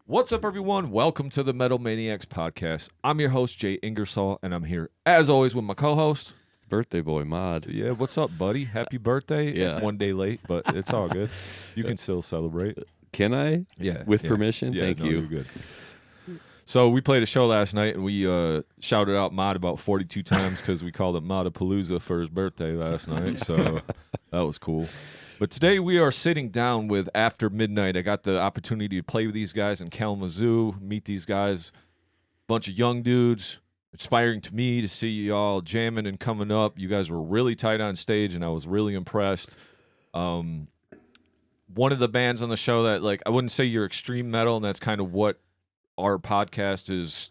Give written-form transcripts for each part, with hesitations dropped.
What's up, everyone? Welcome to the Metal Maniacs Podcast. I'm your host, Jay Ingersoll, and I'm here, as always, with my co-host. It's the birthday boy, Modd. Yeah, what's up, buddy? Happy birthday. Yeah. One day late, but it's all good. You can still celebrate. Can I? Yeah. With permission? Yeah, Thank no, you. You're good. So we played a show last night, and we shouted out Modd about 42 times because we called it Moddapalooza for his birthday last night. So that was cool. But today we are sitting down with After Midnight. I got the opportunity to play with these guys in Kalamazoo, meet these guys, bunch of young dudes, inspiring to me to see y'all jamming and coming up. You guys were really tight on stage, and I was really impressed. One of the bands on the show that, like, I wouldn't say you're extreme metal, and that's kind of what our podcast is,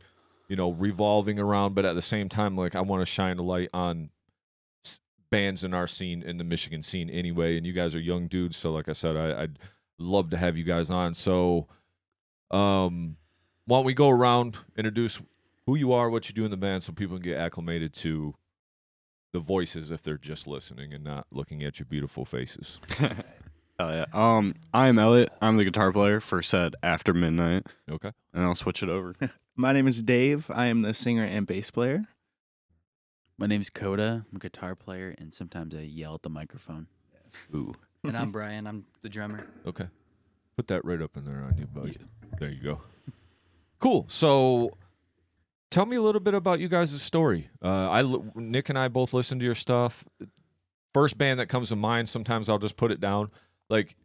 you know, revolving around, but at the same time, like, I want to shine a light on bands in our scene, in the Michigan scene anyway, and you guys are young dudes, so like I said, I'd love to have you guys on. So why don't we go around, introduce who you are, what you do in the band, so people can get acclimated to the voices if they're just listening and not looking at your beautiful faces. Oh yeah. I'm Elliott. I'm the guitar player for said After Midnight. Okay. And I'll switch it over. My name is Dave. I am the singer and bass player. My name's Koda. I'm a guitar player, and sometimes I yell at the microphone. Ooh. And I'm Brian. I'm the drummer. Okay. Put that right up in there on you, buddy. There you go. Cool. So tell me a little bit about you guys' story. Nick and I both listen to your stuff. First band that comes to mind, sometimes I'll just put it down. Like,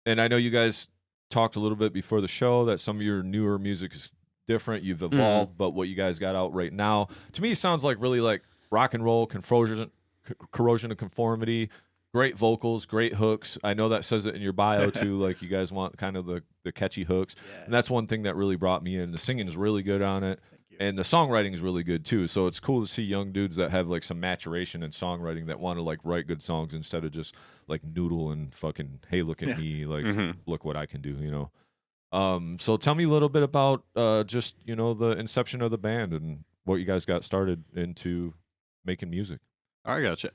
and I know you guys talked a little bit before the show that some of your newer music is different. You've evolved, but what you guys got out right now, to me, sounds like really like rock and roll, corrosion of conformity, great vocals, great hooks. I know that says it in your bio too, like you guys want kind of the catchy hooks. Yeah. And that's one thing that really brought me in. The singing is really good on it. And the songwriting is really good too. So it's cool to see young dudes that have like some maturation in songwriting that want to like write good songs instead of just like noodle and fucking, hey, look at me, like look what I can do, you know. So tell me a little bit about just, you know, the inception of the band and what you guys got started into making music. I gotcha.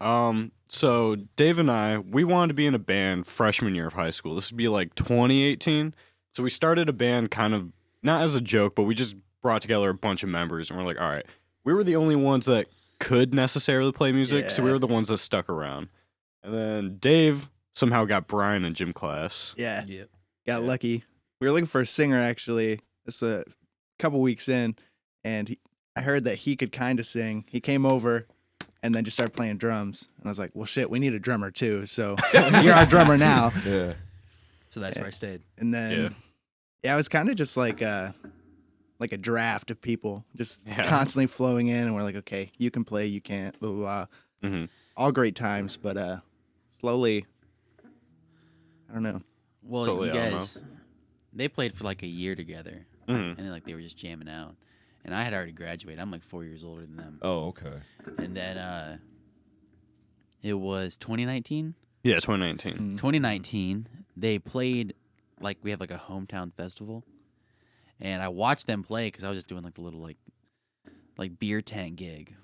So Dave and I, we wanted to be in a band freshman year of high school. This would be like 2018. So we started a band kind of not as a joke, but we just brought together a bunch of members and we're like, all right, we were the only ones that could necessarily play music, so we were the ones that stuck around. And then Dave somehow got Brian in gym class. Yeah. Yep. Got lucky. We were looking for a singer, actually. It's a couple weeks in, and I heard that he could kind of sing. He came over and then just started playing drums. And I was like, well, shit, we need a drummer, too. So you're our drummer now. Yeah. So that's where I stayed. And then, it was kind of just like a draft of people just constantly flowing in. And we're like, okay, you can play, you can't, blah, blah, blah. Mm-hmm. All great times, but slowly, I don't know. Well, totally, you guys, they played for like a year together, and then like they were just jamming out. And I had already graduated. I'm like 4 years older than them. Oh, okay. And then it was 2019? Yeah, 2019. 2019, they played, like, we have like a hometown festival. And I watched them play because I was just doing like the little like beer tent gig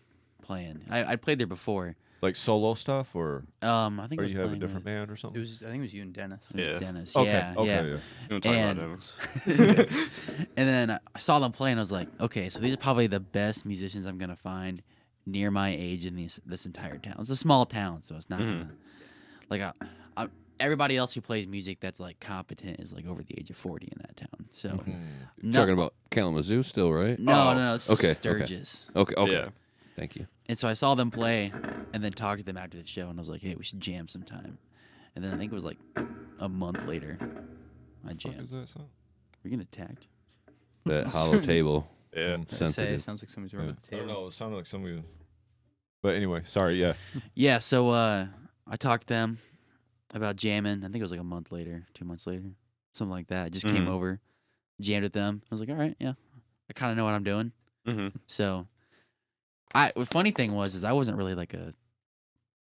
playing. I played there before. Like solo stuff, or I think or I was you have a playing different band or something? I think it was you and Dennis. It was Dennis. Okay. Yeah. Okay. You want to talk about Dennis? And then I saw them play, and I was like, okay, so these are probably the best musicians I'm gonna find near my age in this entire town. It's a small town, so it's not gonna like everybody else who plays music that's like competent is like over the age of 40 in that town. So Talking about Kalamazoo still, right? No, it's okay, Sturgis. Okay. Yeah. Thank you. And so I saw them play and then talked to them after the show, and I was like, hey, we should jam sometime. And then I think it was like a month later, I jammed. What is that song? We're getting attacked. That hollow table. Yeah. Sensitive. It sounds like somebody's around the I don't table. know. It sounded like somebody. But anyway, sorry. Yeah. Yeah, so I talked to them about jamming. I think it was like a month later, 2 months later, something like that. I just came over, jammed with them. I was like, all right, yeah, I kind of know what I'm doing. So the funny thing was I wasn't really like a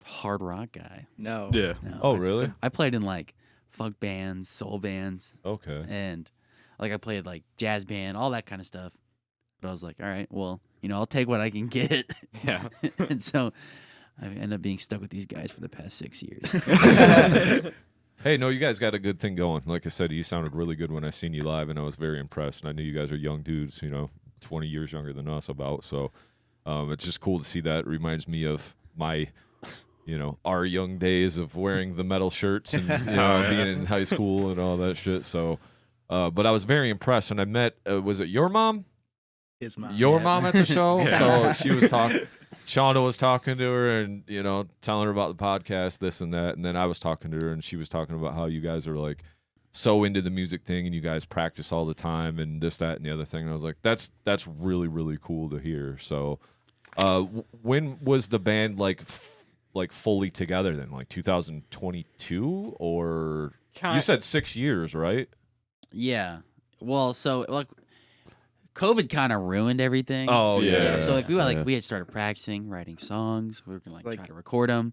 hard rock guy. No. Yeah. No, Oh, really? I played in like funk bands, soul bands, Okay. and like I played like jazz band, all that kind of stuff. But I was like, all right, well, I'll take what I can get. Yeah. And so I ended up being stuck with these guys for the past 6 years. Hey, no, you guys got a good thing going. Like I said, you sounded really good when I seen you live, and I was very impressed. And I knew you guys are young dudes, 20 years younger than us about. So it's just cool to see that. It reminds me of my, our young days of wearing the metal shirts and being in high school and all that shit. So, but I was very impressed. And I met, was it your mom? His mom. Your yeah. mom at the show? So she was talking. Shauna was talking to her and, telling her about the podcast, this and that. And then I was talking to her and she was talking about how you guys are like so into the music thing and you guys practice all the time and this, that, and the other thing. And I was like, that's really, really cool to hear. So when was the band like fully together then? Like 2022 or you said 6 years, right? Yeah. Well, so like COVID kind of ruined everything. Oh yeah. So like we had started practicing writing songs. We were gonna like try to record them,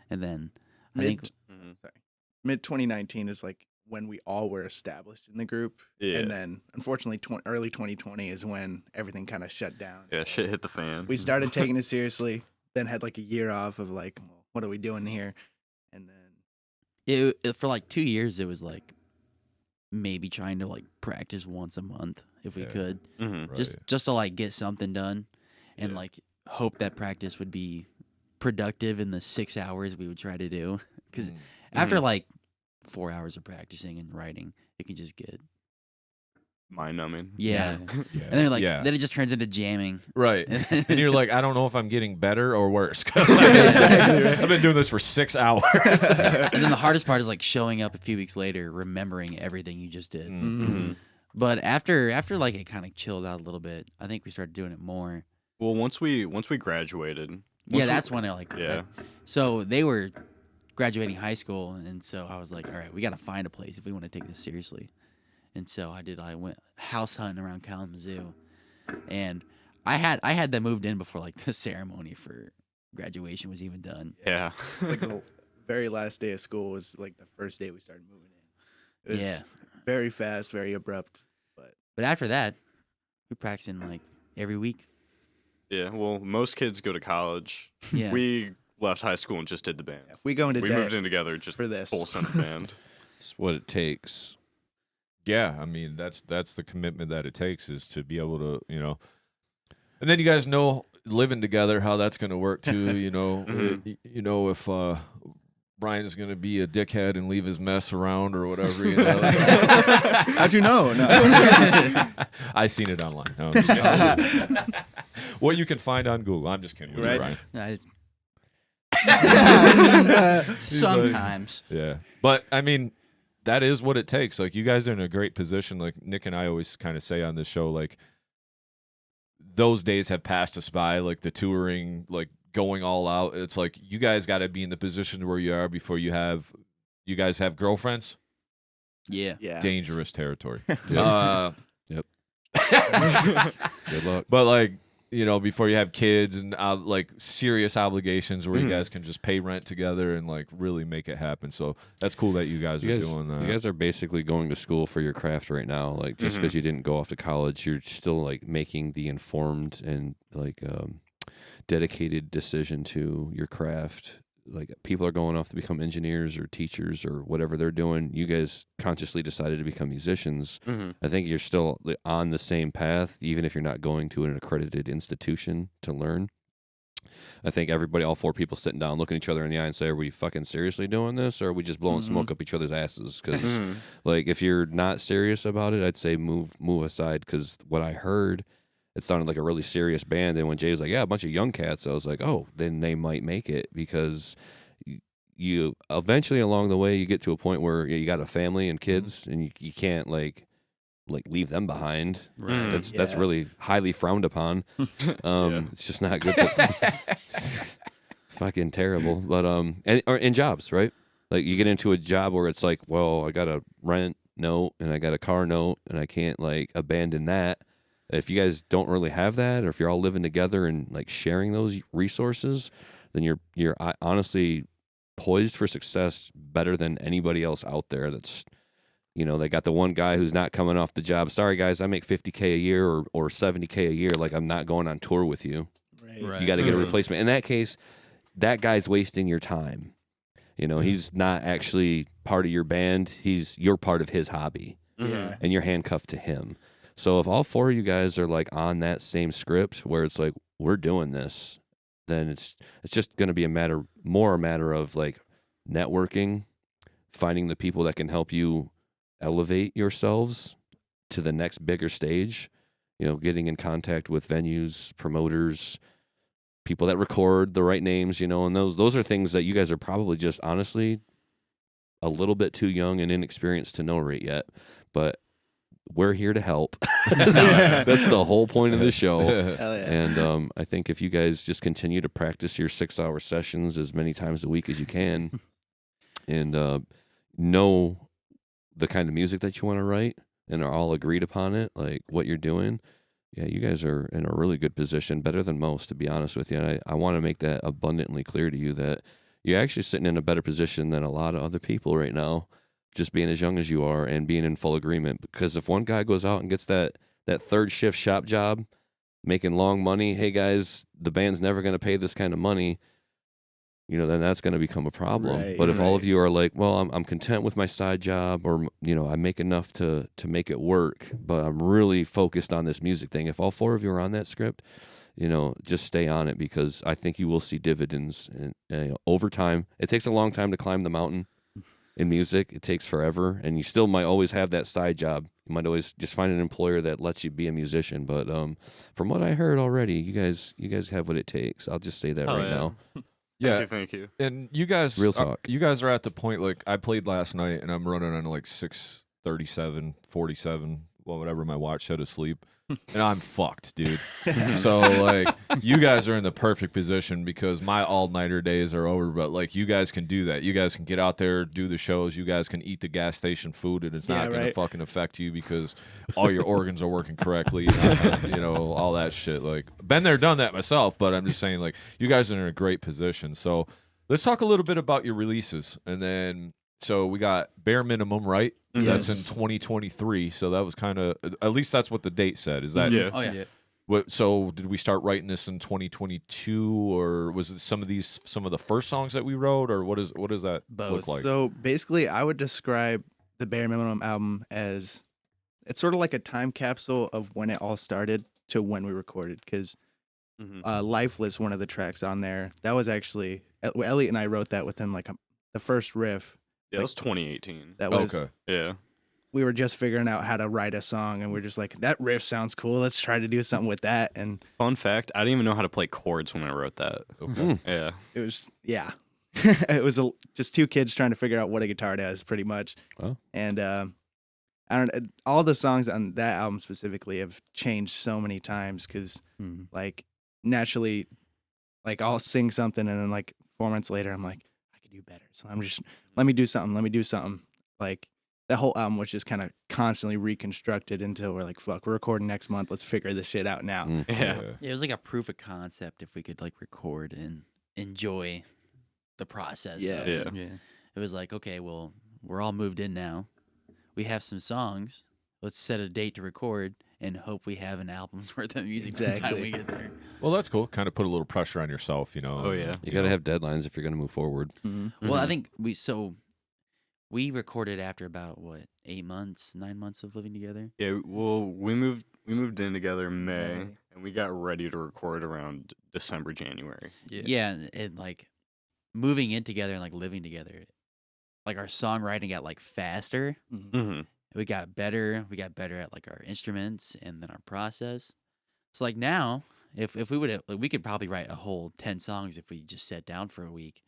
and then I think mid 2019 is like when we all were established in the group. Yeah. And then unfortunately early 2020 is when everything kind of shut down. Yeah, shit hit the fan. We started taking it seriously, then had like a year off of like, well, what are we doing here? And then it for like 2 years it was like maybe trying to like practice once a month if we could, Mm-hmm. Right. just to like get something done, and like hope that practice would be productive in the 6 hours we would try to do. Because after like 4 hours of practicing and writing, it can just get Mind numbing. yeah. Yeah. And then then it just turns into jamming. Right. And you're like, I don't know if I'm getting better or worse. 'Cause I've been doing this for 6 hours. And then the hardest part is like showing up a few weeks later, remembering everything you just did. Mm-hmm. But after like it kind of chilled out a little bit, I think we started doing it more. Well, once we graduated. That's when it like Yeah. So they were graduating high school, and so I was like, all right, we got to find a place if we want to take this seriously. And so I went house hunting around Kalamazoo, and I had them moved in before like the ceremony for graduation was even done. Yeah. like the very last day of school was like the first day we started moving in. It was Yeah. very fast, very abrupt. But after that, we're practicing like every week. Yeah. Well, most kids go to college. Yeah. We left high school and just did the band. If we go into We debt moved in together just for this. full send band. It's what it takes. Yeah, I mean that's the commitment that it takes is to be able to, and then you guys know living together how that's going to work too. If Brian's going to be a dickhead and leave his mess around or whatever. How'd you know? No. I seen it online. No, I'm just kidding. What you can find on Google. I'm just kidding with you, Right. Brian. Sometimes. Yeah, but I mean, that is what it takes. Like you guys are in a great position. Like Nick and I always kind of say on this show, like those days have passed us by. Like the touring, like going all out. It's like you guys got to be in the position where you are before you guys have girlfriends. Yeah. Yeah. Dangerous territory. Yep. Good luck. But like, before you have kids and like serious obligations where you guys can just pay rent together and like really make it happen. So that's cool that you guys are doing that. You guys are basically going to school for your craft right now. Like just because you didn't go off to college, you're still like making the informed and like dedicated decision to your craft. Like people are going off to become engineers or teachers or whatever they're doing. You guys consciously decided to become musicians. I think you're still on the same path, even if you're not going to an accredited institution to learn. I think all four people sitting down, looking each other in the eye and say, are we fucking seriously doing this? Or are we just blowing smoke up each other's asses? Because like, if you're not serious about it, I'd say move aside. Because what I heard, it sounded like a really serious band. And when Jay was like, yeah, a bunch of young cats, I was like, oh, then they might make it. Because you eventually along the way, you get to a point where you got a family and kids and you can't like leave them behind. Right. That's really highly frowned upon. It's just not good. It's fucking terrible. But or in jobs, right? Like you get into a job where it's like, well, I got a rent note and I got a car note and I can't like abandon that. If you guys don't really have that, or if you're all living together and like sharing those resources, then you're honestly poised for success better than anybody else out there. That's they got the one guy who's not coming off the job. Sorry guys, I make $50K a year or $70K a year. Like I'm not going on tour with you. Right. You got to get a replacement. In that case, that guy's wasting your time. You know, he's not actually part of your band. You're part of his hobby, Yeah. and you're handcuffed to him. So if all 4 of you guys are like on that same script where it's like we're doing this, then it's just going to be a matter of like networking, finding the people that can help you elevate yourselves to the next bigger stage. You know, getting in contact with venues, promoters, people that record the right names, you know, and those are things that you guys are probably just honestly a little bit too young and inexperienced to know right yet. But we're here to help. That's the whole point of the show. Hell yeah. And I think if you guys just continue to practice your 6-hour sessions as many times a week as you can, and know the kind of music that you want to write, and are all agreed upon it, like what you're doing, yeah, you guys are in a really good position, better than most, to be honest with you. And I want to make that abundantly clear to you that you're actually sitting in a better position than a lot of other people right now, just being as young as you are and being in full agreement. Because if one guy goes out and gets that third shift shop job, making long money, hey guys, the band's never going to pay this kind of money, you know, then that's going to become a problem. Right, but if all right. of you are like, well, I'm content with my side job, or, you know, I make enough to make it work, but I'm really focused on this music thing. If all 4 of you are on that script, you know, just stay on it, because I think you will see dividends over time. It takes a long time to climb the mountain in music. It takes forever, and you still might always have that side job. You might always just find an employer that lets you be a musician. But from what I heard already, you guys have what it takes. I'll just say that right now. Yeah, Thank you. and you guys, Real talk. you guys are at the point, like, I played last night, and I'm running on like 6:37, 47, well, whatever my watch said asleep, and I'm fucked, dude. So, like, you guys are in the perfect position, because my all-nighter days are over, but, like, you guys can do that. You guys can get out there, do the shows. You guys can eat the gas station food, and it's not going to fucking affect you, because all your organs are working correctly, you know, all that shit. Like, been there, done that myself, but I'm just saying, like, you guys are in a great position. So let's talk a little bit about your releases, and then, so we got Bare Minimum, right? That's in 2023, so that was kind of, at least that's what the date said. Is that Yeah. Oh yeah. what? So did we start writing this in 2022, or was it some of the first songs that we wrote, or what does that Both. look like? So basically, I would describe the Bare Minimum album as it's sort of like a time capsule of when it all started to when we recorded. Because Lifeless, one of the tracks on there, that was actually Elliott and I wrote that within like the first riff. Yeah, that was 2018. That was Okay. Yeah. we were just figuring out how to write a song, and we're just like, that riff sounds cool. Let's try to do something with that. And Fun fact, I didn't even know how to play chords when I wrote that. Okay. Yeah. it was it was just 2 kids trying to figure out what a guitar does, pretty much. Wow. And I don't. All the songs on that album specifically have changed so many times, because like naturally, like I'll sing something, and then like 4 months later, I'm like, I could do better. So I'm just let me do something. Like that whole album was just kind of constantly reconstructed until we're like, fuck, we're recording next month. Let's figure this shit out now. Yeah. Yeah, it was like a proof of concept if we could like record and enjoy the process. Yeah. of it. Yeah. It was like, okay, well, we're all moved in now. We have some songs. Let's set a date to record and hope we have an album's worth of music by the time Exactly. we get there. Well, that's cool. Kind of put a little pressure on yourself, you know. Oh, yeah. You got to have deadlines if you're going to move forward. Well, I think we recorded after about 8 months, 9 months of living together. Yeah, well, we moved in together in May, and we got ready to record around December, January. Yeah, and like moving in together and like living together, like our songwriting got like faster. Mm-hmm. We got better. We got better at like our instruments and then our process. So like now, if we would, like, we could probably write a whole 10 songs if we just sat down for a week,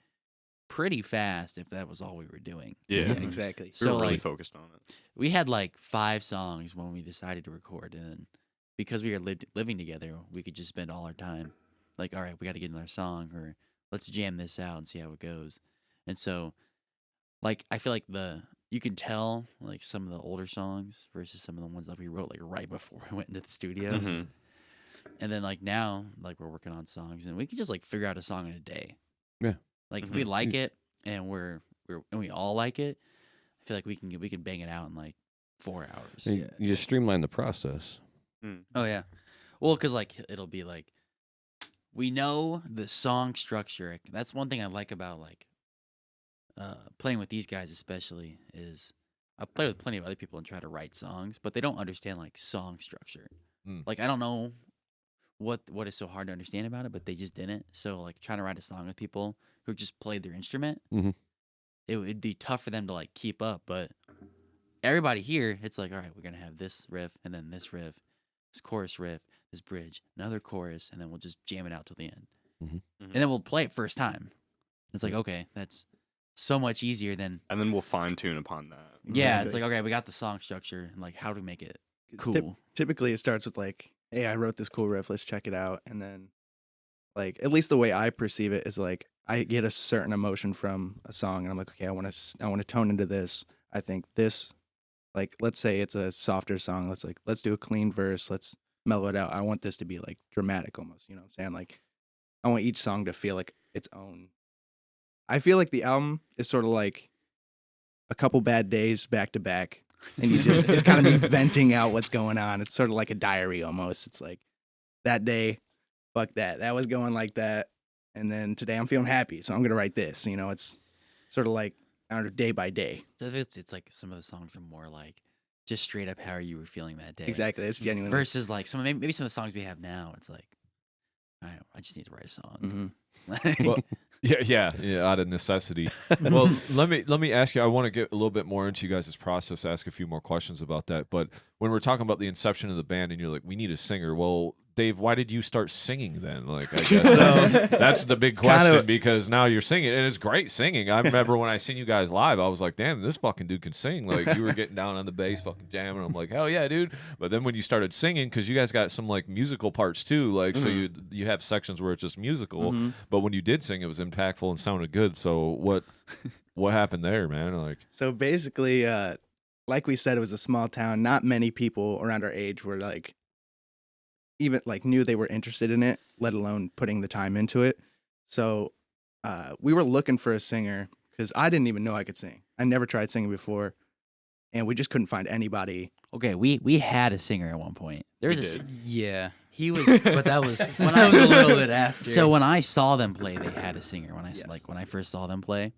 pretty fast if that was all we were doing. Yeah. Yeah, exactly. We So were really like focused on it. we had like 5 songs when we decided to record, and then because we were living together, we could just spend all our time like, all right, we got to get another song, or let's jam this out and see how it goes. And so, like, I feel like you can tell like some of the older songs versus some of the ones that we wrote like right before we went into the studio. Mm-hmm. And then like now, like we're working on songs, and we can just like figure out a song in a day. Yeah. Like if we like it and we all like it, I feel like we can bang it out in like 4 hours. You just streamline the process. Oh yeah. Well, because like it'll be like we know the song structure. That's one thing I like about like playing with these guys especially is I play with plenty of other people and try to write songs, but they don't understand like song structure. Like I don't know what is so hard to understand about it, but they just didn't. So like trying to write a song with people who just played their instrument, it'd be tough for them to like keep up. But everybody here, it's like, all right, we're gonna have this riff and then this riff, this chorus riff, this bridge, another chorus, and then we'll just jam it out till the end. And then we'll play it first time. It's like, okay, that's so much easier than. And then we'll fine tune upon that. Yeah, it's like, okay, we got the song structure, and like, how do we make it cool? Typically, it starts with like, hey, I wrote this cool riff, let's check it out. And then, like, at least the way I perceive it is like, I get a certain emotion from a song, and I'm like, okay, I want to tone into this. I think this, like, let's say it's a softer song. Let's do a clean verse. Let's mellow it out. I want this to be like dramatic almost. You know what I'm saying? Like, I want each song to feel like its own. I feel like the album is sort of like a couple bad days back to back, and it's kind of me venting out what's going on. It's sort of like a diary almost. It's like that day, fuck that. That was going like that, and then today I'm feeling happy, so I'm gonna write this. You know, it's sort of like I don't know, day by day. It's like some of the songs are more like just straight up how you were feeling that day. Exactly, it's genuinely versus like maybe some of the songs we have now. It's like I just need to write a song. Well, yeah, out of necessity. Well, let me ask you. I want to get a little bit more into you guys' process. Ask a few more questions about that. But when we're talking about the inception of the band, and you're like, we need a singer. Well, Dave, why did you start singing then? Like, I guess that's the big question because now you're singing, and it's great singing. I remember when I seen you guys live, I was like, damn, this fucking dude can sing. Like, you were getting down on the bass, fucking jamming. I'm like, hell yeah, dude. But then when you started singing, because you guys got some like musical parts too, like so you have sections where it's just musical, but when you did sing, it was impactful and sounded good. So what happened there, man? Like, so basically, like we said, it was a small town. Not many people around our age were like even like knew they were interested in it, let alone putting the time into it. So we were looking for a singer because I didn't even know I could sing. I never tried singing before, and we just couldn't find anybody. Okay, we had a singer at one point. Yeah. He was, But that was when I was a little bit after. so when I saw them play, they had a singer when I first saw them play,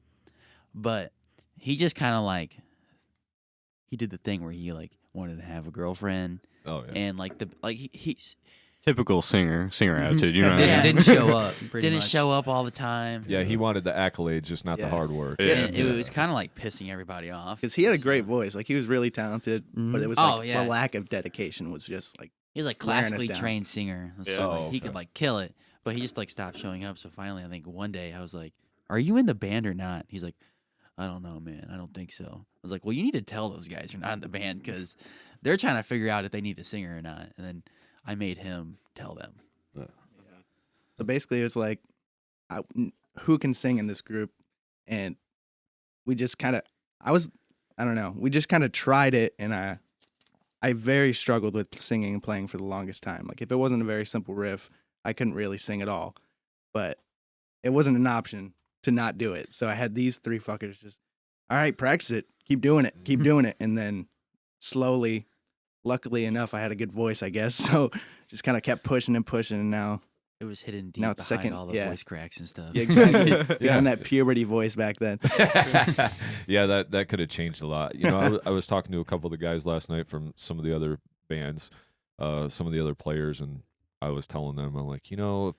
but he just kind of like he did the thing where he like wanted to have a girlfriend. oh yeah, And like he's Typical singer attitude. You know what I mean? didn't show up. didn't much. show up all the time. yeah, he wanted the accolades, just not the Yeah. hard work. Yeah. And it was kind of like pissing everybody off Because he had a great voice. Like, he was really talented, but it was like yeah. the lack of dedication was just like, He was like wearing us classically down. trained singer, so Yeah. like, he could like kill it. But he just like stopped showing up. So finally, I think one day I was like, "Are you in the band or not?" He's like, "I don't know, man. I don't think so." I was like, "Well, you need to tell those guys you're not in the band because they're trying to figure out if they need a singer or not." And then I made him tell them. so basically it was like, who can sing in this group? And we just kind of, I don't know, we just kind of tried it, and I very struggled with singing and playing for the longest time. Like, if it wasn't a very simple riff, I couldn't really sing at all. But it wasn't an option to not do it. So I had these three fuckers just, all right, practice it. Keep doing it. Keep doing it. And then slowly, luckily enough, I had a good voice, I guess. So just kind of kept pushing and pushing. And now, It was hidden deep Now it's behind second- all the yeah. voice cracks and stuff. yeah, exactly. Behind that puberty voice back then. Yeah, that could have changed a lot. You know, I was talking to a couple of the guys last night from some of the other bands, some of the other players, and I was telling them, I'm like, you know,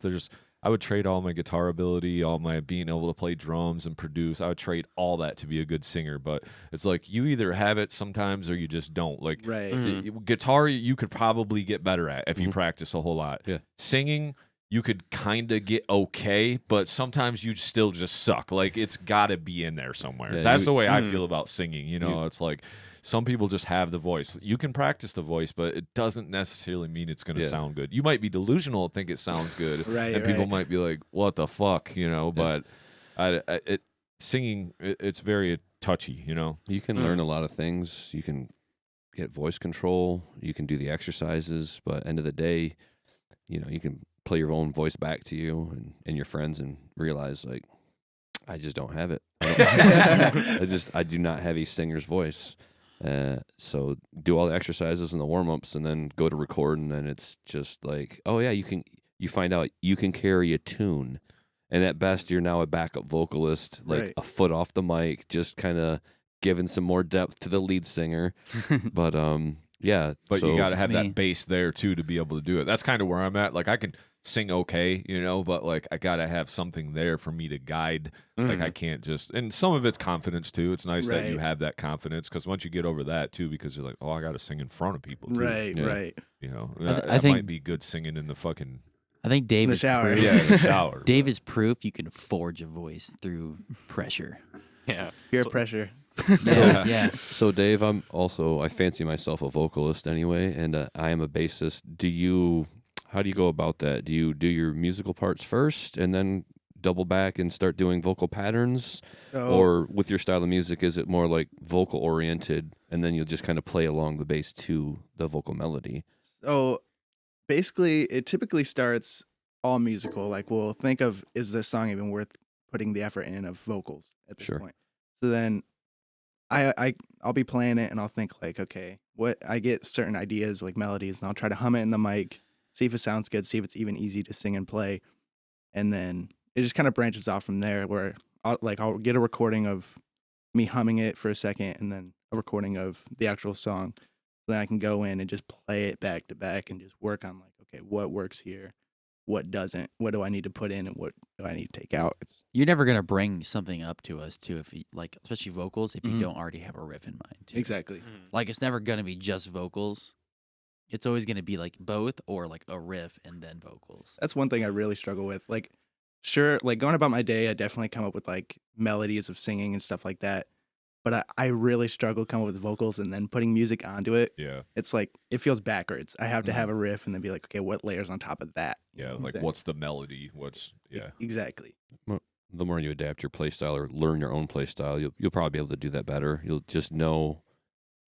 I would trade all my guitar ability, all my being able to play drums and produce. I would trade all that to be a good singer. But it's like you either have it sometimes or you just don't. Like Right. guitar, you could probably get better at if you practice a whole lot. Yeah. Singing, you could kind of get okay, but sometimes you still just suck. Like, it's got to be in there somewhere. Yeah, That's the way I feel about singing. You know, it's like some people just have the voice. You can practice the voice, but it doesn't necessarily mean it's going to sound good. You might be delusional and think it sounds good, Right, and people right. might be like, "What the fuck?" You know. But singing, it's very touchy. You know. You can learn a lot of things. You can get voice control. You can do the exercises. But end of the day, you know, you can play your own voice back to you and your friends and realize, like, I just don't have it. I do not have a singer's voice. So do all the exercises and the warm-ups and then go to record, and then it's just like, oh yeah, you find out you can carry a tune. and at best you're now a backup vocalist, like Right. a foot off the mic, just kind of giving some more depth to the lead singer. But yeah, But so, you got to have me. that bass there too to be able to do it. That's kind of where I'm at. Like I can sing okay, but like I got to have something there for me to guide. Like I can't just, and some of it's confidence too. It's nice that you Right. have that confidence because once you get over that too, because you're like, oh, I got to sing in front of people too. Right, Yeah. right. That I think- might be good singing in the fucking I think Dave In the is shower. proof. in the shower. Dave is proof you can forge a voice through pressure. Yeah. Peer pressure. Yeah, yeah. So Dave, I fancy myself a vocalist anyway, and I am a bassist. How do you go about that? Do you do your musical parts first and then double back and start doing vocal patterns? So, Or with your style of music, is it more like vocal oriented and then you'll just kind of play along the bass to the vocal melody? so basically, it typically starts all musical. Like we'll think of, is this song even worth putting the effort in of vocals at this Sure. point? So then I'll be playing it and I'll think like, okay, what I get certain ideas like melodies and I'll try to hum it in the mic, see if it sounds good, see if it's even easy to sing and play. And then it just kind of branches off from there where I'll get a recording of me humming it for a second and then a recording of the actual song. Then I can go in and just play it back to back and just work on like, okay, what works here? What doesn't? What do I need to put in and what do I need to take out? You're never gonna bring something up to us too if you, like, especially vocals, if you Mhm. don't already have a riff in mind. Too. Exactly. Like it's never gonna be just vocals. It's always gonna be like both or like a riff and then vocals. That's one thing I really struggle with. Like, sure, like going about my day, I definitely come up with like melodies of singing and stuff like that. But I really struggle coming up with vocals and then putting music onto it. Yeah. It's like, it feels backwards. I have to Mhm. have a riff and then be like, okay, what layers on top of that? You Yeah. know what I'm Like saying? what's the melody? Exactly. The more you adapt your play style or learn your own play style, you'll probably be able to do that better. You'll just know,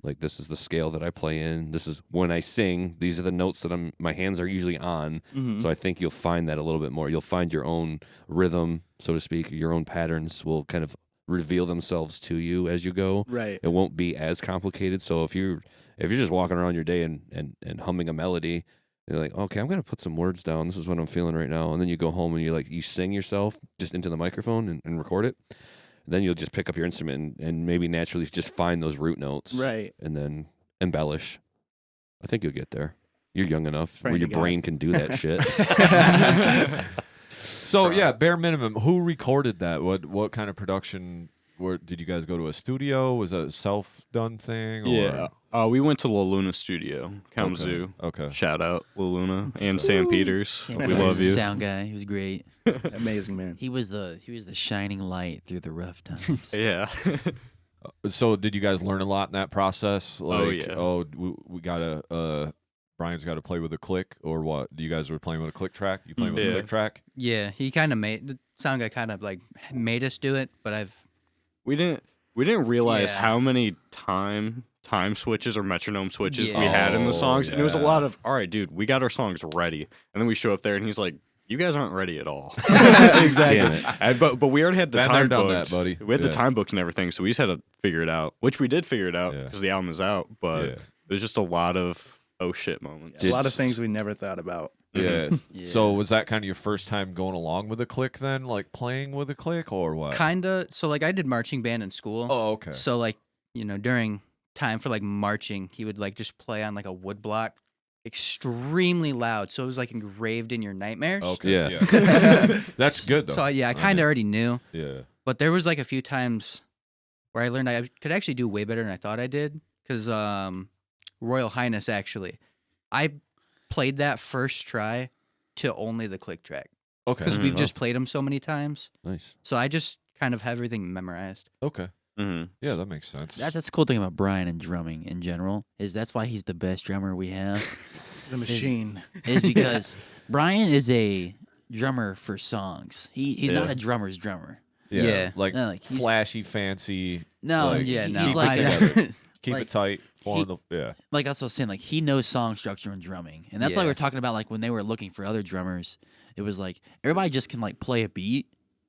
like, this is the scale that I play in. This is when I sing. These are the notes that my hands are usually on. Mhm. So I think you'll find that a little bit more. You'll find your own rhythm, so to speak. Your own patterns will kind of reveal themselves to you as you go. Right. It won't be as complicated. So if you're just walking around your day and humming a melody, you're like, okay, I'm gonna put some words down. This is what I'm feeling right now. And then you go home and you sing yourself just into the microphone and record it. Then you'll just pick up your instrument and maybe naturally just find those root notes. Right. And then embellish. I think you'll get there. You're young enough where Praying your to God. brain can do that shit. So yeah, bare minimum. Who recorded that? What kind of production? Where did you guys go to a studio? Was that a self-done thing? Or? Yeah. We went to La Luna Studio, Kalamazoo. Okay. Shout out La Luna and Sam Peters. Sam We Peters love was a you. Sound guy. He was great. Amazing, man. He was the shining light through the rough times. Yeah. So did you guys learn a lot in that process? Like, yeah. We gotta. Brian's got to play with a click, or what? You guys were playing with a click track. You playing with a Yeah. click track? Yeah, he kind of the sound guy kind of like made us do it, but We didn't realize Yeah. how many time switches or metronome switches we Yeah. had in the Oh, songs. And it was a yeah. lot of, all right, dude, we got our songs ready. And then we show up there and he's like, you guys aren't ready at all. Exactly. Damn it. And, but we already had the Been there, time done booked. that, buddy. We had the Yeah. time booked and everything, so we just had to figure it out, which we did figure it out Yeah. because the album is out. But Yeah. it was just a lot of oh shit moments. A lot of things we never thought about. Yeah. Yeah. So was that kind of your first time going along with a click then, like playing with a click, or what? kinda. So like I did marching band in school. Oh, okay. So like during time for like marching, he would like just play on like a wood block, extremely loud. So it was like engraved in your nightmares. Okay. Yeah. That's good though. So I kind of already knew, Yeah. but there was like a few times where I learned I could actually do way better than I thought I did. Because Royal Highness actually, I played that first try to only the click track Okay. because we've just played them so many times. Nice. So I just kind of have everything memorized. Okay. Mhm. Yeah, that makes sense. That's the cool thing about Brian and drumming in general is that's why he's the best drummer we have. The machine. is because Brian is a drummer for songs. He's not Yeah. a drummer's drummer. Yeah. Like, No, like, he's- flashy, fancy. No, Like, yeah, no. he's keep like it together. Keep Like, it tight. he- Yeah. like I was saying, like he knows song structure and drumming, and that's why Yeah. we're talking about like when they were looking for other drummers, it was like everybody just can like play a beat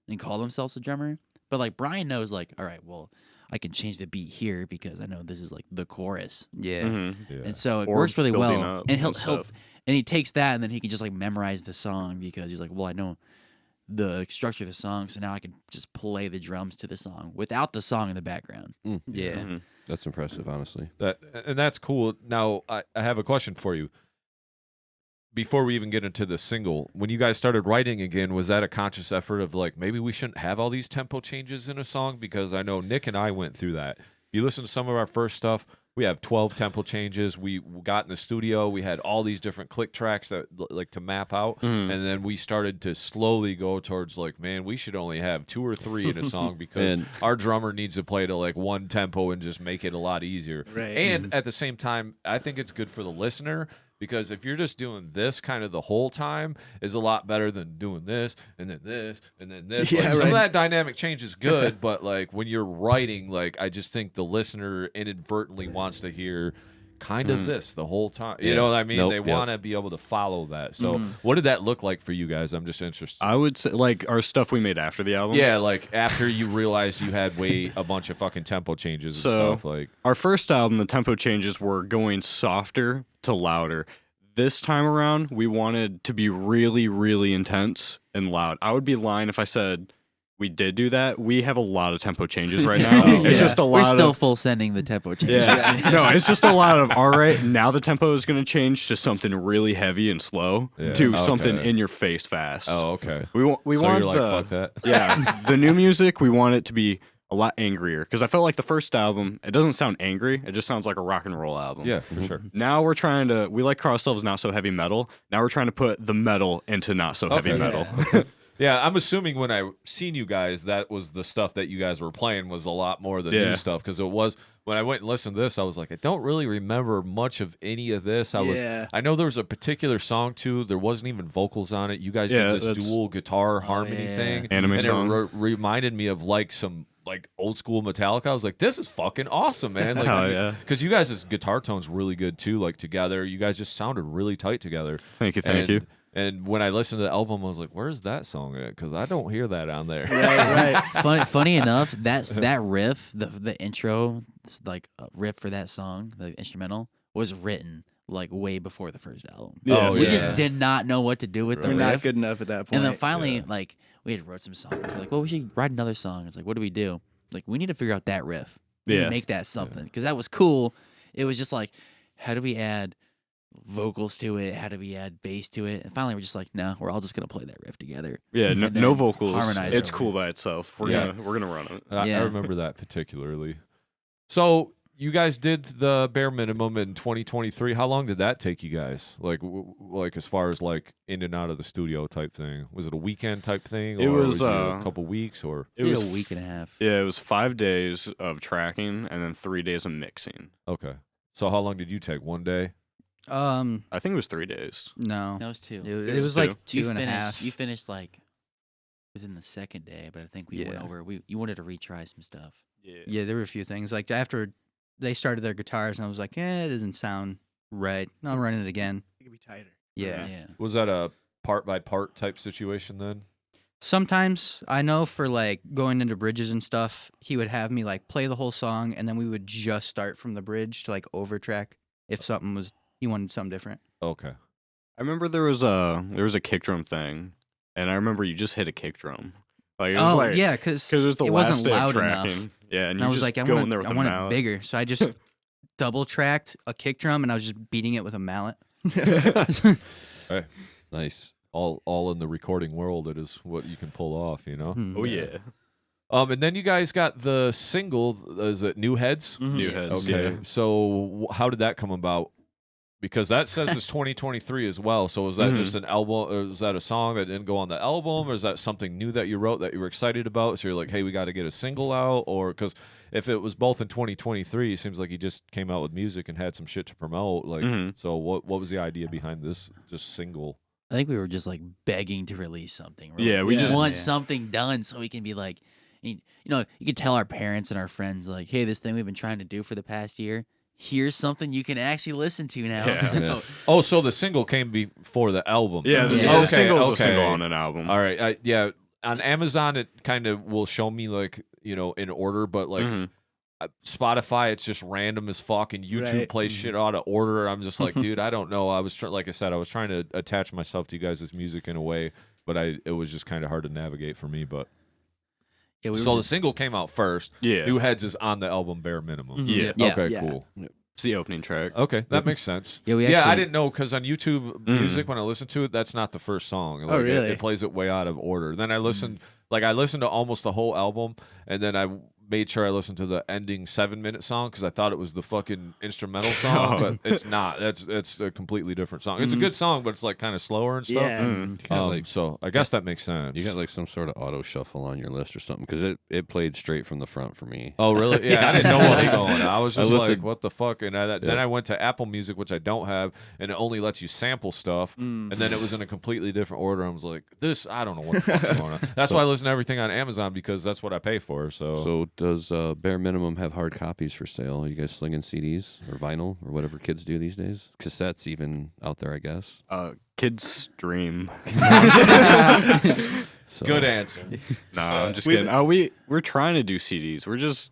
and call themselves a drummer, but like Brian knows like, all right, well, I can change the beat here because I know this is like the chorus, Yeah. Mhm. Yeah. and so it Or works really building well, up and he'll and stuff. and he takes that and then he can just like memorize the song because he's like, well, I know the structure of the song, so now I can just play the drums to the song without the song in the background. Yeah. Mhm. That's impressive, honestly. That's cool. Now I have a question for you. Before we even get into the single, when you guys started writing again, was that a conscious effort of like, maybe we shouldn't have all these tempo changes in a song? Because I know Nick and I went through that. If you listen to some of our first stuff, we have 12 tempo changes. We got in the studio, we had all these different click tracks that like to map out, and then we started to slowly go towards like, man, we should only have 2 or 3 in a song because our drummer needs to play to like one tempo and just make it a lot easier. Right. And at the same time, I think it's good for the listener. Because if you're just doing this kind of the whole time, is a lot better than doing this and then this and then this. Yeah, Like, some right. of that dynamic change is good, but like when you're writing, like I just think the listener inadvertently wants to hear kind of this the whole time. You Yeah. know what I mean? Nope, They yep. want to be able to follow that. So what did that look like for you guys? I'm just interested. I would say like our stuff we made after the album. Yeah, like after you realized you had a bunch of fucking tempo changes and So- stuff. Like, Our first album, the tempo changes were going softer to louder. This time around, we wanted to be really, really intense and loud. I would be lying if I said we did do that. We have a lot of tempo changes right now. It's just a We're lot still of full sending the tempo changes. yeah. No, it's just a lot of all right. Now the tempo is going to change to something really heavy and slow to something okay. in your face fast. oh, okay. We want So want you're like, the fuck that. yeah the new music. We want it to be a lot angrier because I felt like the first album it doesn't sound angry. It just sounds like a rock and roll album. Yeah, for sure. Now we're trying to we like call ourselves not so heavy metal. Now we're trying to put the metal into not so heavy Okay. metal. Yeah, I'm assuming when I seen you guys, that was the stuff that you guys were playing was a lot more of the new Yeah. stuff because it was when I went and listened to this, I was like, I don't really remember much of any of this. I know there was a particular song too. There wasn't even vocals on it. You guys Yeah, did this that's- dual guitar harmony yeah. thing, Anime and song. it reminded me of like some like old school Metallica. I was like, this is fucking awesome, man. Like, Hell yeah. because you guys' guitar tone's really good too. Like together, you guys just sounded really tight together. Thank you. And when I listened to the album, I was like, "Where's that song at?" Because I don't hear that on there. Right. Funny enough, that riff, the intro, like riff for that song, the instrumental, was written like way before the first album. Yeah. Oh, We yeah. just did not know what to do with Right. the We're not riff. good enough at that point. And then finally, Yeah. like we had wrote some songs. We're like, well, we should write another song. It's like, what do we do? Like, we need to figure out that riff. We need to Yeah. make that something because that was cool. It was just like, how do we add vocals to it? How do we add bass to it? And finally, we're just like, no, we're all just gonna play that riff together. Yeah, no, And then no vocals. harmonize It's over cool it. by itself. We're Yeah. gonna run it. I Yeah. remember that particularly. So you guys did the bare minimum in 2023. How long did that take you guys? Like, like as far as like in and out of the studio type thing. Was it a weekend type thing? It or was, it a couple weeks or? It We was did a week and a half. Yeah, it was 5 days of tracking and then 3 days of mixing. Okay. So how long did you take? One day? I think it was 3 days. No. That was two. It was was like two. two and a half. You finished like within the second day, but I think we went Yeah. over. You wanted to retry some stuff. Yeah, there were a few things. Like after they started their guitars, and I was like, it doesn't sound right. I'll run it again. It could be tighter. Yeah. Yeah. Was that a part by part type situation then? Sometimes I know for like going into bridges and stuff, he would have me like play the whole song, and then we would just start from the bridge to like overtrack if something was he wanted something different. Okay. I remember there was a kick drum thing, and I remember you just hit a kick drum. Like it was Oh like yeah, because it was the last wasn't day of loud tracking. enough. Yeah, and And you I was just like, I go want in there with a it mallet. bigger, so I just double tracked a kick drum, and I was just beating it with a mallet. Nice. All in the recording world, it is what you can pull off, you know. Hmm. Oh yeah, And then you guys got the single. Is it New Heads? new heads. Okay. Yeah. So how did that come about? Because that says it's 2023 as well. So was that just an album? Or was that a song that didn't go on the album? Or is that something new that you wrote that you were excited about? So you're like, hey, we got to get a single out? Or because if it was both in 2023, it seems like you just came out with music and had some shit to promote. Like, so what was the idea behind this just single? I think we were just like begging to release something. Yeah, we just- want Yeah. something done so we can be like, you know, you can tell our parents and our friends like, hey, this thing we've been trying to do for the past year. Here's something you can actually listen to now. Yeah. So- Yeah. Oh, so the single came before the album. Yeah, the, Yeah. the single's a okay. single on an album. All right. Yeah. On Amazon, it kind of will show me like, you know, in order, but like Mhm. Spotify, it's just random as fuck, and YouTube Right. plays shit out of order. I'm just like, dude, I don't know. Like I said, I was trying to attach myself to you guys' music in a way but it was just kind of hard to navigate for me. But Yeah, we were so the just- single came out first. Yeah. New Heads is on the album bare minimum. Yeah. Yeah. Okay, Yeah. cool. It's the opening track. Okay, that makes sense. Yeah, we I actually- didn't know because on YouTube Music, when I listen to it, that's not the first song. Like, really? It plays it way out of order. Then I listened, I listened to almost the whole album, and then I made sure I listened to the ending 7-minute song because I thought it was the fucking instrumental song, but it's not. It's a completely different song. It's a good song, but it's like kind of slower and stuff. Yeah. Kinda So I guess that makes sense. You got like some sort of auto shuffle on your list or something because it played straight from the front for me. Oh really? Yeah, I didn't know what was going on. I was I just like, listened- "What the fuck?" And then I went to Apple Music, which I don't have, and it only lets you sample stuff. And then it was in a completely different order. I was like, "This, I don't know what the fuck's going on." That's why I listen to everything on Amazon because that's what I pay for. So does Bare Minimum have hard copies for sale? Are you guys slinging CDs or vinyl or whatever kids do these days? Cassettes even out there, I guess. Kids stream. So, Good answer. No, I'm just kidding. We're trying to do CDs. We're just,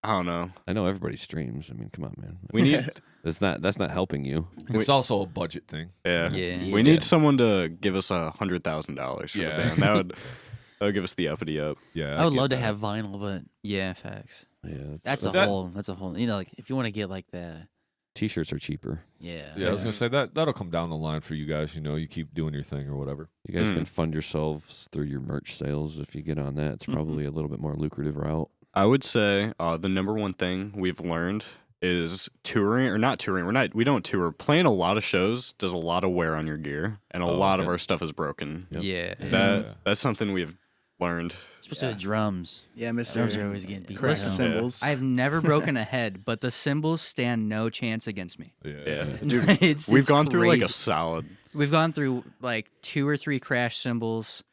I don't know. I know everybody streams. I mean, come on, man. We need, That's not helping you. It's also a budget thing. yeah. Yeah. We need someone to give us $100,000 for Yeah. the band. That would give us the uppity up. Yeah, I would get love to that. have vinyl, but Yeah, facts. Yeah, that's a whole. You know, like if you want to get like the T-shirts are cheaper. yeah. Yeah, I was gonna say that'll come down the line for you guys. You know, you keep doing your thing or whatever. You guys can fund yourselves through your merch sales if you get on that. It's probably a little bit more lucrative route. I would say the number one thing we've learned is touring or not touring. We don't tour. Playing a lot of shows does a lot of wear on your gear, and a lot of our stuff is broken. Yep. Yeah. That's something we've learned. Especially the drums. Yeah, Drums are Mr. always getting beat. Correct the down. cymbals. I've never broken a head, but the cymbals stand no chance against me. Yeah, dude. It's We've gone through like a crazy. solid. We've gone through like 2 or 3 crash cymbals,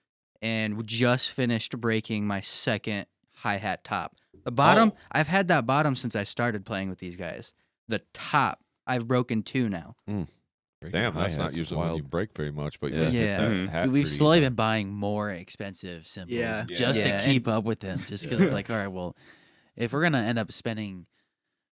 and we just finished breaking my second hi-hat top. The bottom, I've had that bottom since I started playing with these guys. The top, I've broken 2 now. Damn, that's not Hi-hats is usually when wild. you break very much, but you Yeah. just hit Yeah. that Mhm. hat We've pretty slowly good. been buying more expensive cymbals Yeah. just Yeah, to keep up with them. Just because it's like, all right, well, if we're gonna end up spending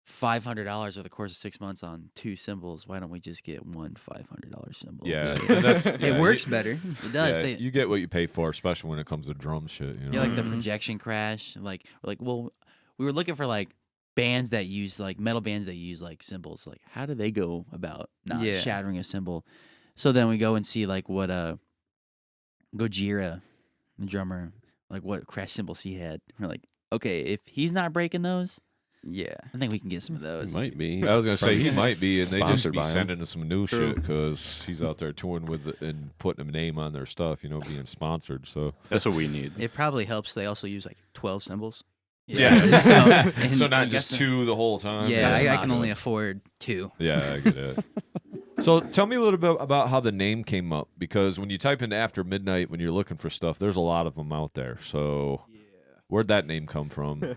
$500 over the course of 6 months on 2 cymbals, why don't we just get one $500 cymbal? Yeah, and that's, It works better. It does. Yeah, They, you get what you pay for, especially when it comes to drum shit. You know, yeah, like the projection crash. Like, we're like, well, we were looking for like bands that use like metal bands that use like cymbals. Like, how do they go about not Yeah. shattering a cymbal? So then we go and see like what Gojira, the drummer, like what crash cymbals he had. We're like, okay, if he's not breaking those, Yeah. I think we can get some of those. Might be. I was gonna say he Probably might be, and they just sponsored be by him. sending us some new True. shit because he's out there touring with and putting a name on their stuff. You know, being sponsored. So That's what we need. It probably helps. They also use like 12 cymbals. so, And so not you just got 2 the whole time. Yeah, That's I an can only option. afford 2. Yeah, I get it. So tell me a little bit about how the name came up, because when you type into After Midnight, when you're looking for stuff, there's a lot of them out there. So where'd that name come from?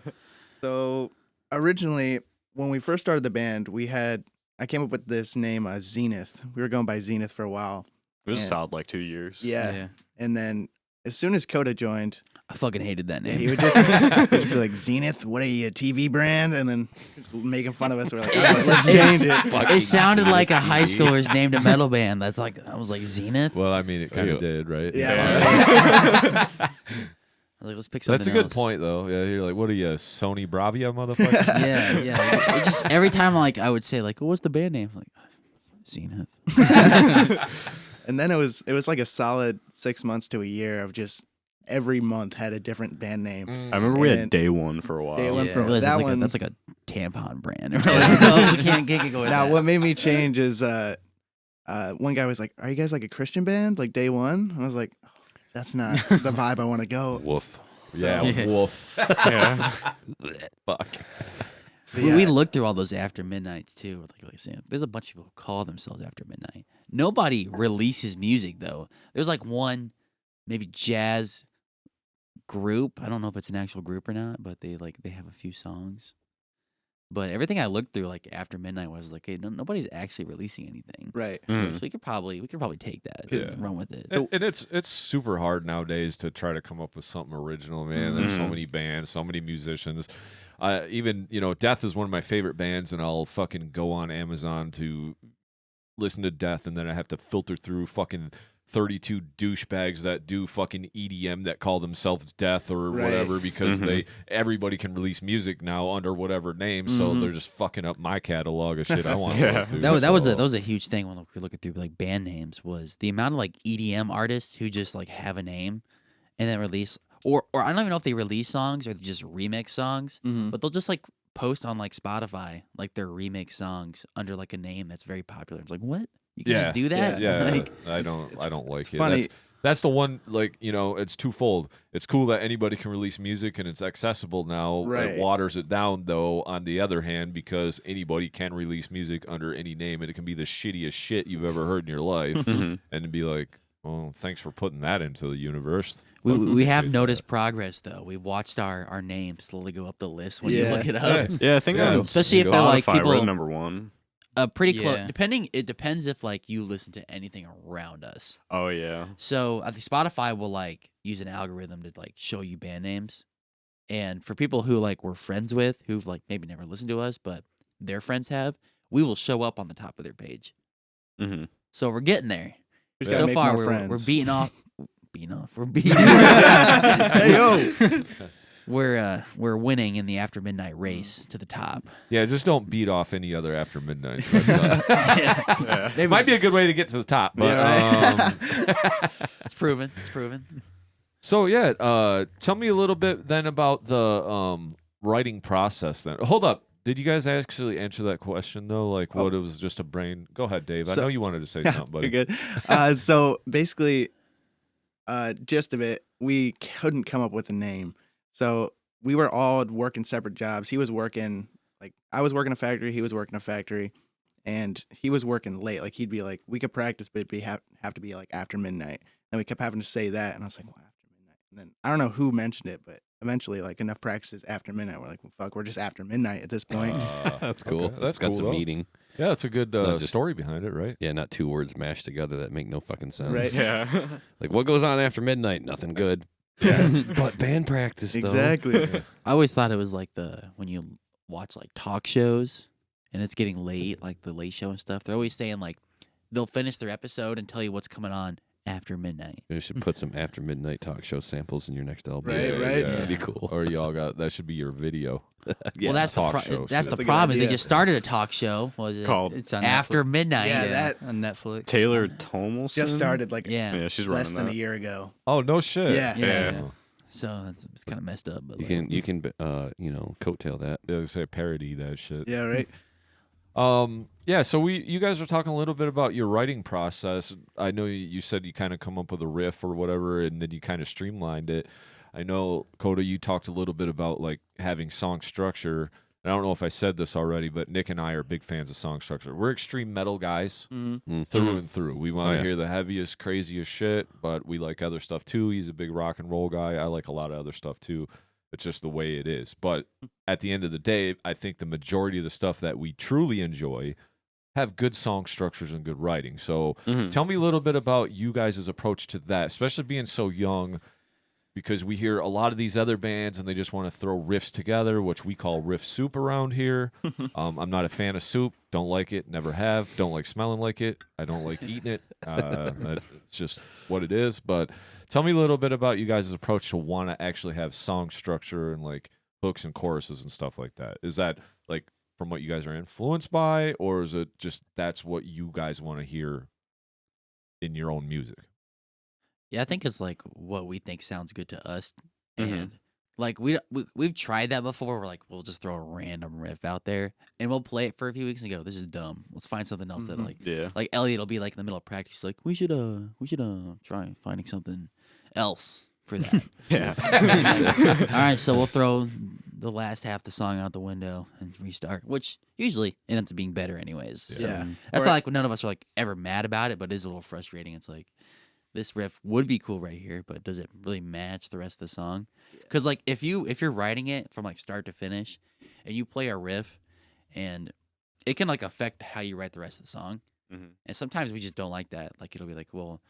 So originally, when we first started the band, I came up with this name, Zenith. We were going by Zenith for a while. It was Yeah. solid like 2 years. Yeah. And then as soon as Koda joined, I fucking hated that name. he would just be like, Zenith, what are you, a TV brand? And then just making fun of us. We're like, all right, let's change it. It sounded like a high schooler's named a metal band. That's like, I was like, Zenith? Well, I mean, it kind Yeah. of did, right? Yeah. I was like, let's pick something That's a good else. point, though. Yeah, you're like, what are you, Sony Bravia, motherfucker? Yeah. It just every time like I would say like, well, what's the band name? I'm like, Zenith. And then it was like a solid 6 months to a year of just every month had a different band name. I remember we had And Day One for a while. Day One Yeah. for I realized that that's one. like a tampon brand. We're like, no, we can't get going. Now, what made me change is one guy was like, "Are you guys like a Christian band, like Day One?" I was like, oh, "That's not the vibe I want to go." Woof. Yeah, Yeah. wolf. Yeah. Fuck. So, We yeah. looked through all those After Midnights too. Like saying, there's a bunch of people who call themselves After Midnight. Nobody releases music though. There's like one, maybe jazz group. I don't know if it's an actual group or not, but they have a few songs. But everything I looked through like After Midnight was like, hey, nobody's actually releasing anything. Right. Mhm. So we could probably take that, Yeah. and run with it. And it's super hard nowadays to try to come up with something original, man. There's so Mhm. many bands, so many musicians. Even, Death is one of my favorite bands, and I'll fucking go on Amazon to listen to Death, and then I have to filter through fucking 32 douchebags that do fucking EDM that call themselves Death or Right. whatever because Mhm. everybody can release music now under whatever name, so they're just fucking up my catalog of shit I want to Yeah. look through. That was so- a huge thing when we were looking through like band names was the amount of like EDM artists who just like have a name and then release or I don't even know if they release songs or they just remix songs, but they'll just like post on like Spotify like their remix songs under like a name that's very popular. It's like, what? You can just do that? Yeah, Like, I don't like it. funny. That's the one, like, you know, it's twofold. It's cool that anybody can release music and it's accessible now. Right. It waters it down, though, on the other hand, because anybody can release music under any name, and it can be the shittiest shit you've ever heard in your life. Mhm. And to be like, well, thanks for putting that into the universe. we have Appreciate noticed progress though. We've watched our names slowly go up the list when you Yeah. look it up. Yeah, I think Yeah. on Especially if they're like Spotify, we're people number one. pretty close. Yeah. It depends if like you listen to anything around us. Oh yeah. So I think Spotify will like use an algorithm to like show you band names, and for people who like we're friends with who've like maybe never listened to us but their friends have, we will show up on the top of their page. Mm-hmm. So we're getting there. We gotta So make far more we're friends. beating off. We're beating. Hey, yo. We're winning in the after midnight race to the top. Yeah, just don't beat off any other after midnight. That's, Yeah. it might be a good way to get to the top, but It's proven. It's proven. So yeah, tell me a little bit then about the writing process. Then hold up, did you guys actually answer that question though? Like, what it was just a brain? Go ahead, Dave. I So- know you wanted to say something, buddy. You're good. So basically, gist of it, we couldn't come up with a name. So we were all working separate jobs. He was working I was working a factory. He was working a factory, and he was working late. Like he'd be like, we could practice, but it'd have to be like after midnight. And we kept having to say that, and I was like, well, after midnight. And then I don't know who mentioned it, but eventually, like enough practices after midnight, we're like, well, fuck, we're just after midnight at this point. That's cool. Okay, that's It's got cool, some though. meaning. Yeah, that's a good It's not just- story behind it, right? Yeah, not two words mashed together that make no fucking sense. Right. Yeah. Like, what goes on after midnight? Nothing good. But band practice, though. Exactly. I always thought it was like when you watch like talk shows and it's getting late, like the Late Show and stuff. They're always saying like they'll finish their episode and tell you what's coming on after midnight. You should put some after midnight talk show samples in your next album. Right, right. Yeah. That'd be cool. Or y'all got that should be your video. Yeah. Well, that's talk the shows. that's That's the a good problem. Is they idea. just started a talk show. Was it Called It's on after Netflix. midnight? Yeah, that on Netflix. Taylor Tomlinson. just started like Yeah. Yeah, she's less running than that. a year ago. Oh no shit. Yeah. Yeah. So it's kind of messed up. But You like, can coattail that. Yeah, they say parody that shit. Yeah, right. Yeah, so you guys were talking a little bit about your writing process. I know you said you kind of come up with a riff or whatever, and then you kind of streamlined it. I know, Koda, you talked a little bit about like having song structure. And I don't know if I said this already, but Nick and I are big fans of song structure. We're extreme metal guys Mm-hmm. through and through. We want to Oh, yeah. hear the heaviest, craziest shit, but we like other stuff too. He's a big rock and roll guy. I like a lot of other stuff too. It's just the way it is. But at the end of the day, I think the majority of the stuff that we truly enjoy have good song structures and good writing. So Mhm. tell me a little bit about you guys' approach to that, especially being so young, because we hear a lot of these other bands and they just want to throw riffs together, which we call riff soup around here. I'm not a fan of soup. Don't like it. Never have. Don't like smelling like it. I don't like eating it. It's just what it is. But tell me a little bit about you guys' approach to want to actually have song structure and like hooks and choruses and stuff like that. Is that like from what you guys are influenced by, or is it just that's what you guys want to hear in your own music? yeah, I think it's like what we think sounds good to us, Mhm. and like we've tried that before. We're like, we'll just throw a random riff out there and we'll play it for a few weeks and go, this is dumb. Let's find something else that like. Yeah. Like Elliott will be like in the middle of practice, like we should try finding something else for that. Yeah. All right, so we'll throw the last half of the song out the window and restart, which usually it ends up being better anyways. So Yeah. that's Or- why like none of us are like ever mad about it, but it is a little frustrating. It's like this riff would be cool right here, but does it really match the rest of the song? Because like if you're writing it from like start to finish, and you play a riff, and it can like affect how you write the rest of the song. Mhm. And sometimes we just don't like that. Like it'll be like, well,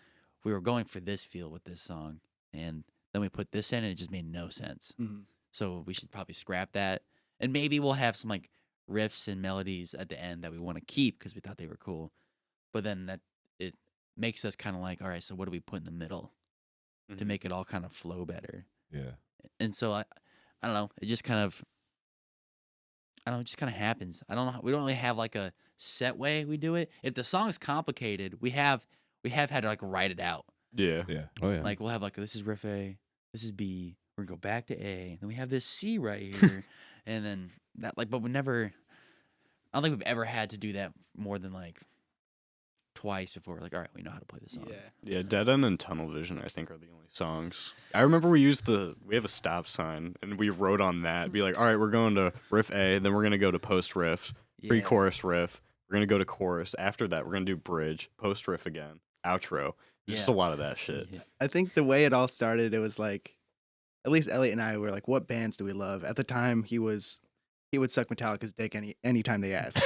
we were going for this feel with this song, and then we put this in, and it just made no sense. Mhm. So we should probably scrap that, and maybe we'll have some like riffs and melodies at the end that we want to keep because we thought they were cool. But then makes us kind of like, all right, so what do we put in the middle to make it all kind of flow better? Yeah. And so I don't know. It just kind of, it just kind of happens. I don't know. We don't really have like a set way we do it. If the song's complicated, we have had to like write it out. Yeah. Yeah. Oh yeah. Like we'll have like, this is riff A, this is B, we're gonna go back to A, then we have this C right here, and then that like, but we never. I don't think we've ever had to do that more than like twice before. We're like, all right, we know how to play this song. Yeah, Dead End and Tunnel Vision, I think, are the only songs. I remember we have a stop sign, and we wrote on that, be like, all right, we're going to riff A, then we're going to go to post riff, pre-chorus riff, we're going to go to chorus. After that, we're going to do bridge, post riff again, outro. Just a lot of that shit. Yeah. I think the way it all started, it was like, at least Elliott and I were like, what bands do we love? At the time, he would suck Metallica's dick anytime they asked.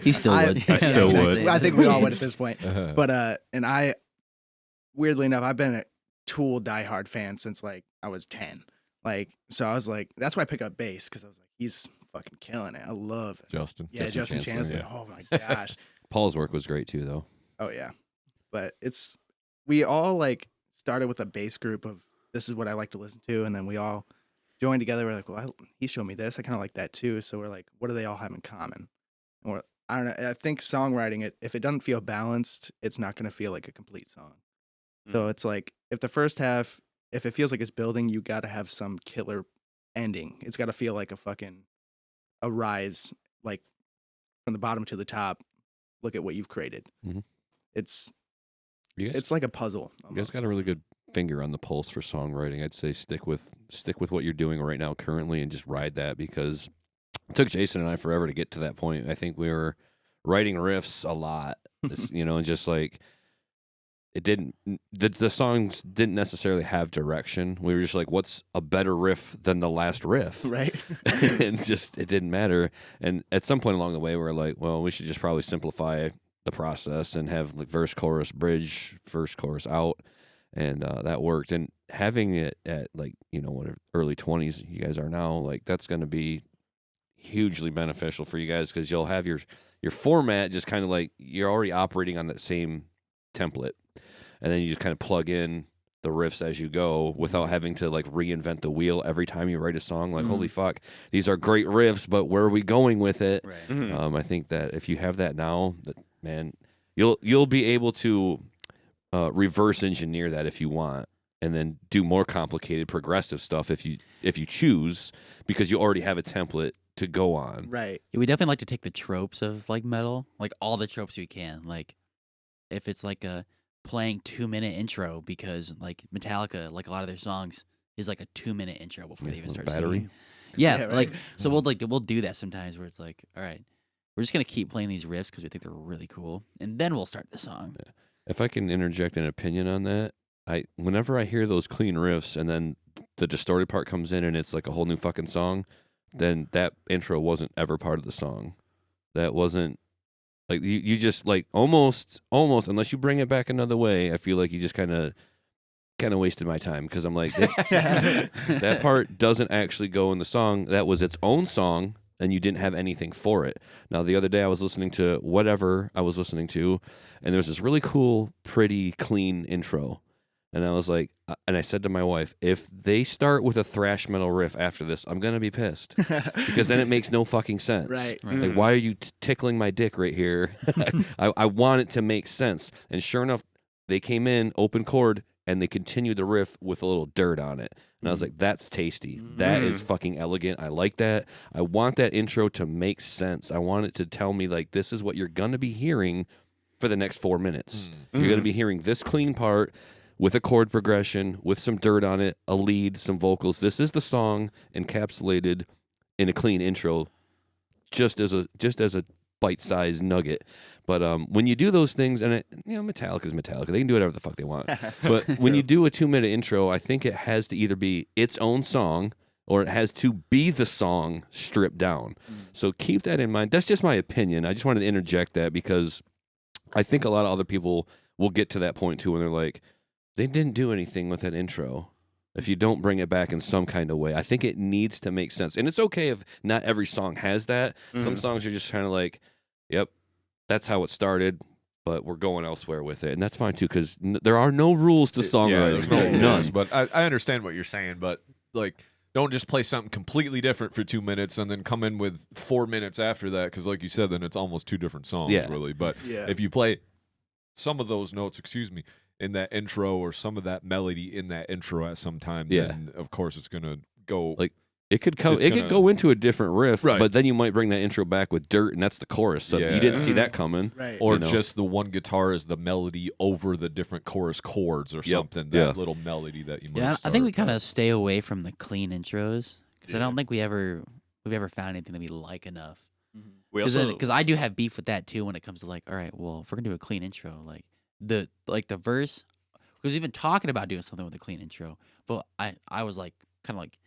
He still would. I still would. I think we all would at this point. Uh-huh. But and I, weirdly enough, I've been a Tool diehard fan since like I was 10. Like, so I was like, that's why I picked up bass, because I was like, he's fucking killing it. I love it. Justin. Yeah, Justin Chancellor. yeah. Oh my gosh. Paul's work was great too, though. Oh yeah. But we all like started with a bass group of this is what I like to listen to, and then we all joined together. We're like, well, he showed me this. I kind of like that too. So we're like, what do they all have in common? Or I don't know. I think songwriting, if it doesn't feel balanced, it's not going to feel like a complete song. So it's like if the first half, if it feels like it's building, you got to have some killer ending. It's got to feel like a rise, like from the bottom to the top. Look at what you've created. Mhm. It's It's like a puzzle. You guys got a really good finger on the pulse for songwriting. I'd say stick with what you're doing right now currently and just ride that, because it took Jason and I forever to get to that point. I think we were writing riffs a lot, and just like the songs didn't necessarily have direction. We were just like, what's a better riff than the last riff? Right. And just it didn't matter. And at some point along the way, we were like, well, we should just probably simplify the process and have like verse, chorus, bridge, first, chorus out. And that worked. And having it at like, whatever, early 20s you guys are now, like that's going to be hugely beneficial for you guys, because you'll have your format just kind of like you're already operating on that same template. And then you just kind of plug in the riffs as you go without having to like reinvent the wheel every time you write a song. Like, holy fuck, these are great riffs, but where are we going with it? Right. I think that if you have that now, man, you'll be able to reverse engineer that if you want, and then do more complicated progressive stuff if you choose, because you already have a template to go on. Right. Yeah, we definitely like to take the tropes of like metal, like all the tropes we can. Like if it's like a playing 2-minute intro, because like Metallica, like a lot of their songs is like a 2-minute intro before they even start Battery. singing. Yeah, Yeah, right. like so we'll do that sometimes where it's like, all right, we're just gonna keep playing these riffs because we think they're really cool, and then we'll start the song. If I can interject an opinion on that, whenever I hear those clean riffs and then the distorted part comes in and it's like a whole new fucking song, then that intro wasn't ever part of the song. That wasn't like you just like almost unless you bring it back another way. I feel like you just kind of wasted my time, because I'm like that part doesn't actually go in the song. That was its own song, and you didn't have anything for it. Now, the other day I was listening to whatever I was listening to, and there was this really cool, pretty, clean intro. And I was like, and I said to my wife, if they start with a thrash metal riff after this, I'm going to be pissed, because then it makes no fucking sense. Right. Like, why are you tickling my dick right here? I want it to make sense. And sure enough, they came in, open chord, and they continued the riff with a little dirt on it. And I was like, that's tasty. That is fucking elegant. I like that. I want that intro to make sense. I want it to tell me, like, this is what you're going to be hearing for the next 4 minutes. You're going to be hearing this clean part with a chord progression, with some dirt on it, a lead, some vocals. This is the song encapsulated in a clean intro, just as a bite-sized nugget. But when you do those things, and Metallica's Metallica, they can do whatever the fuck they want. But when you do a 2-minute intro, I think it has to either be its own song or it has to be the song stripped down. So keep that in mind. That's just my opinion. I just wanted to interject that, because I think a lot of other people will get to that point too, when they're like, they didn't do anything with that intro. If you don't bring it back in some kind of way, I think it needs to make sense. And it's okay if not every song has that. Some songs are just kind of like, yep, that's how it started. but we're going elsewhere with it, and that's fine too, because there are no rules to songwriting. there's no None. rules, but I understand what you're saying. But like, don't just play something completely different for 2 minutes and then come in with 4 minutes after that, because like you said, then it's almost two different songs, really. But if you play some of those notes, in that intro, or some of that melody in that intro at some time, then of course it's gonna go like. It could go into a different riff, but then you might bring that intro back with dirt, and that's the chorus. So you didn't see that coming, Right. or just the one guitar is the melody over the different chorus chords or something. That little melody that you might. Yeah, I think we kind of stay away from the clean intros because I don't think we've ever found anything that we like enough. Because I do have beef with that too when it comes to like, all right, well, if we're gonna do a clean intro, like the verse, because we've been talking about doing something with a clean intro, but I was like kind of like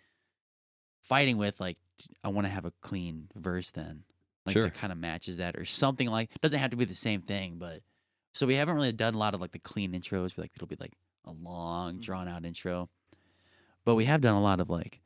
fighting with like, I want to have a clean verse then, like that kind of matches that or something. Like, doesn't have to be the same thing, but so we haven't really done a lot of like the clean intros. Like it'll be like a long drawn out intro, but we have done a lot of like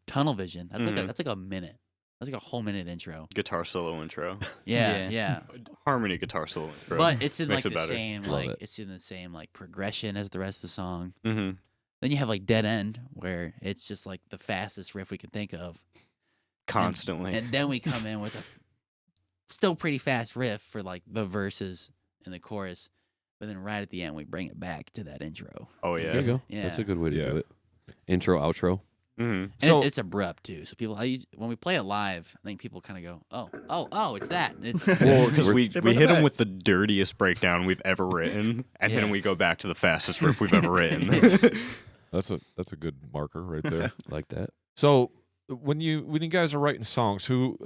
tunnel vision. That's like a minute. That's like a whole minute intro. Guitar solo intro. Yeah. Harmony guitar solo intro. But it's in like Makes it the better. same it's in the same like progression as the rest of the song. Mm-hmm. Then you have like Dead End, where it's just like the fastest riff we can think of. Constantly. And then we come in with a still pretty fast riff for like the verses and the chorus. But then right at the end, we bring it back to that intro. Oh, yeah. There you go. Yeah. That's a good way to do it. Intro, outro. Mm-hmm. And So- it's abrupt too. So people, when we play it live, I think people kind of go, oh, it's that. It's Well, because we Tip of hit the them back. with the dirtiest breakdown we've ever written, and then we go back to the fastest riff we've ever written. That's a good marker right there. Like that. So when you guys are writing songs, who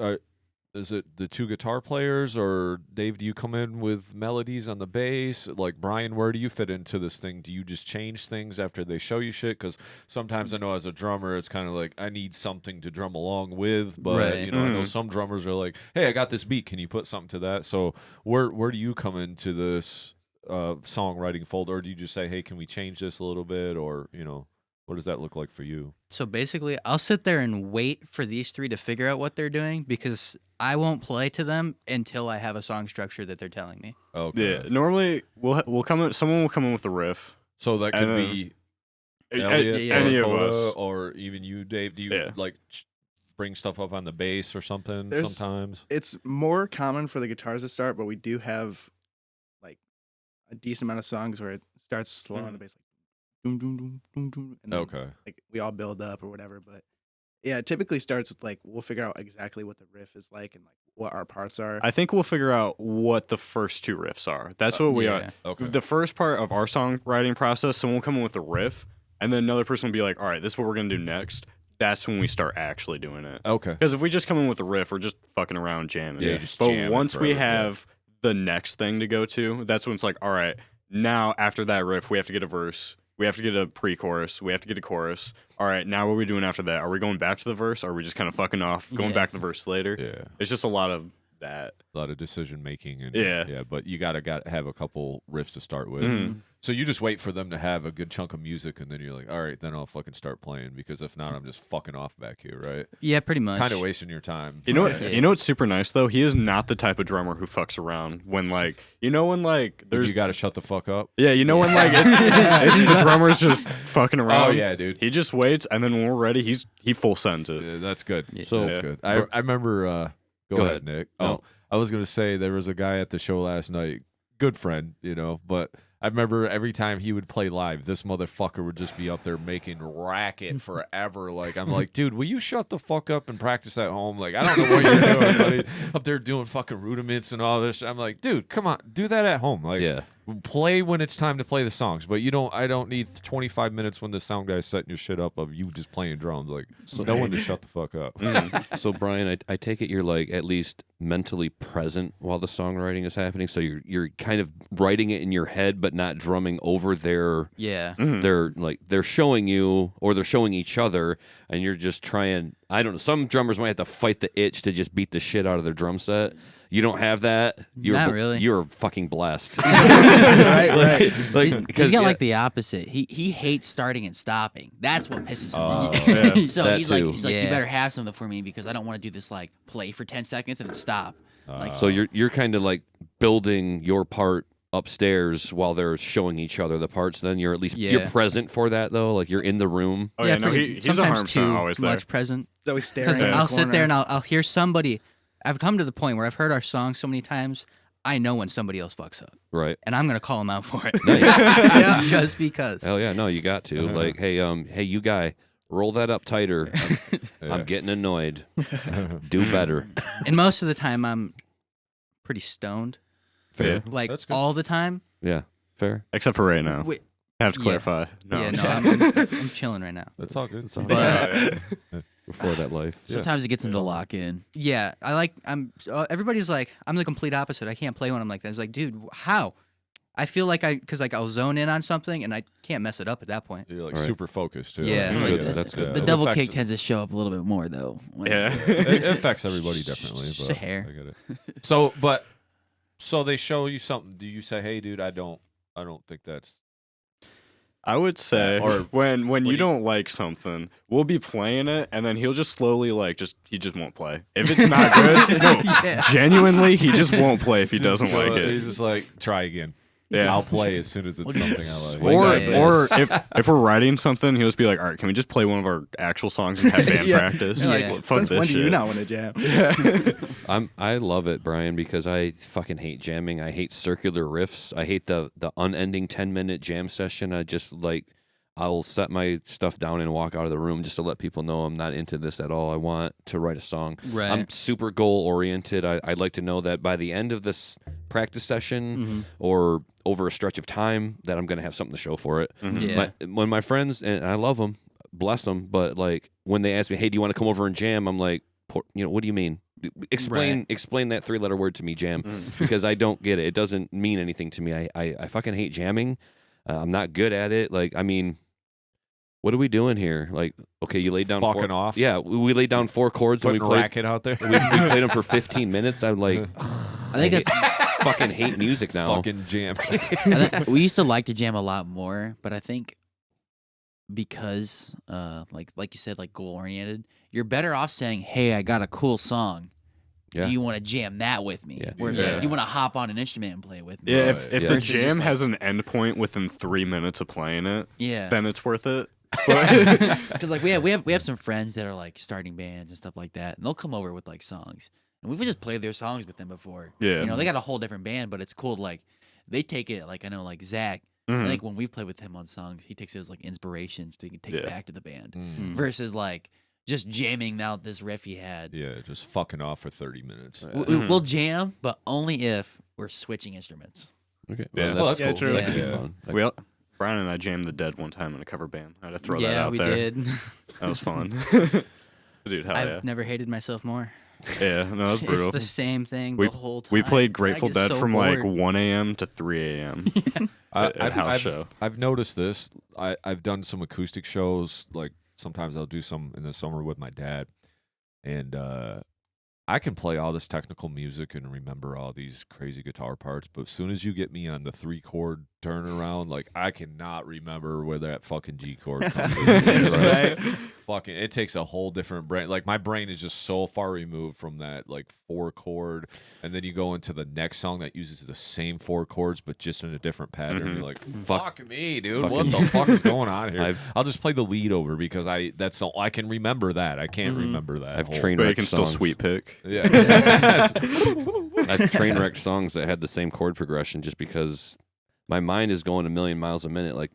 is it? The two guitar players, or Dave? Do you come in with melodies on the bass? Like Brian, where do you fit into this thing? Do you just change things after they show you shit? Because sometimes I know as a drummer, it's kind of like I need something to drum along with, but Right. I know some drummers are like, "Hey, I got this beat. Can you put something to that?" So where do you come into this songwriting fold, or do you just say, "Hey, can we change this a little bit?" Or what does that look like for you? So basically, I'll sit there and wait for these three to figure out what they're doing because I won't play to them until I have a song structure that they're telling me. Okay. Yeah, normally we'll come in. Someone will come in with the riff. So that could And then- be Any Elliott, of or Koda, us. or even you, Dave. Do you bring stuff up on the bass or something sometimes? It's more common for the guitars to start, but we do have like a decent amount of songs where it starts slow on the bass, like doom doom doom doom doom, and then, like we all build up or whatever. But yeah, it typically starts with like we'll figure out exactly what the riff is like and like what our parts are. I think we'll figure out what the first two riffs are. That's what we are. Okay. The first part of our songwriting process, someone will come in with the riff, and then another person will be like, "All right, this is what we're gonna do next." That's when we start actually doing it. Okay. Because if we just come in with the riff, we're just fucking around jamming. Yeah, just but jamming once we forever, have the next thing to go to, that's when it's like, all right, now after that riff, we have to get a verse. We have to get a pre-chorus. We have to get a chorus. All right, now what are we doing after that? Are we going back to the verse? Or are we just kind of fucking off, going back to the verse later? Yeah. It's just a lot of that. A lot of decision making and Yeah. but you gotta have a couple riffs to start with. Mhm. So you just wait for them to have a good chunk of music, and then you're like, all right, then I'll fucking start playing, because if not, I'm just fucking off back here, right? Yeah, pretty much. Kind of wasting your time. You know what? You know what's super nice though? He is not the type of drummer who fucks around. When like there's You gotta shut the fuck up. when like it's the drummer's just fucking around. Oh yeah, dude. He just waits, and then when we're ready, he full sends it. Yeah, that's good. So- That's good. I remember. Go ahead, Nick. No. Oh, I was gonna say there was a guy at the show last night. Good friend, but I remember every time he would play live, this motherfucker would just be up there making racket forever. Like, I'm like, dude, will you shut the fuck up and practice at home? Like, I don't know what you're doing, buddy. Up there doing fucking rudiments and all this. I'm like, dude, come on, do that at home. Like, play when it's time to play the songs, but I don't need 25 minutes when the sound guy's setting your shit up of you just playing drums. Like, no one to shut the fuck up. So Brian, I take it you're like at least mentally present while the songwriting is happening. So you're kind of writing it in your head, but not drumming over their. Yeah. They're showing you, or they're showing each other, and you're just trying. I don't know. Some drummers might have to fight the itch to just beat the shit out of their drum set. You don't have that. Not really. You're fucking blessed. right. He's got like the opposite. He hates starting and stopping. That's what pisses him off. yeah. So That he's like, too. you Yeah. better have something for me because I don't want to do this like play for 10 seconds and then stop. So you're kind of like building your part upstairs while they're showing each other the parts, then you're at least you're present for that though. Like you're in the room. Oh yeah, no, he's 100% too always there. much present. So we staring. Because in the I'll sit there and corner. I'll hear somebody. I've come to the point where I've heard our song so many times, I know when somebody else fucks up, Right. and I'm gonna call them out for it. Nice. Just because. Hell yeah, no, you got to. Like, hey, you guy, roll that up tighter. I'm getting annoyed. Do better. And most of the time, I'm pretty stoned, Fair. like That's good. all the time. Yeah. Fair. Except for right now. Wait, I have to clarify. No. Yeah, no, I'm chilling right now. That's all good. It's all But, before that life. Sometimes it gets them to lock in. Yeah, everybody's like, I'm the complete opposite. I can't play when I'm like that. It's like, dude, how? I feel like because I'll zone in on something and I can't mess it up at that point. You're like Right. super focused too. Yeah. That's Like, good. That's good. The It double affects- kick tends to show up a little bit more though. Yeah. It affects everybody differently. Just But a hair. I get it. So they show you something. Do you say, "Hey, dude, I don't think that's." I would say, Or when you you- don't like something, we'll be playing it, and then he'll just slowly he just won't play. If it's not good, no, genuinely, he just won't play if he doesn't like He's it. just like, try again. Yeah. I'll play as soon as it's something I like. Or if we're writing something, he'll just be like, "All right, can we just play one of our actual songs and have band Yeah. practice?" You're like, Yeah. well, Fuck since this when do you shit. not want to jam? I love it, Brian, because I fucking hate jamming. I hate circular riffs. I hate the unending 10-minute jam session. I just like I'll set my stuff down and walk out of the room just to let people know I'm not into this at all. I want to write a song. Right. I'm super goal oriented. I'd like to know that by the end of this practice session or over a stretch of time that I'm going to have something to show for it. Yeah. When my friends, and I love them, bless them, but like when they ask me, "Hey, do you want to come over and jam?" I'm like, what do you mean? Explain that 3-letter word to me, jam, because I don't get it. It doesn't mean anything to me. I fucking hate jamming. I'm not good at it. Like, I mean, what are we doing here? Like, okay, you laid down Fucking off? Yeah, we laid down 4 chords and Putting we played. racket out there. We played them for 15 minutes. I'm like, I think it's. fucking hate music now. Fucking jam. We used to like to jam a lot more, but I think because, like you said, like goal oriented, you're better off saying, "Hey, I got a cool song. Yeah. Do you want to jam that with me?" Yeah. Whereas Yeah. like, you want to hop on an instrument and play with me. Yeah, if Yeah. the Versus jam just, like- has an end point within 3 minutes of playing it, Yeah. then it's worth it. Because like we have some friends that are like starting bands and stuff like that, and they'll come over with like songs, and we've just played their songs with them before. Yeah. You know, they got a whole different band, but it's cool. Like they take it like I know like Zach. Mhm. I think when we've played with him on songs, he takes it as like inspiration so he can take it Yeah. back to the band. Mm. Versus like just jamming out this riff he had. Yeah, just fucking off for 30 minutes. We'll jam, but only if we're switching instruments. Okay, Yeah. well, that's Yeah, cool. true. That could be Yeah. fun. Brian and I jammed The Dead one time in a cover band. I had to throw that yeah, out we there. did. That was fun. Dude, hell I've yeah. never hated myself more. Yeah, no, that was brutal. It's the same thing We- the whole time. We played I Grateful get Dead so from like bored. 1 a.m. to 3 a.m. at house show. I've noticed this. I've done some acoustic shows. Like sometimes I'll do some in the summer with my dad, and I can play all this technical music and remember all these crazy guitar parts. But as soon as you get me on the 3-chord turnaround, like I cannot remember where that fucking G chord comes in. Right. Fucking, it takes a whole different brain. Like my brain is just so far removed from that like 4-chord, and then you go into the next song that uses the same 4 chords but just in a different pattern. Mhm. You're like, fuck me, dude. What fucking- the fuck is going on here? I've- I'll just play the lead over because that's all I can remember. That I can't remember that. I've whole- trained But you wrecked can still songs. sweet pick. Yeah. I've train wrecked songs that had the same chord progression just because my mind is going a million miles a minute, like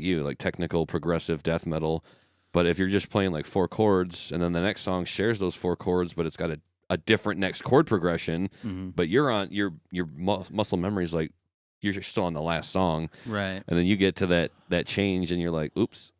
you, like technical, progressive, death metal. But if you're just playing like 4 chords and then the next song shares those 4 chords, but it's got a different next chord progression, Mhm. but you're on your muscle memory is like you're still on the last song, Right. and then you get to that change and you're like, oops,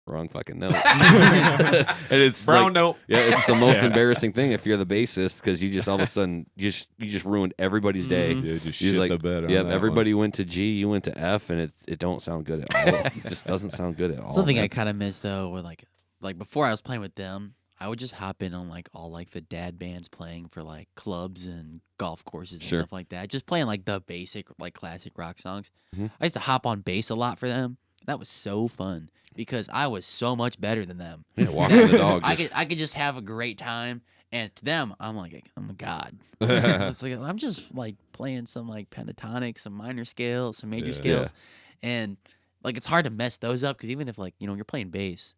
wrong fucking note. And it's Brown like, note. yeah, it's the most Yeah. embarrassing thing if you're the bassist because you just all of a sudden you just ruined everybody's day. Yeah, just You're shit like, the bed. on Yeah, that everybody went to G, you went to F, and it don't sound good at all. It just doesn't sound good at all. Something I man. kind of miss though, where like before I was playing with them, I would just hop in on like all like the dad bands playing for like clubs and golf courses and Sure. stuff like that. Just playing like the basic like classic rock songs. Mhm. I used to hop on bass a lot for them. That was so fun because I was so much better than them. Yeah, walking the dog. I just- could just have a great time And to them, I'm like, I'm a god. It's like I'm just like playing some like pentatonic, some minor scales, some major scales, and like it's hard to mess those up because even if like you're playing bass,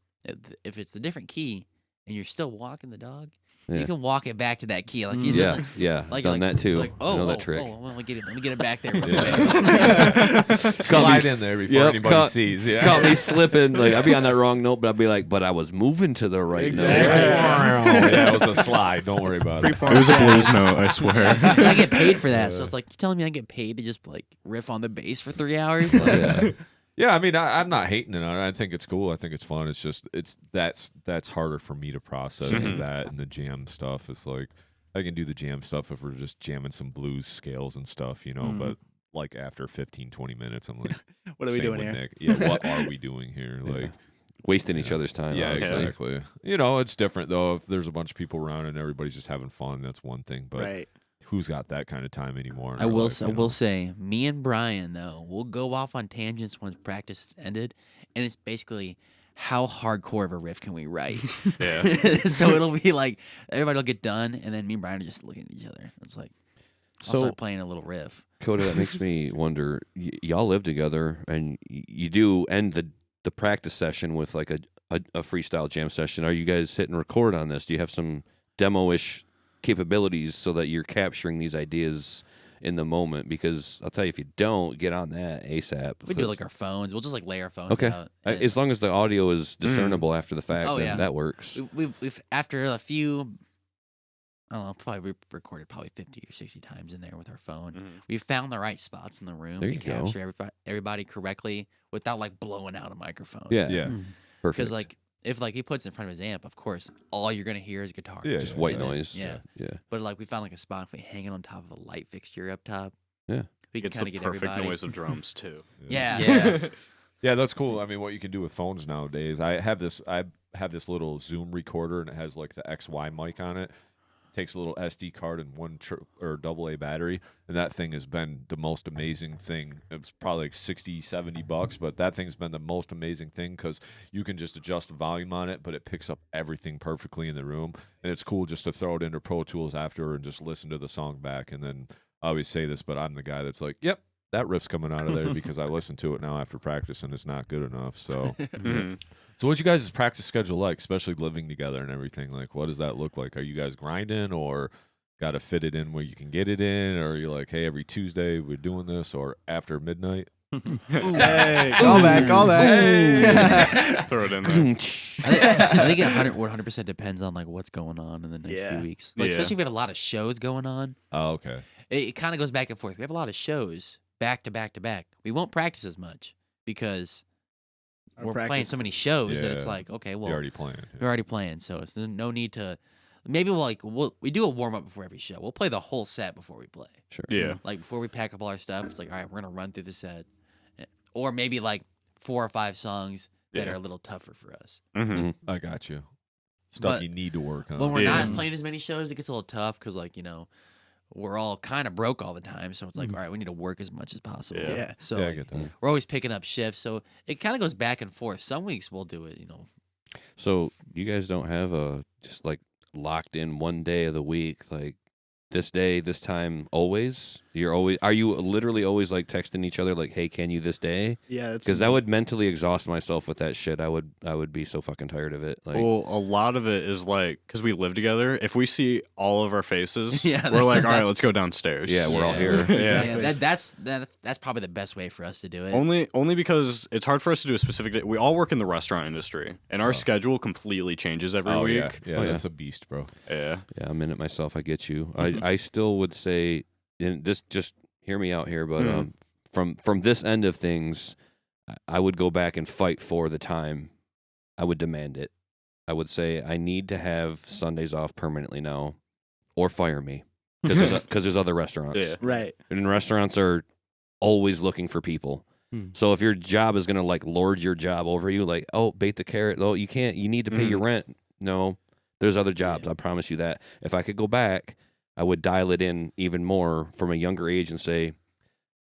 if it's a different key and you're still walking the dog, you can walk it back to that key. Like done that too. Like, I know that trick. Let me get it back there. Real quick. Slide in there before anybody sees. Yeah, caught me slipping. Like I'd be on that wrong note, but I'd be like, but I was moving to the right note. Yeah, it was a slide. Don't worry about it. It was a blues note, I swear. I get paid for that, so it's like you're telling me I get paid to just like riff on the bass for 3 hours. Like, Yeah, I mean, I'm not hating it on it. I think it's cool. I think it's fun. It's just that's harder for me to process is that and the jam stuff. It's like I can do the jam stuff if we're just jamming some blues scales and stuff, but like after 15, 20 minutes, I'm like, What are we doing here? Nick. Yeah, what are we doing here? Like wasting each other's time. Yeah, honestly. exactly. It's different though. If there's a bunch of people around and everybody's just having fun, that's one thing. But Right. who's got that kind of time anymore? I will say, me and Brian though, we'll go off on tangents once practice is ended, and it's basically how hardcore of a riff can we write? Yeah. So it'll be like everybody will get done, and then me and Brian are just looking at each other. It's like I'll start playing a little riff. Koda, that makes me wonder. Y'all live together, and you do end the practice session with like a freestyle jam session. Are you guys hitting record on this? Do you have some demo-ish capabilities so that you're capturing these ideas in the moment? Because I'll tell you, if you don't, get on that ASAP. We do like our phones. We'll just like lay our phones Okay. out. As long as the audio is discernible after the fact, then that works. We've after a few, I don't know, probably we recorded probably 50 or 60 times in there with our phone. We've found the right spots in the room There to you go. capture everybody correctly without like blowing out a microphone. Yeah. Perfect. Because like if like he puts it in front of his amp, of course, all you're gonna hear is guitar. Yeah, just white And then- noise. Yeah. Yeah. But like we found like a spot if we hang it on top of a light fixture up top. Yeah. We can It's kind the of get perfect everybody. noise of drums too. Yeah. Yeah, that's cool. I mean, what you can do with phones nowadays. I have this little Zoom recorder, and it has like the XY mic on it. Takes a little SD card and one or AA battery, and that thing has been the most amazing thing. It's probably like $60-$70, but that thing's been the most amazing thing because you can just adjust the volume on it, but it picks up everything perfectly in the room, and it's cool just to throw it into Pro Tools after and just listen to the song back. And then I always say this, but I'm the guy that's like, yep, that riff's coming out of there because I listen to it now after practice and it's not good enough. So, So what's you guys' practice schedule like, especially living together and everything? Like, what does that look like? Are you guys grinding or got to fit it in where you can get it in? Or are you like, hey, every Tuesday we're doing this or after midnight? Hey, call back. Throw it in there. I think it 100% depends on like what's going on in the next few weeks. Like, Yeah. especially if we have a lot of shows going on. Oh, okay. It kind of goes back and forth. We have a lot of shows back to back to back. We won't practice as much because we're playing so many shows that it's Yeah. like, okay, well, You're already playing. we're already playing, so it's no need to. Maybe we do a warm up before every show. We'll play the whole set before we play. Sure. Yeah. Like before we pack up all our stuff, it's like, all right, we're gonna run through the set, or maybe like 4 or 5 songs that are a little tougher for us. Mm-hmm. I got you. Stuff But you need to work on. When we're Yeah. not playing as many shows, it gets a little tough because like we're all kind of broke all the time, so it's like, all right, we need to work as much as possible. Yeah. So Yeah, I like, get that. we're always picking up shifts, so it kind of goes back and forth. Some weeks we'll do it, So you guys don't have a just like locked in one day of the week, like this day, this time, always? Are you literally always like texting each other like, hey, can you this day? Yeah, Because I would mentally exhaust myself with that shit. I would be so fucking tired of it. Like, Well, a lot of it is like because we live together. If we see all of our faces, Yeah, we're like, all right, that's- let's go downstairs. yeah, we're all here. Yeah. that's probably the best way for us to do it. Only because it's hard for us to do a specific day. We all work in the restaurant industry, and our schedule completely changes every Oh, week. yeah. Yeah, Oh, yeah. that's a beast, bro. Yeah. Yeah, I'm in it myself. I get you. I still would say, and this just hear me out here, but from this end of things, I would go back and fight for the time. I would demand it. I would say I need to have Sundays off permanently now, or fire me because there's other restaurants. Yeah. right. And restaurants are always looking for people. So if your job is gonna like lord your job over you, like, oh, bait the carrot, oh, you can't, you need to pay your rent. No, there's other jobs. I promise you that. If I could go back, I would dial it in even more from a younger age and say,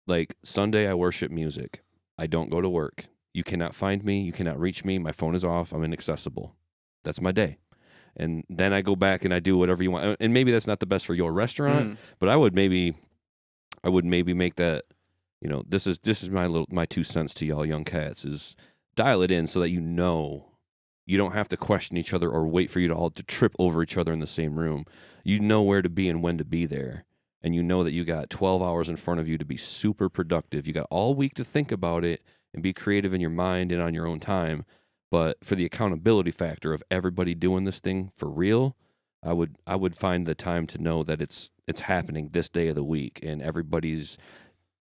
like, Sunday I worship music. I don't go to work. You cannot find me. You cannot reach me. My phone is off. I'm inaccessible. That's my day. and then I go back and I do whatever you want. And maybe that's not the best for your restaurant, but I would maybe make that, you know, this is my 2 cents to y'all young cats, is dial it in so that you know you don't have to question each other or wait for you to all to trip over each other in the same room. You know where to be and when to be there. And you know that you got 12 hours in front of you to be super productive. You got all week to think about it and be creative in your mind and on your own time. But for the accountability factor of everybody doing this thing for real, I would find the time to know that it's happening this day of the week and everybody's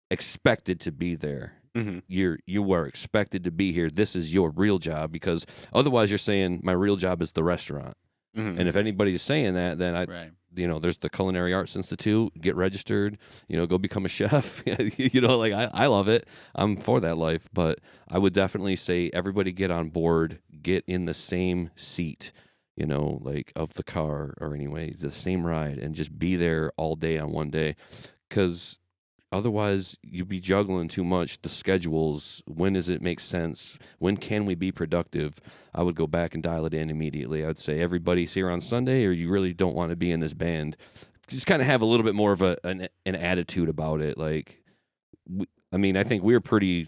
expected to be there. You are expected to be here. This is your real job, because otherwise you're saying my real job is the restaurant. And if anybody's saying that, then you know, there's the Culinary Arts Institute, get registered, you know, go become a chef. You know, like I love it. I'm for that life, but I would definitely say everybody get on board, get in the same seat, you know, like of the car, or anyway, the same ride, and just be there all day on one day. 'Cause otherwise, you'd be juggling too much. The schedules, when does it make sense? When can we be productive? I would go back and dial it in immediately. I'd say, everybody's here on Sunday, or you really don't want to be in this band. Just kind of have a little bit more of an attitude about it. Like, I think we were pretty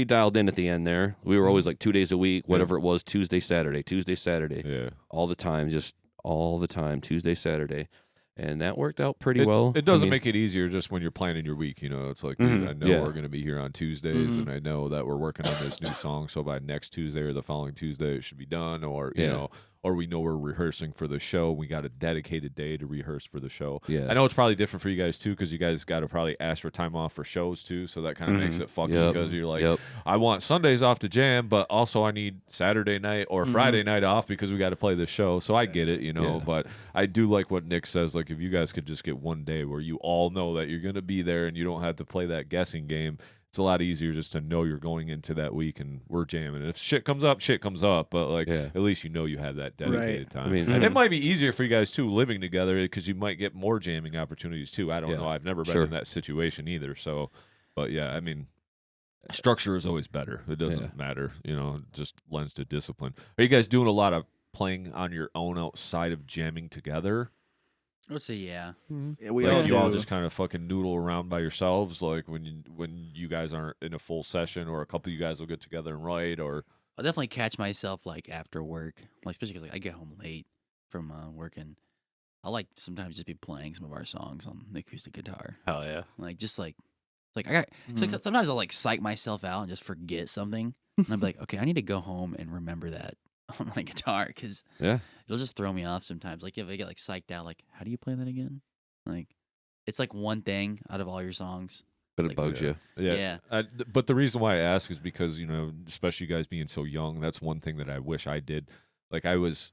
dialed in at the end there. We were always like 2 days a week, whatever it was, Tuesday, Saturday, all the time, just all the time, Tuesday, Saturday. And that worked out pretty well. It doesn't make it easier just when you're planning your week. You know, it's like, dude, I know we're going to be here on Tuesdays, and I know that we're working on this new song. So by next Tuesday or the following Tuesday, it should be done. Or, you know, or we know we're rehearsing for the show. We got a dedicated day to rehearse for the show. Yeah. I know it's probably different for you guys, too, because you guys got to probably ask for time off for shows, too. So that kind of makes it fucking, because you're like, I want Sundays off to jam, but also I need Saturday night or Friday night off because we got to play this show. So I get it, you know, but I do like what Nick says. Like, if you guys could just get one day where you all know that you're going to be there and you don't have to play that guessing game, it's a lot easier just to know you're going into that week and we're jamming. And if shit comes up, but like at least you know you have that dedicated time. I mean, and it might be easier for you guys too living together, because you might get more jamming opportunities too. I don't know. I've never been in that situation either. So, but yeah, I mean, structure is always better. It doesn't matter, you know, it just lends to discipline. Are you guys doing a lot of playing on your own outside of jamming together? I would say yeah. Yeah, we like all all just kind of fucking noodle around by yourselves, like when you guys aren't in a full session, or a couple of you guys will get together and write, or I'll definitely catch myself like after work, like especially because like I get home late from working. I'll like sometimes just be playing some of our songs on the acoustic guitar. Hell yeah! Like just like I got. Like, sometimes I'll like psych myself out and just forget something, and I'm like, okay, I need to go home and remember that on my guitar, because it'll just throw me off sometimes. Like if I get like psyched out, like how do you play that again? Like it's like one thing out of all your songs, but like, it bugs you. Yeah. But the reason why I ask is because, you know, especially you guys being so young, that's one thing that I wish I did. Like I don't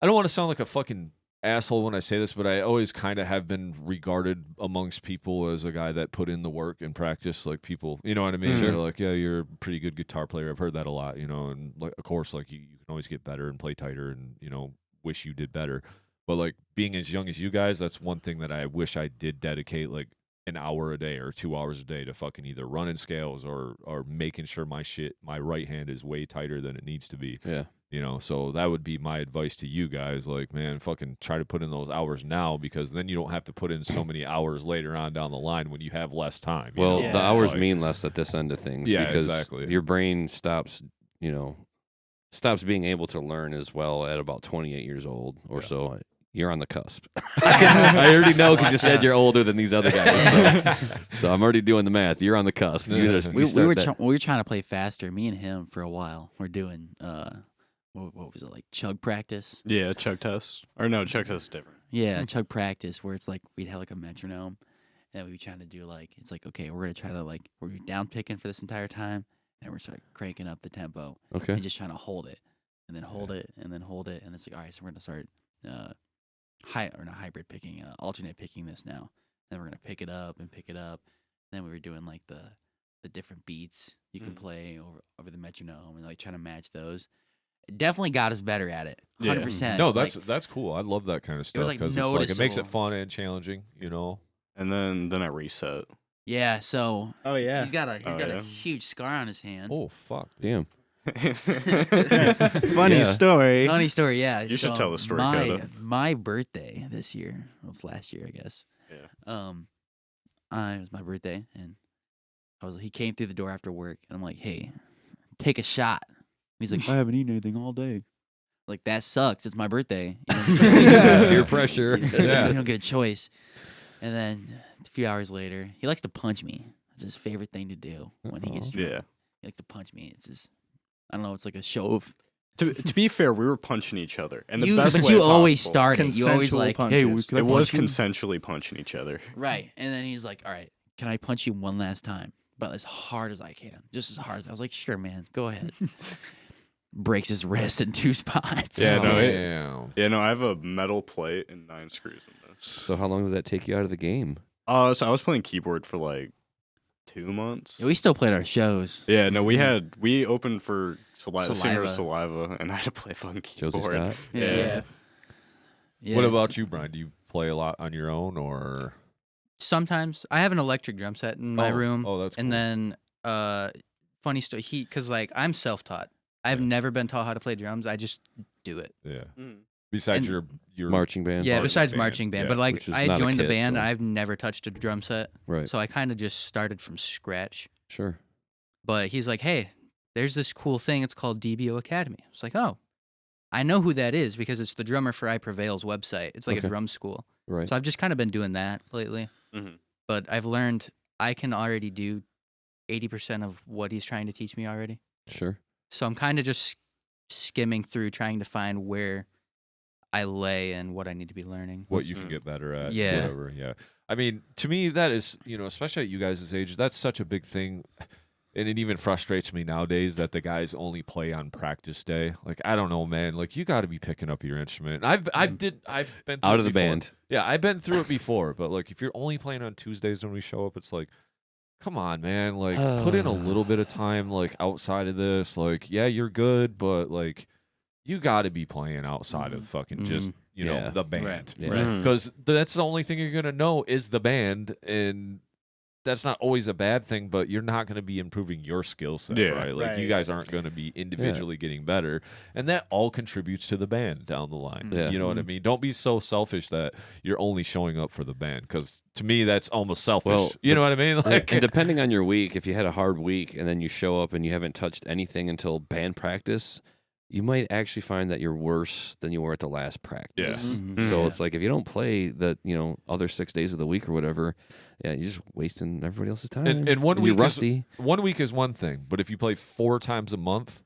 want to sound like a fucking asshole when I say this, but I always kind of have been regarded amongst people as a guy that put in the work and practice. Like people, you know what I mean? They're like, yeah, you're a pretty good guitar player. I've heard that a lot, you know, and like, of course, like you can always get better and play tighter and, you know, wish you did better. But like being as young as you guys, that's one thing that I wish I did dedicate like an hour a day or 2 hours a day to fucking either running scales or making sure my right hand is way tighter than it needs to be. Yeah. You know, so that would be my advice to you guys. Like, man, fucking try to put in those hours now, because then you don't have to put in so many hours later on down the line when you have less time. Well, the hours mean less at this end of things, because your brain stops being able to learn as well at about 28 years old or so. You're on the cusp. I already know, because you said you're older than these other guys. So I'm already doing the math. You're on the cusp. We were trying to play faster. Me and him for a while. We're doing what was it, like chug practice? Yeah, chug test. Or no, chug test is different. Yeah, chug practice, where it's like we'd have like a metronome, and we'd be trying to do like, it's like, okay, we're gonna try to like, we're down picking for this entire time, and we're start cranking up the tempo, and just trying to hold it, and then hold it, and then hold it, and it's like, all right, so we're gonna start hybrid picking, alternate picking this now. Then we're gonna pick it up. And then we were doing like the different beats you can play over the metronome, and like trying to match those. It definitely got us better at it. 100%. No, that's cool. I love that kind of stuff, because it makes it fun and challenging, you know. And then I reset. Yeah. So. Oh yeah. He's got a huge scar on his hand. Oh fuck. Damn. Funny story. Funny story, yeah. You should tell the story, My, Koda. my birthday this year, of last year, I guess. Yeah. It was my birthday, and he came through the door after work, and I'm like, hey, take a shot. And he's like, I haven't eaten anything all day. Like, that sucks. It's my birthday. Peer pressure. You don't get a choice. And then a few hours later, he likes to punch me. It's his favorite thing to do when he gets drunk. Yeah. He likes to punch me. It's just, I don't know. It's like a show of. To be fair, we were punching each other, and the You, best but way you always possible. start it. You always Consensual like, punches. hey, can I It was punch you? consensually punching each other. Right. And then he's like, all right, can I punch you one last time? But as hard as I can. Just as hard as I was like, sure, man, go ahead. Breaks his wrist in 2 spots. Yeah, no, Damn. I have a metal plate and 9 screws in this. So how long did that take you out of the game? So I was playing keyboard for like 2 months. Yeah, we still played our shows. Yeah, no, we opened for Singer Saliva. Saliva, and I had to play fucking keyboard. Josie Scott? Yeah. Yeah. What about you, Brian? Do you play a lot on your own, or? Sometimes I have an electric drum set in my room. Oh, that's cool. And then, funny story, because like I'm self-taught. I've never been taught how to play drums. I just do it. Yeah. Mm. Besides And- your Marching band? Yeah, Marching besides band, marching band. yeah, But like which is I not a joined the kit, band, so- I've never touched a drum set. Right. So I kind of just started from scratch. Sure. But he's like, hey, there's this cool thing. It's called DBO Academy. It's like, oh, I know who that is because it's the drummer for I Prevail's website. It's like Okay. a drum school. Right. So I've just kind of been doing that lately. Mhm. But I've learned I can already do 80% of what he's trying to teach me already. Sure. So I'm kind of just skimming through trying to find where I lay and what I need to be learning. what you can get better at. Yeah. Whatever. Yeah. I mean, to me, that is, especially at you guys' age, that's such a big thing. And it even frustrates me nowadays that the guys only play on practice day. Like, I don't know, man. Like, you got to be picking up your instrument. I've been through Out it of the before. band. Yeah, I've been through it before. But like, if you're only playing on Tuesdays when we show up, it's like, come on, man. Like, put in a little bit of time. Like, outside of this. Like, yeah, you're good, but like, you got to be playing outside of fucking just Yeah. the band. Right. Yeah. Mhm. Because that's the only thing you're gonna know is the band, and that's not always a bad thing. But you're not gonna be improving your skill set, Yeah. right? Like you Right. guys aren't gonna be individually getting better, and that all contributes to the band down the line. Yeah. You know what I mean? Don't be so selfish that you're only showing up for the band. Because to me, that's almost selfish. Well, you know what I mean? Like, and depending on your week, if you had a hard week and then you show up and you haven't touched anything until band practice, you might actually find that you're worse than you were at the last practice. Mhm. So Mhm. it's like if you don't play the other 6 days of the week or whatever, yeah, you're just wasting everybody else's time. and one you're week is, rusty. 1 week is one thing, but if you play 4 times a month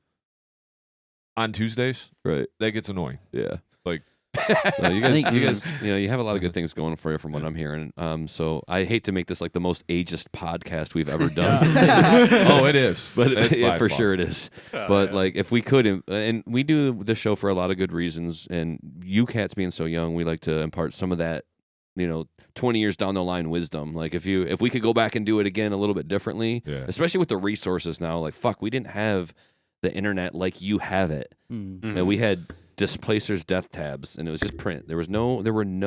on Tuesdays, Right. that gets annoying. Yeah. Like, No, you I guys, think- you have a lot of good things going for you from what I'm hearing. So I hate to make this like the most ageist podcast we've ever done, oh, it is, but It's yeah, by for far. sure it is. Oh, But yeah. like if we could, and we do this show for a lot of good reasons, and you cats being so young, we like to impart some of that, 20 years down the line wisdom. Like if we could go back and do it again a little bit differently, Yeah. especially with the resources now, like fuck, we didn't have the internet like you have it. Mm. Mhm. And we had Displacer's death tabs, and it was just print. There were no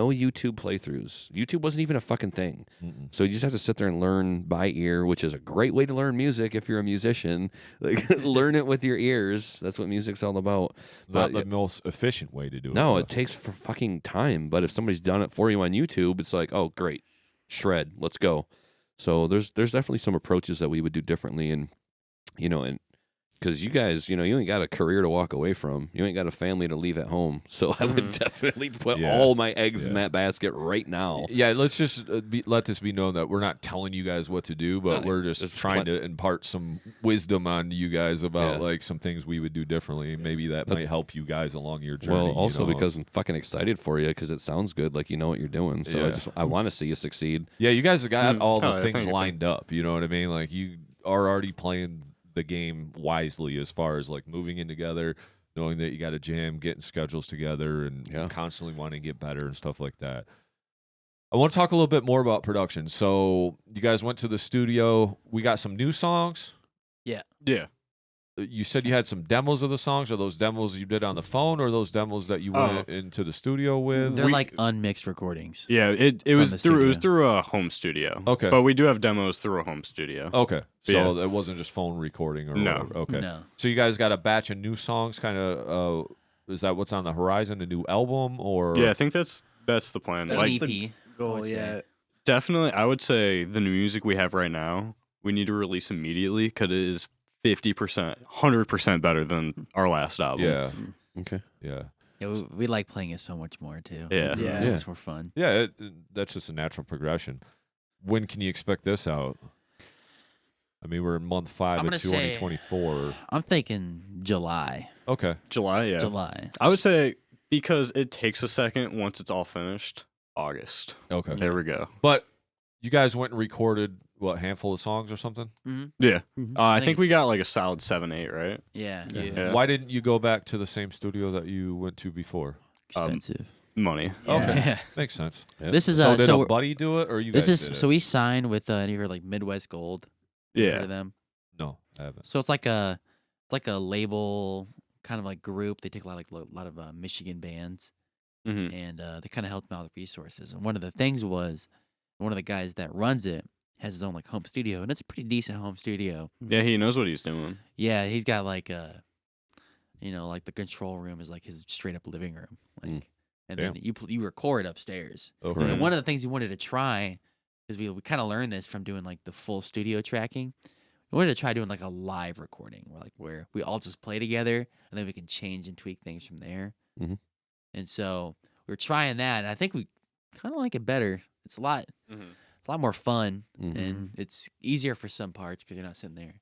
YouTube playthroughs. YouTube wasn't even a fucking thing. Mm-mm. So you just have to sit there and learn by ear, which is a great way to learn music if you're a musician. Like learn it with your ears. That's what music's all about. Not But the most efficient way to do it. no, though. it takes for fucking time. But if somebody's done it for you on YouTube, it's like, oh great, shred, let's go. So there's definitely some approaches that we would do differently, and because you guys, you ain't got a career to walk away from. You ain't got a family to leave at home. So I would definitely put Yeah. all my eggs in Yeah. that basket right now. Yeah, let's just let this be known that we're not telling you guys what to do, but No, we're just there's trying to impart some wisdom on you guys about Yeah. like some things we would do differently. Maybe that might That's- help you guys along your journey. Well, also you know? because I'm fucking excited for you because it sounds good, like you know what you're doing. So Yeah. I want to see you succeed. yeah, you guys have got all the Oh, yeah, things thanks. lined up. You know what I mean? Like you are already playing the game wisely as far as like moving in together, knowing that you got to jam, getting schedules together, and Yeah. constantly wanting to get better and stuff like that. I want to talk a little bit more about production. So you guys went to the studio. We got some new songs. Yeah. you said you had some demos of the songs. Are those demos you did on the phone, or those demos that you went into the studio with? They're like unmixed recordings. Yeah, it was through a home studio. Okay. But we do have demos through a home studio. Okay. So Yeah. it wasn't just phone recording or No. whatever. Okay. No. So you guys got a batch of new songs, kind of. Is that what's on the horizon? A new album, or Yeah, I think that's the plan. That's Like, the EP. goal, would say. yeah. definitely, I would say the new music we have right now, we need to release immediately because it is 50%, 100% better than our last album. Yeah. Okay. Yeah. Yeah, we like playing it so much more too. Yeah. It's Yeah. so much more fun. Yeah. That's just a natural progression. When can you expect this out? I mean, we're in month 5 I'm of gonna say- 2024. I'm thinking July. Okay. July, yeah. July. I would say because it takes a second once it's all finished, August. Okay. There we go. But you guys went and recorded what, a handful of songs or something? Yeah. I think we it's- got like a solid 7, 8, right? Yeah. Yeah. Why didn't you go back to the same studio that you went to before? Expensive. Money. Okay. Yeah. Makes sense. Yep. This is So did so a we're- buddy do it, or you guys this is did it? so we signed with any like Midwest Gold. You heard Yeah. of them. No, I haven't. So it's like a label kind of like group. They take a lot of Michigan bands, hmm and they kind of helped them out with resources. And one of the things was one of the guys that runs it has his own like home studio, and it's a pretty decent home studio. Yeah, he knows what he's doing. Yeah, he's got like like the control room is like his straight up living room, like, Mm. and then you record upstairs. Okay. Right. And one of the things we wanted to try is we kind of learned this from doing like the full studio tracking. We wanted to try doing like a live recording where we all just play together and then we can change and tweak things from there. Mhm. And so we were trying that, and I think we kind of like it better. It's a lot more fun, and it's easier for some parts because you're not sitting there.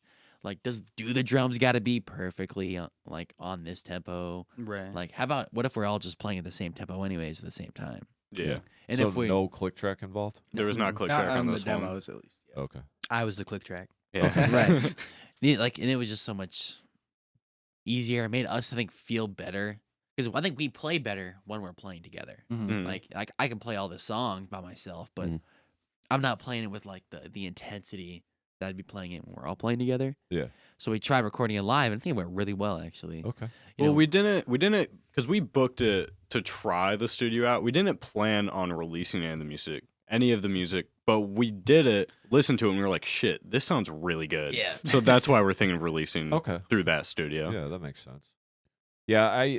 Like, do the drums got to be perfectly like on this tempo? Right. Like, what if we're all just playing at the same tempo anyways at the same time? Yeah. And so if we no click track involved? There was not click track on the this one. demos, at least. Yeah. Okay. I was the click track. Yeah. Right. And it was just so much easier. It made us, I think, feel better because I think we play better when we're playing together. Mm. Like I can play all the songs by myself, but Mhm. I'm not playing it with like the intensity that I'd be playing it when we're all playing together. Yeah. So we tried recording it live, and I think it went really well actually. Okay. You know, we didn't because we booked it to try the studio out. We didn't plan on releasing any of the music, but we did it, listened to it, and we were like, shit, this sounds really good. Yeah. So that's why we're thinking of releasing Okay. through that studio. Yeah, that makes sense. Yeah,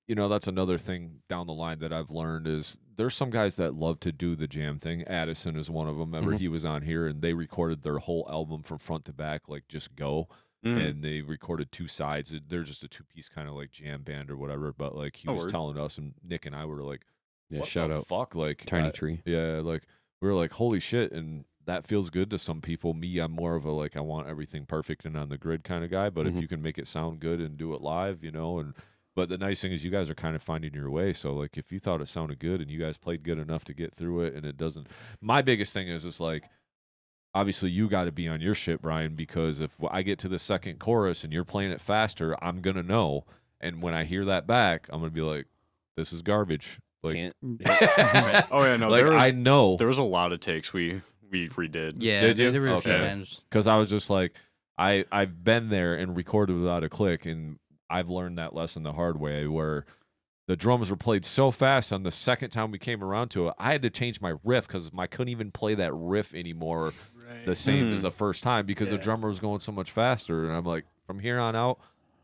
that's another thing down the line that I've learned is there's some guys that love to do the jam thing. Addison is one of them. Remember, Mhm. he was on here, and they recorded their whole album from front to back, like just go. Mm. And they recorded 2 sides. They're just a 2-piece kind of like jam band or whatever. But like he Oh, was word. telling us, and Nick and I were like, Yeah. what Shout the out fuck, like Tiny Tree. Yeah, like we were like, holy shit, and that feels good to some people. Me, I'm more of a like I want everything perfect and on the grid kind of guy. But if Mhm. you can make it sound good and do it live, but the nice thing is you guys are kind of finding your way. So like if you thought it sounded good and you guys played good enough to get through it, and it doesn't. My biggest thing is like, obviously you got to be on your shit, Brian, because if I get to the second chorus and you're playing it faster, I'm gonna know. And when I hear that back, I'm gonna be like, this is garbage. Like, Can't. Oh yeah, no, like I know. there was a lot of takes we redid. Yeah, Did you? there were a few Okay. times. Because I was just like, I've been there and recorded without a click, and I've learned that lesson the hard way where the drums were played so fast on the second time we came around to it, I had to change my riff because I couldn't even play that riff anymore Right. the same Mhm. as the first time because the Yeah. drummer was going so much faster. And I'm like, from here on out,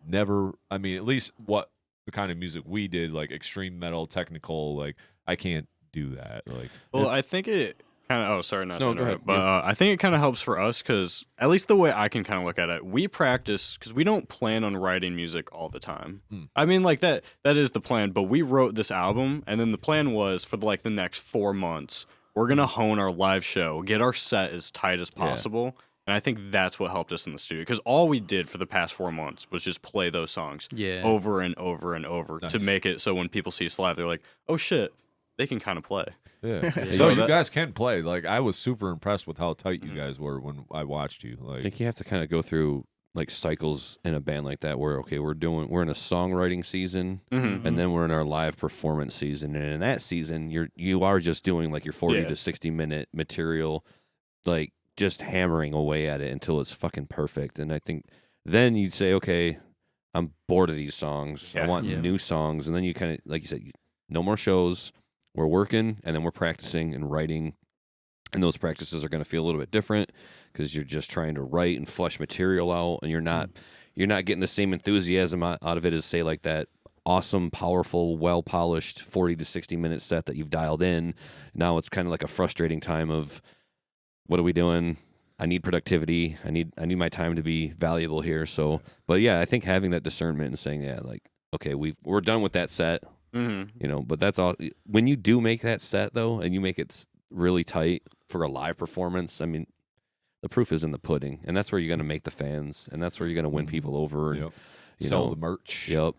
never, I mean, at least what the kind of music we did, like extreme metal, technical, like I can't do that. Like, Well, it's- I think it kind of. Oh, sorry, not No, to go interrupt, ahead. but I think it kind of helps for us because at least the way I can kind of look at it, we practice because we don't plan on writing music all the time. Hmm. I mean, like that is the plan. But we wrote this album, and then the plan was for the next 4 months, we're gonna hone our live show, get our set as tight as possible. And I think that's what helped us in the studio because all we did for the past 4 months was just play those songs Yeah. over and over and over Nice. to make it so when people see us live, they're like, "Oh shit, they can kind of play." yeah. So So you that- guys can play. Like, I was super impressed with how tight you Mhm. guys were when I watched you. I Like, think you have to kind of go through like cycles in a band like that where okay we're in a songwriting season Mm-hmm. and then we're in our live performance season, and in that season you are just doing like your 40 Yeah. to 60-minute material, like just hammering away at it until it's fucking perfect. And I think Then you'd say, okay, I'm bored of these songs. I Yeah. want new songs. And then you kind of, like you said, no more shows. We're working, and then we're practicing and writing. And those practices are going to feel a little bit different because you're just trying to write and flesh material out, and you're not getting the same enthusiasm out of it as, say, like that awesome, powerful, well-polished 40 to 60-minute set that you've dialed in. Now it's kind of like a frustrating time of, what are we doing? I need productivity. I need my time to be valuable here. So, but yeah, I think having that discernment and saying, yeah, like, okay, we're done with that set, you know. But that's all. When you do make that set though, and you make it really tight for a live performance, I mean, the proof is in the pudding, and that's where you're going to make the fans, and that's where you're going to win people over and sell the merch. Yep.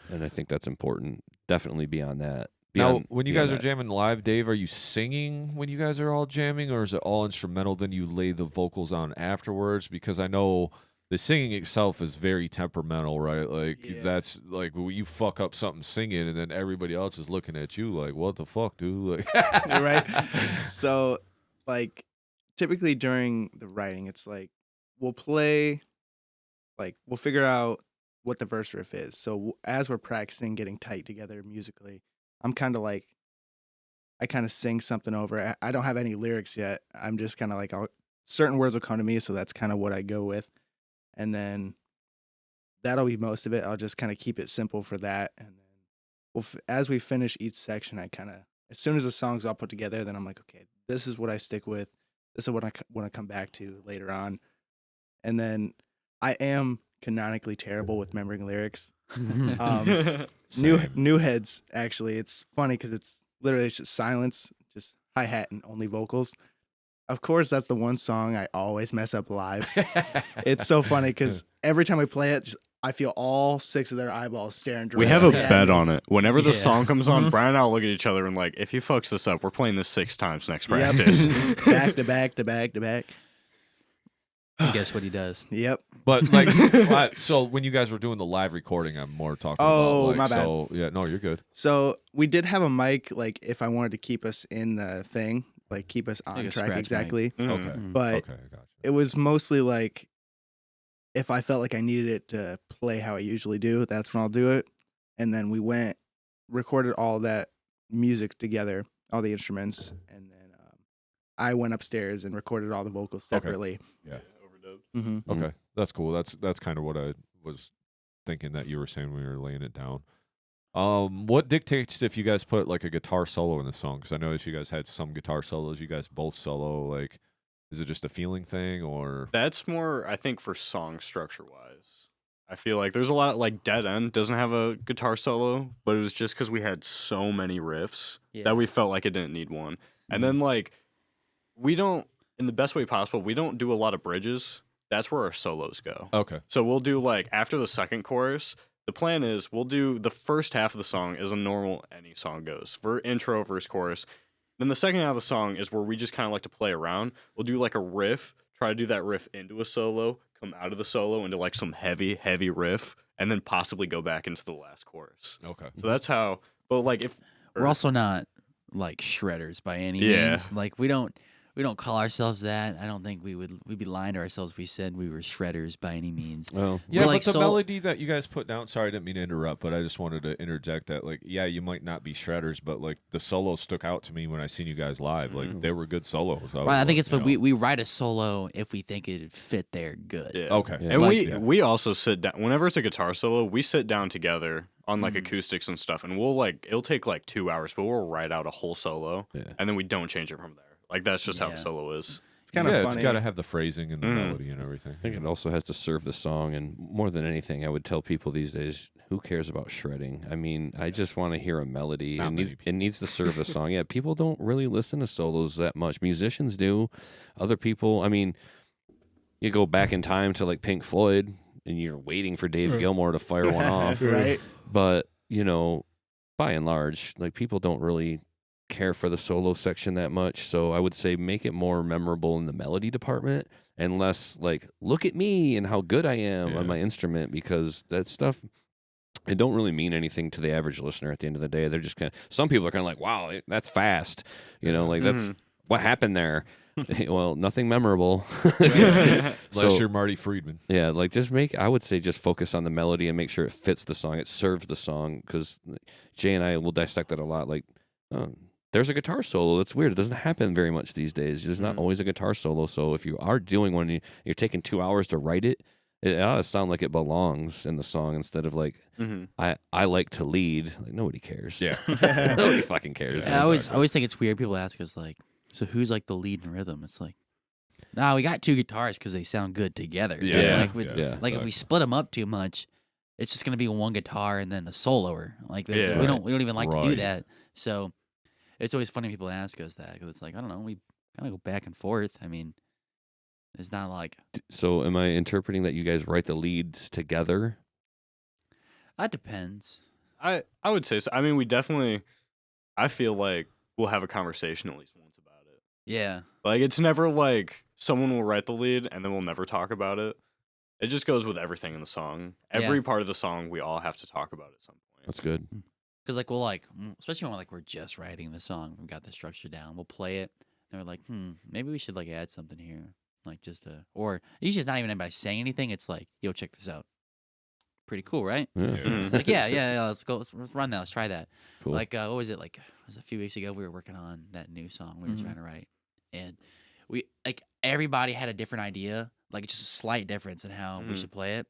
And I think that's important. Definitely beyond that. Now, when you guys are jamming live, Dave, are you singing when you guys are all jamming, or is it all instrumental? Then you lay the vocals on afterwards? Because I know the singing itself is very temperamental, right? Like that's like you fuck up something singing, and then everybody else is looking at you like, "What the fuck, dude?" Like, right. So, like, typically during the writing, it's like we'll play, like we'll figure out what the verse riff is. So as we're practicing, getting tight together musically, I'm kind of like, I kind of sing something over. I don't have any lyrics yet. I'm just kind of like, certain words will come to me, so that's kind of what I go with. And then that'll be most of it. I'll just kind of keep it simple for that. And then as we finish each section, I kind of, as soon as the song's all put together, then I'm like, okay, this is what I stick with. This is what I want to come back to later on. And then I am canonically terrible with remembering lyrics. New heads, actually, it's funny because it's literally just silence, just hi-hat and only vocals. Of course, that's the one song I always mess up live. It's so funny because every time we play it, I feel all 6 of their eyeballs staring directly. We have a at bet me. on it. Whenever the song comes on, Brian and I'll look at each other and like, if he fucks this up, we're playing this 6 times next practice. Back to back to back to back. And guess what he does? Yep. but like, so when you guys were doing the live recording, I'm more talking about. Like, my bad. So yeah, no, you're good. So we did have a mic, like if I wanted to keep us in the thing, like keep us on Like a track scratch exactly. Okay. But Okay, I got you. it was mostly like if I felt like I needed it to play how I usually do, that's when I'll do it. And then we went, recorded all that music together, all the instruments, and then I went upstairs and recorded all the vocals separately. Yeah. Mm-hmm. Okay, that's cool. That's kind of what I was thinking that you were saying when you were laying it down. What dictates if you guys put like a guitar solo in the song? Because I noticed you guys had some guitar solos. You guys both solo. Like, is it just a feeling thing, or That's more, I think, for song structure wise. I feel like there's a lot, like Dead End doesn't have a guitar solo, but it was just because we had so many riffs that we felt like it didn't need one. And then, like, we don't, in the best way possible, we don't do a lot of bridges. That's where our solos go. okay? So we'll do, like, after the second chorus, the plan is we'll do the first half of the song as a normal any song goes. For intro, verse, chorus. Then the second half of the song is where we just kind of like to play around. We'll do, like, a riff, try to do that riff into a solo, come out of the solo into, like, some heavy, heavy riff, and then possibly go back into the last chorus. Okay. So that's how, but, like, if... We're also not like shredders by any Yeah. means. Like we don't call ourselves that. I don't think we'd be lying to ourselves if we said we were shredders by any means. Well, Yeah, So, but like, the so- melody that you guys put down, sorry, I didn't mean to interrupt, but I just wanted to interject that, like, yeah, you might not be shredders, but, like, the solos stuck out to me when I seen you guys live. Like, they were good solos. Right, I think it's, but you know. we write a solo if we think it fit there good. Yeah. Okay. Yeah. And Like- we also sit down, whenever it's a guitar solo, we sit down together on, like, acoustics and stuff, and we'll, like, it'll take, like, 2 hours, but we'll write out a whole solo, Yeah. and then we don't change it from there. Like, that's just how Yeah. the solo is. It's kind of yeah, funny. it's got to have the phrasing and the Mhm. melody and everything. I think it also has to serve the song, and more than anything, I would tell people these days, who cares about shredding? I mean, I just want to hear a melody. Not It many needs, people. it needs to serve the song. Yeah, people don't really listen to solos that much. Musicians do. Other people, I mean, you go back in time to like Pink Floyd, and you're waiting for Dave Gilmour to fire one off. Right. But, you know, by and large, like people don't really care for the solo section that much. So I would say make it more memorable in the melody department and less like, look at me and how good I am Yeah. on my instrument, because that stuff, it don't really mean anything to the average listener at the end of the day. They're just kind of, some people are kind of like, wow, that's fast. You know, like that's what happened there. Well, nothing memorable. Unless you're Marty Friedman. Yeah, like I would say just focus on the melody and make sure it fits the song, it serves the song, because Jay and I will dissect that a lot. Like, there's a guitar solo. That's weird. It doesn't happen very much these days. There's not always a guitar solo. So if you are doing one, you're taking 2 hours to write it, it ought to sound like it belongs in the song instead of like, I like to lead. Like, nobody cares. Yeah. Nobody fucking cares. I always think it's weird. People ask us like, so who's like the lead in rhythm? It's like, nah, we got 2 guitars because they sound good together. Yeah. Like if we split them up too much, it's just gonna be one guitar and then a soloer. Like we don't even like to do that. So it's always funny when people ask us that, because it's like, I don't know, we kind of go back and forth. I mean, it's not like. So am I interpreting that you guys write the leads together? That depends. I would say so. I mean, we definitely. I feel like we'll have a conversation at least once about it. Yeah. Like, it's never like someone will write the lead and then we'll never talk about it. It just goes with everything in the song. Every part of the song we all have to talk about at some point. That's good. Because like we'll like, especially when like we're just writing the song, we've got the structure down. We'll play it, and we're like, maybe we should like add something here, like or usually it's not even anybody saying anything. It's like, yo, check this out. Pretty cool, right? Yeah. Like yeah, let's go, let's run that, let's try that. Cool. Like what was it? Like it was a few weeks ago we were working on that new song we were trying to write, and we like everybody had a different idea, like just a slight difference in how we should play it.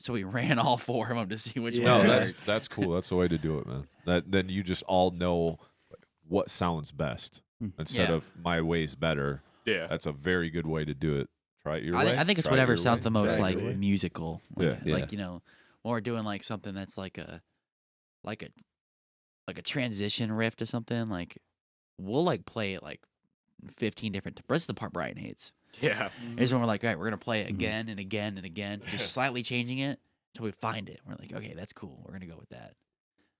So we ran all 4 of them to see which one. No, that's cool. That's the way to do it, man. Then you just all know what sounds best instead of my way's better. Yeah, that's a very good way to do it. Try it your way. I think it's Try whatever your sounds way. the most Exactly. like musical. Like, Yeah. like when we're doing like something that's like a transition riff to something, like we'll like play it like 15 different. But this is the part Brian hates. yeah. Is when we're like, all right, we're gonna play it again and again and again, just slightly changing it until we find it. We're like, okay, that's cool. We're gonna go with that.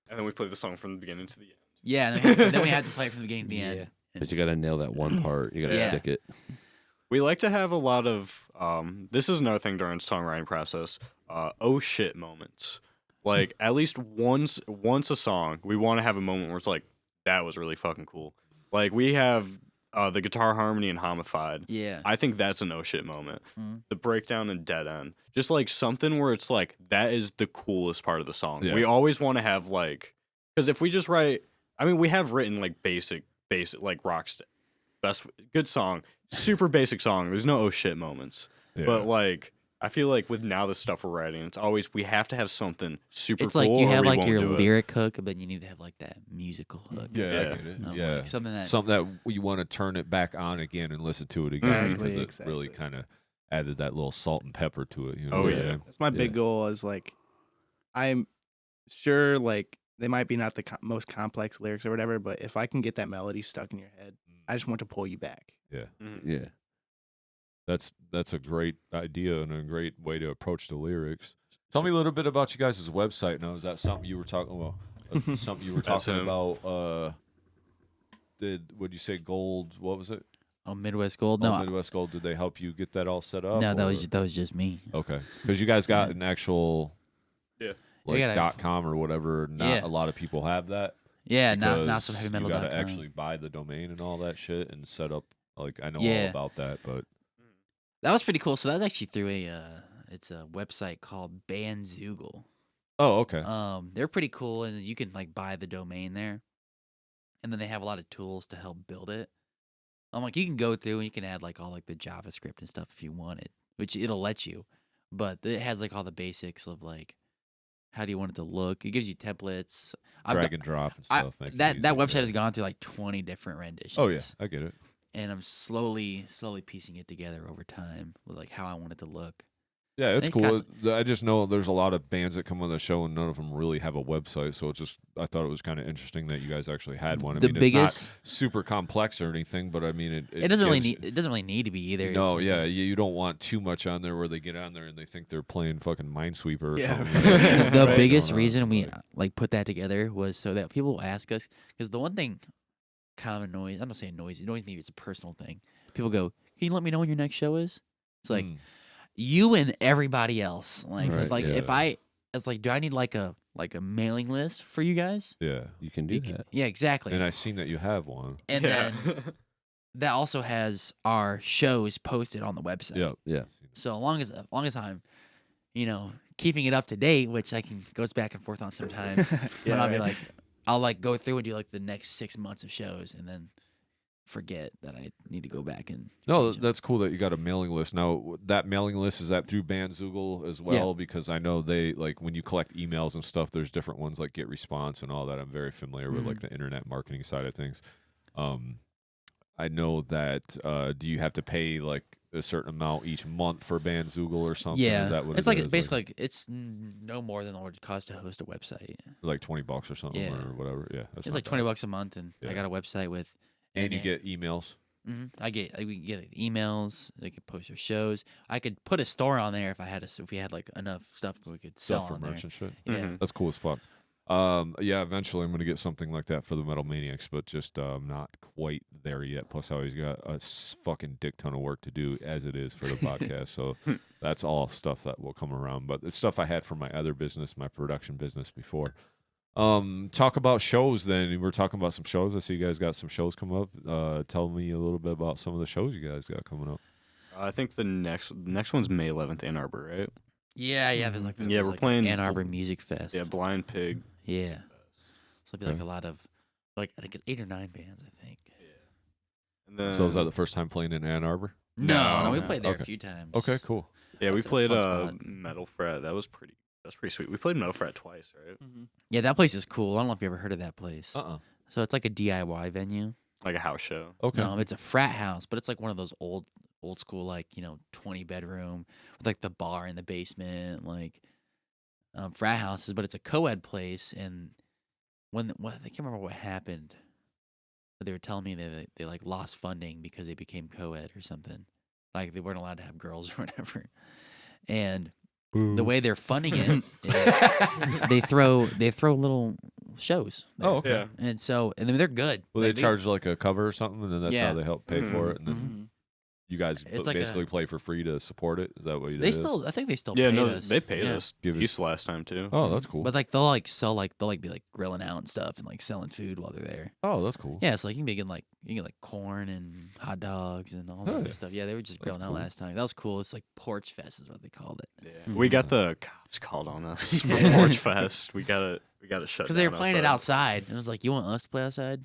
And then we play the song from the beginning to the end. Yeah, and then we have to play it from the beginning to the end. But you got to nail that one part. You got to stick it. We like to have a lot of. This is another thing during songwriting process. Oh shit moments. Like at least once a song, we want to have a moment where it's like, that was really fucking cool. Like we have the guitar harmony in Homified. Yeah. I think that's an oh shit moment. The breakdown in Dead End. Just like something where it's like, that is the coolest part of the song. Yeah. We always want to have like, because if we just write, I mean, we have written like basic like best good song, super basic song. There's no oh shit moments. Yeah. But like, I feel like with now the stuff we're writing, it's always we have to have something super It's cool. like you or have we like won't your do it. lyric hook, but you need to have like that musical hook. Yeah, I Yeah. get it. Of, Yeah, like, something that something that you want to turn it back on again and listen to it again because it Exactly. really kind of added that little salt and pepper to it. You know? Oh, yeah. That's my big goal. Is like, I'm sure like they might be not the most complex lyrics or whatever, but if I can get that melody stuck in your head, I just want to pull you back. Yeah. Yeah. That's a great idea and a great way to approach the lyrics. Tell me a little bit about you guys' website now. Is that something you were talking something you were That's talking him. about? Would you say Gold? What was it? Oh, Midwest Gold. Oh, No, Midwest Gold. Did they help you get that all set up? no, that or- was just me. okay. Because you guys got an actual Yeah. like You gotta- .com or whatever. Not Yeah. a lot of people have that. Yeah, not because some heavy you metal. gotta actually buy the domain and all that shit and set up. Like I know all Yeah. about that, but That was pretty cool. So that was actually through it's a website called Bandzoogle. oh okay. They're pretty cool, and you can like buy the domain there, and then they have a lot of tools to help build it. I'm like, you can go through and you can add like all like the JavaScript and stuff if you wanted, which it'll let you, but it has like all the basics of like how do you want it to look. It gives you templates. Drag and drop and stuff. make it That easy, website yeah. has gone through like 20 different renditions. Oh yeah, I get it. And I'm slowly piecing it together over time with like how I want it to look. Yeah, it's It cool. costs- I just know there's a lot of bands that come on the show and none of them really have a website. So it's just I thought it was kind of interesting that you guys actually had one. I The mean, biggest- it's not super complex or anything, but I mean It doesn't really gives- need. It doesn't really need to be either. No, It's like yeah, you don't want too much on there where they get on there and they think they're playing fucking Minesweeper or Yeah. something. the Right. biggest Going on, reason we like- like put that together was so that people will ask us, because the one thing kind of annoys. I'm not saying annoys. It annoys me. It's a personal thing. People go, "Can you let me know when your next show is?" It's like you and everybody else. Like Right, like yeah. if I, it's like, do I need like a mailing list for you guys? Yeah. You can do You that. can- yeah, exactly. And I seen that you have one. And Yeah. then that also has our shows posted on the website. Yeah. Yeah. So as long as I'm, keeping it up to date, which I can goes back and forth on sometimes. But I'll be like, I'll like go through and do like the next 6 months of shows, and then forget that I need to go back and. No, change them. that's cool that you got a mailing list. Now, that mailing list, is that through Bandzoogle as well? Because I know they, like, when you collect emails and stuff, there's different ones like Get Response and all that. I'm very familiar with, like, the internet marketing side of things. I know that, do you have to pay, like, a certain amount each month for Bandzoogle or something? Yeah, Is that what it's it like is? basically like, it's no more than what it costs to host a website. Like $20 or something Yeah. or whatever. Yeah, that's It's not like bad. $20 a month, and Yeah. I got a website with. And you get emails. I get like, emails. They could post their shows. I could put a store on there if we had like enough stuff we could sell Stuff for on there. merch and shit. Yeah. That's cool as fuck. Yeah, eventually I'm gonna get something like that for the Metal Maniacs, but just not quite there yet. Plus, I always got a fucking dick ton of work to do as it is for the podcast. So that's all stuff that will come around. But it's stuff I had for my other business, my production business before. Talk about shows then. We're talking about some shows. I see you guys got some shows coming up. Tell me a little bit about some of the shows you guys got coming up. I think the next one's May 11th, Ann Arbor, right? Yeah. There's like Yeah, we're playing Ann Arbor Music Fest. Yeah, Blind Pig. Yeah. So it'll be like a lot of, like, I think it's 8 or 9 bands, I think. And then, So is that the first time playing in Ann Arbor? No, we no. played there Okay. a few times. Okay, cool. Yeah, we That's a played fun spot. Metal Frat. That's pretty sweet. We played Metal Frat twice, right? Yeah, that place is cool. I don't know if you ever heard of that place. So it's like a DIY venue. Like a house show. Okay. It's a frat house, but it's like one of those old school, like, 20 bedroom with like the bar in the basement, like frat houses. But it's a co-ed place, and I can't remember what happened, but they were telling me they like lost funding because they became co-ed or something. Like they weren't allowed to have girls or whatever, and the way they're funding it, they throw little shows there. Oh, okay. Yeah. And then they're good. Well, they Like, charge like a cover or something, and then that's Yeah. how they help pay for it. And then Mhm. you guys It's like basically play for free to support it. Is that what you They did? I think they still Yeah, pay no, us. they paid Yeah. us Give us- piece last time too. Oh, that's cool. But like they'll like sell they'll be like grilling out and stuff and like selling food while they're there. Oh, that's cool. Yeah, it's like you can get like corn and hot dogs and all that Oh, good yeah. stuff. Yeah, they were just That's grilling out cool. last time. That was cool. It's like Porch Fest is what they called it. Yeah. We got the cops called on us for Porch Fest. We got it shut Because they were down playing it outside, and it was like, you want us to play outside,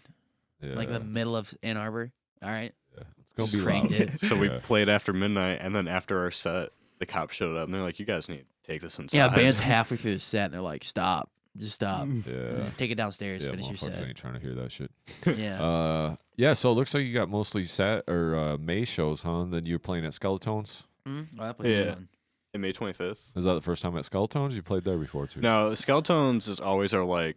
Yeah. like in the middle of Ann Arbor? All right. Yeah. It's gonna be Cranked loud. it. So we Yeah. played after midnight, and then after our set, the cops showed up, and they're like, "You guys need to take this inside." Yeah, band's halfway through the set, and they're like, stop, just stop, Yeah. take it downstairs, Yeah, finish your motherfuckers set. ain't trying to hear that shit. Yeah. Yeah. So it looks like you got mostly May shows, huh? Then you're playing at Skeletones. Oh, that place is Yeah. fun. And May 25th. Is that the first time at Skeletones? You played there before too. No, Skeletones is always our like.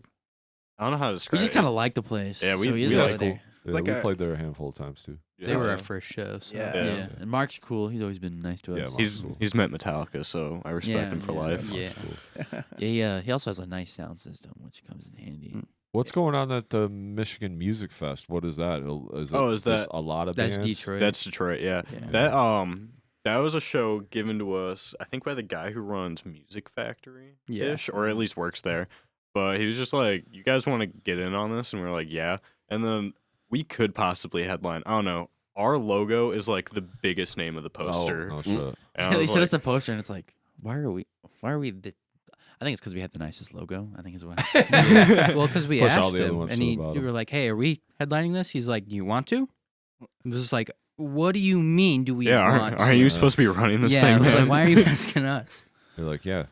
I don't know how to We describe. just it. kind of like the place. Yeah, we so he is like over it. there. Yeah, like we a- played there a handful of times too. Yeah. They were our first show. So. Yeah. Yeah. Yeah. And Mark's cool. He's always been nice to Yeah, us. Mark- He's Cool. met Metallica, so I respect Yeah, him for yeah. life. Yeah. Cool. Yeah, he also has a nice sound system, which comes in handy. What's going on at the Michigan Music Fest? What is that? Is Is just that- a lot of That's bands? Detroit. That's Detroit. Yeah. Yeah. That was a show given to us, I think, by the guy who runs Music Factory ish, or at least works there. But he was just like, "You guys want to get in on this?" And we are like, "Yeah." And then we could possibly headline. I don't know. Our logo is like the biggest name of the poster. Oh, no shit. And I they was sent like, us a poster, and it's like, why are we I think it's because we had the nicest logo. I think is why. Well, because we Push all asked the other him, ones and to the we bottom. were like, "Hey, are we headlining this?" He's like, "Do you want to?" It was just like, "What do you mean? Do we "Yeah, want?" aren't you supposed to be running this yeah, thing, I was man?" like, "Why are you asking us?" They're like, yeah,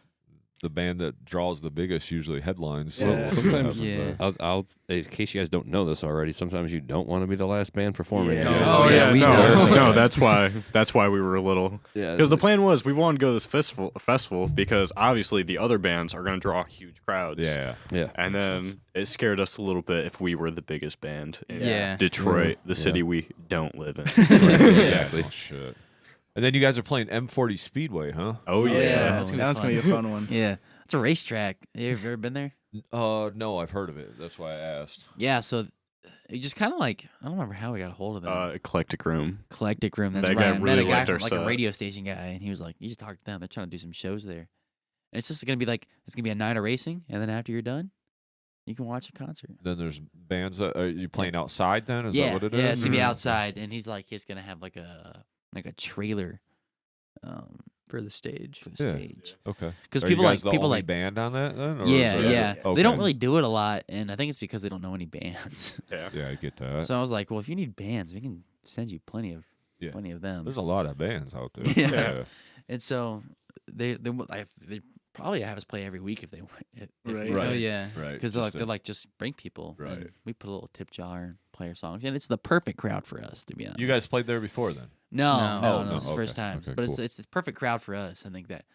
the band that draws the biggest usually headlines. So Yeah. we'll see what Sometimes- happens Yeah. there. I'll in case you guys don't know this already, sometimes you don't want to be the last band performing. Yeah. Oh yeah, we no, know. no. That's why we were a little. Yeah, Because the plan was we wanted to go to this festival because obviously the other bands are going to draw huge crowds. Yeah. yeah. And then it scared us a little bit if we were the biggest band in Yeah. Detroit, the Yeah. city we don't live in. Exactly. Oh shit. And then you guys are playing M40 Speedway, huh? Oh Yeah, yeah. That's gonna be that one's gonna be a fun one. Yeah, it's a racetrack. Have you ever been there? No, I've heard of it. That's why I asked. Yeah, so you just kind of like, I don't remember how we got a hold of them. Eclectic Room. Eclectic Room. That's that right. guy I met really a guy liked from our like a set. radio station guy, and he was like, "You just talk to them. They're trying to do some shows there." And it's just gonna be like, it's gonna be a night of racing, and then after you're done, you can watch a concert. Then there's bands that are you playing outside then? Is yeah, that what it is? yeah, it's gonna be outside, and he's like, he's gonna have like a trailer, for the stage. for the Yeah. stage. Okay. Because Are people you guys like the only like band on that then? Or yeah, is there- yeah. Okay. They don't really do it a lot, and I think it's because they don't know any bands. Yeah. Yeah, I get that. So I was like, well, if you need bands, we can send you plenty of Yeah. them. There's a lot of bands out there. Yeah. And so they probably have us play every week if they if Right. we Oh could. yeah. Right. Because they're like, just bring people. Right. And we put a little tip jar and play our songs, and it's the perfect crowd for us, to be honest. You guys played there before then? No, No. no, Oh, no, it's the first okay, time. okay, But cool. it's the perfect crowd for us. I think that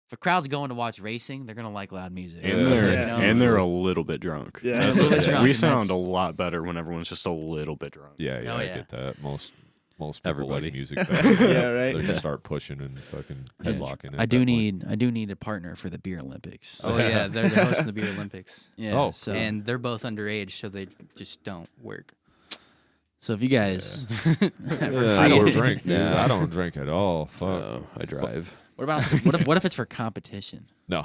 if a crowd's going to watch racing, they're gonna like loud music. And Yeah. they're Yeah. You know? and they're a little bit drunk. Yeah. That's A little the bit thing. drunk, We and that's- sound a lot better when everyone's just a little bit drunk. Yeah, yeah, Oh, I yeah. get that. Most people Everybody. like music better. Yeah, right. They just start pushing and fucking Yeah. headlocking. at I do that point. need a partner for the Beer Olympics. Oh yeah, they're hosting the Beer Olympics, Yeah. Oh, so and they're both underage, so they just don't work. so if you guys, I don't drink, dude. Yeah. I don't drink at all. Fuck. I drive. What about what if it's for competition? No.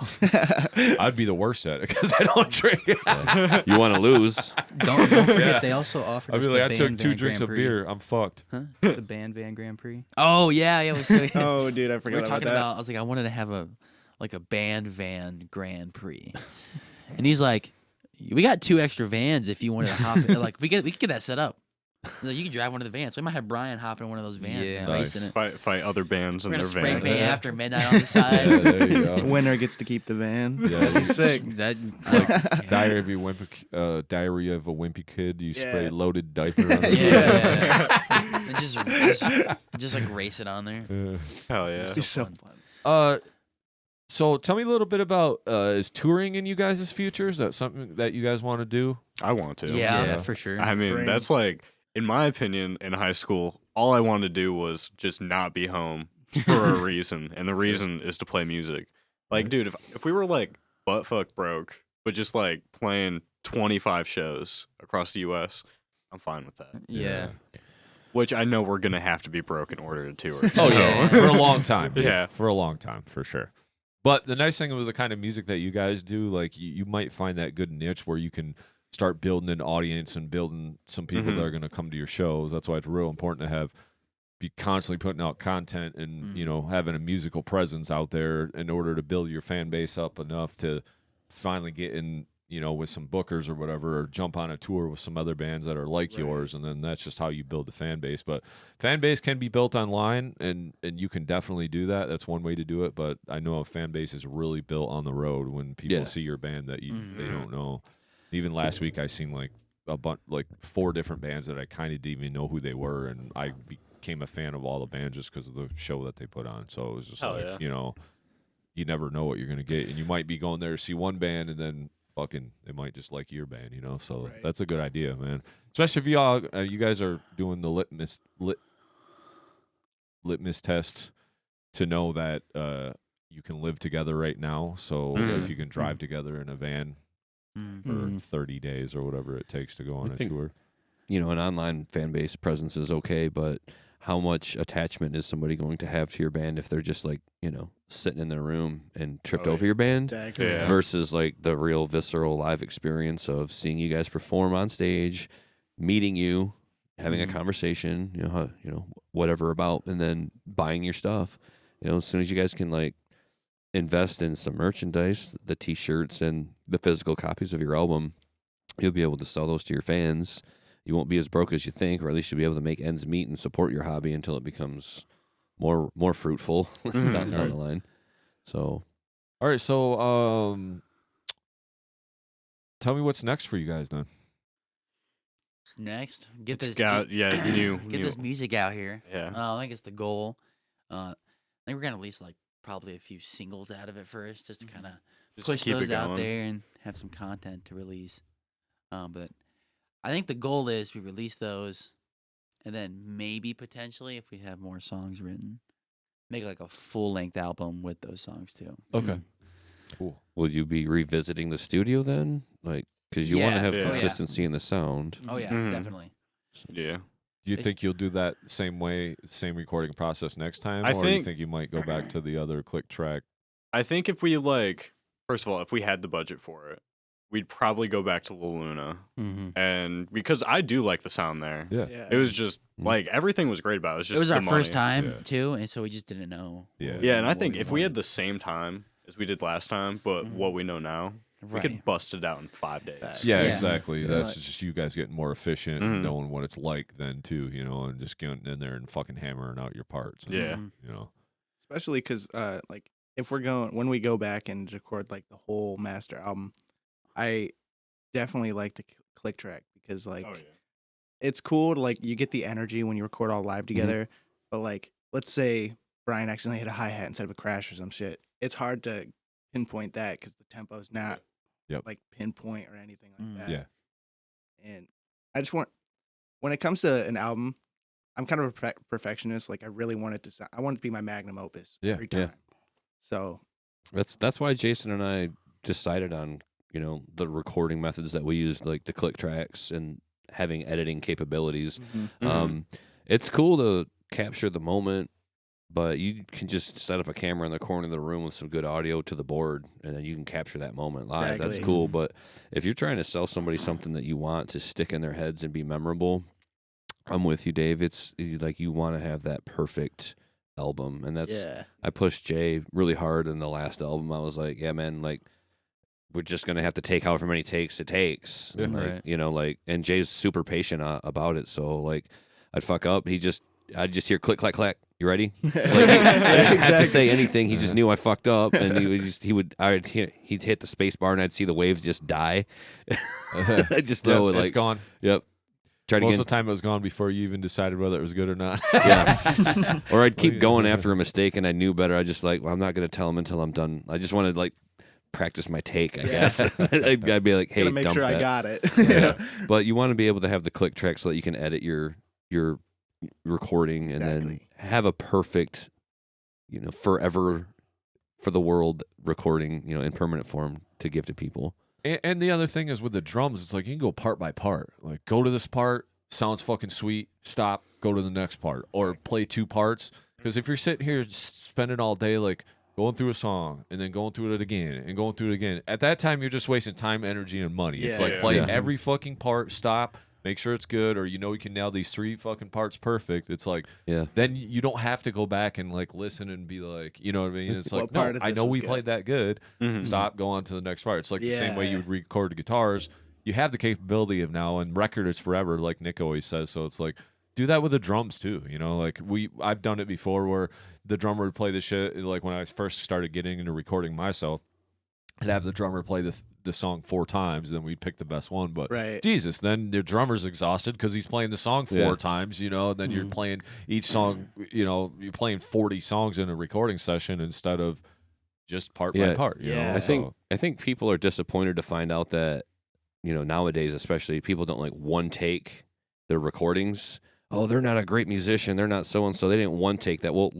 I'd be the worst at it because I don't drink. You want to lose? Don't forget Yeah. they also offered I'd us be the like, I took Band 2 Van drinks Grand of Prix. beer. I'm fucked. The Band Van Grand Prix. Oh yeah, it was. So, Oh, dude, I we forgot were about talking that. about. I was like, I wanted to have a band van Grand Prix, and he's like, we got 2 extra vans if you wanted to hop. Like we could get that set up. He's like, you can drive one of the vans. We might have Brian hop in one of those vans Yeah. and Nice. racing it. Fight other bands We're in gonna their spray vans. paint Yeah. after midnight on the side. Yeah, there you The go. winner gets to keep the van. Yeah, That'd be you- sick. That Diary of a Wimpy Kid. You spray Yeah. loaded diaper on it. Yeah. And just like race it on there. Hell yeah. It'd be so Uh, so tell me a little bit about is touring in you guys' future? Is that something that you guys want to do? I want to. Yeah. yeah, for sure. I mean, Brain. that's like, in my opinion, in high school, all I wanted to do was just not be home for a reason, and the reason is to play music. Like, dude, if we were like butt fuck broke, but just like playing 25 shows across the U.S., I'm fine with that. yeah. Which I know we're gonna have to be broke in order to tour. Oh so- yeah, for a long time. dude. Yeah. for a long time for sure. But the nice thing with the kind of music that you guys do, like you might find that good niche where you can start building an audience and building some people Mhm. that are going to come to your shows. That's why it's real important to be constantly putting out content and having a musical presence out there in order to build your fan base up enough to finally get in with some bookers or whatever, or jump on a tour with some other bands that are like yours, and then that's just how you build the fan base. But fan base can be built online, and you can definitely do that. That's one way to do it. But I know a fan base is really built on the road when people Yeah. see your band that Mm-hmm. they don't know. Even last week, I seen like 4 different bands that I kind of didn't even know who they were, and I became a fan of all the bands just because of the show that they put on. So it was just Hell like yeah. you never know what you're gonna get, and you might be going there to see one band, and then they might just like your band, So Right. that's a good idea, man. Especially if you guys are doing the litmus test to know that you can live together right now. So Mhm. if you can drive together in a van Mm. for Mhm. 30 days or whatever it takes to go on I a think- tour. An online fan base presence is okay, but how much attachment is somebody going to have to your band if they're just like, sitting in their room and tripped Oh, over your band Exactly. Yeah. versus like the real visceral live experience of seeing you guys perform on stage, meeting you, having a conversation, whatever about, and then buying your stuff. As soon as you guys can like invest in some merchandise, the t-shirts and the physical copies of your album, you'll be able to sell those to your fans. You won't be as broke as you think, or at least you'll be able to make ends meet and support your hobby until it becomes more fruitful down the line. So, All right, so tell me what's next for you guys then. What's next? Get It's this. got new. Get this music out here. Yeah. I think it's the goal. I think we're gonna release like probably a few singles out of it first, just to kind of Just push keep those it out going. there and have some content to release. But I think the goal is we release those, and then maybe potentially if we have more songs written, make like a full length album with those songs too. Okay. Cool. will you be revisiting the studio then? Like, because you want to Yeah. have Yeah. Oh, yeah. consistency in the sound. Oh yeah, Mhm. definitely. Yeah. Do you think you'll do that same recording process next time, I or do you think- think you might go back to the other click track? I think if we first of all, if we had the budget for it, we'd probably go back to La Luna. Mhm. And because I do like the sound there. Yeah. It was just like everything was great about it. It was just It was the our first money. time Yeah. too, and so we just didn't know. Yeah. Yeah, and I what think we if we had wanted. the same time as we did last time, but what we know now, we Right. could bust it out in 5 days. Yeah, Yeah. exactly. Yeah. That's just you guys getting more efficient and Mhm. knowing what it's like then too, you know, and just getting in there and fucking hammering out your parts. Yeah. Mhm. You know. Especially because like if when we go back and record like the whole master album, I definitely like the click track because like Oh, yeah. it's cool to like you get the energy when you record all live together. But like let's say Brian accidentally hit a hi-hat instead of a crash or some shit. It's hard to pinpoint that because the tempo's not Yep. like pinpoint or anything like that. Yeah. And I just want when it comes to an album, I'm kind of a perfectionist. Like I really want it to sound, I want it to be my magnum opus Yeah, every time. yeah. So That's why Jason and I decided on, you know, the recording methods that we use, like the click tracks and having editing capabilities. It's cool to capture the moment, but you can just set up a camera in the corner of the room with some good audio to the board, and then you can capture that moment live. That's Exactly. cool. But if you're trying to sell somebody something that you want to stick in their heads and be memorable, I'm with you, Dave. It's like you want to have that perfect album, and that's yeah, I pushed Jay really hard in the last album. I was like, yeah, man, like we're just gonna have to take however many takes it takes. Yeah. And, like, Right. you know, like, and Jay's super patient about it. So like, I'd fuck up. I'd just hear click, clack, clack. You ready? Like, I didn't have to say anything. He just knew I fucked up, and he'd hit the space bar, and I'd see the waves just die. I just know, it's like, gone. yep. Try it Most again. of the time it was gone before you even decided whether it was good or not. Yeah. Or I'd keep yeah. going after a mistake, and I knew better. I just like, well, I'm not going to tell him until I'm done. I just wanted like practice my take, I guess. I'd be like, hey, gotta make dump sure that. I got it. Yeah. But you want to be able to have the click track so that you can edit your recording and then Exactly. have a perfect, you know, forever for the world recording, you know, in permanent form to give to people. And the other thing is with the drums, it's like you can go part by part. Like go to this part, sounds fucking sweet. Stop, go to the next part, or play two parts. Because if you're sitting here spending all day like going through a song and then going through it again and going through it again, at that time you're just wasting time, energy, and money. It's Yeah. like play Yeah. every fucking part, stop, make sure it's good, or you know you can nail these 3 fucking parts perfect. It's like Yeah. then you don't have to go back and like listen and be like, you know what I mean? It's What like, no, part of I this know was we good? played that good. Mhm. Stop, go on to the next part. It's like the same way you Yeah. would record guitars. You have the capability of now, and record is forever, like Nick always says. So it's like, do that with the drums too. You know, like I've done it before where the drummer would play the shit. Like when I first started getting into recording myself, I'd have the drummer play the song 4 times, and then we'd pick the best one. But Right. Jesus, then the drummer's exhausted because he's playing the song 4 Yeah. times, you know, and then you're playing each song, you know, you're playing 40 songs in a recording session instead of just part by Yeah. part. You Yeah. know? I think people are disappointed to find out that, you know, nowadays especially, people don't like one take their recordings. Oh, they're not a great musician. They're not so and so. They didn't one take that. Well,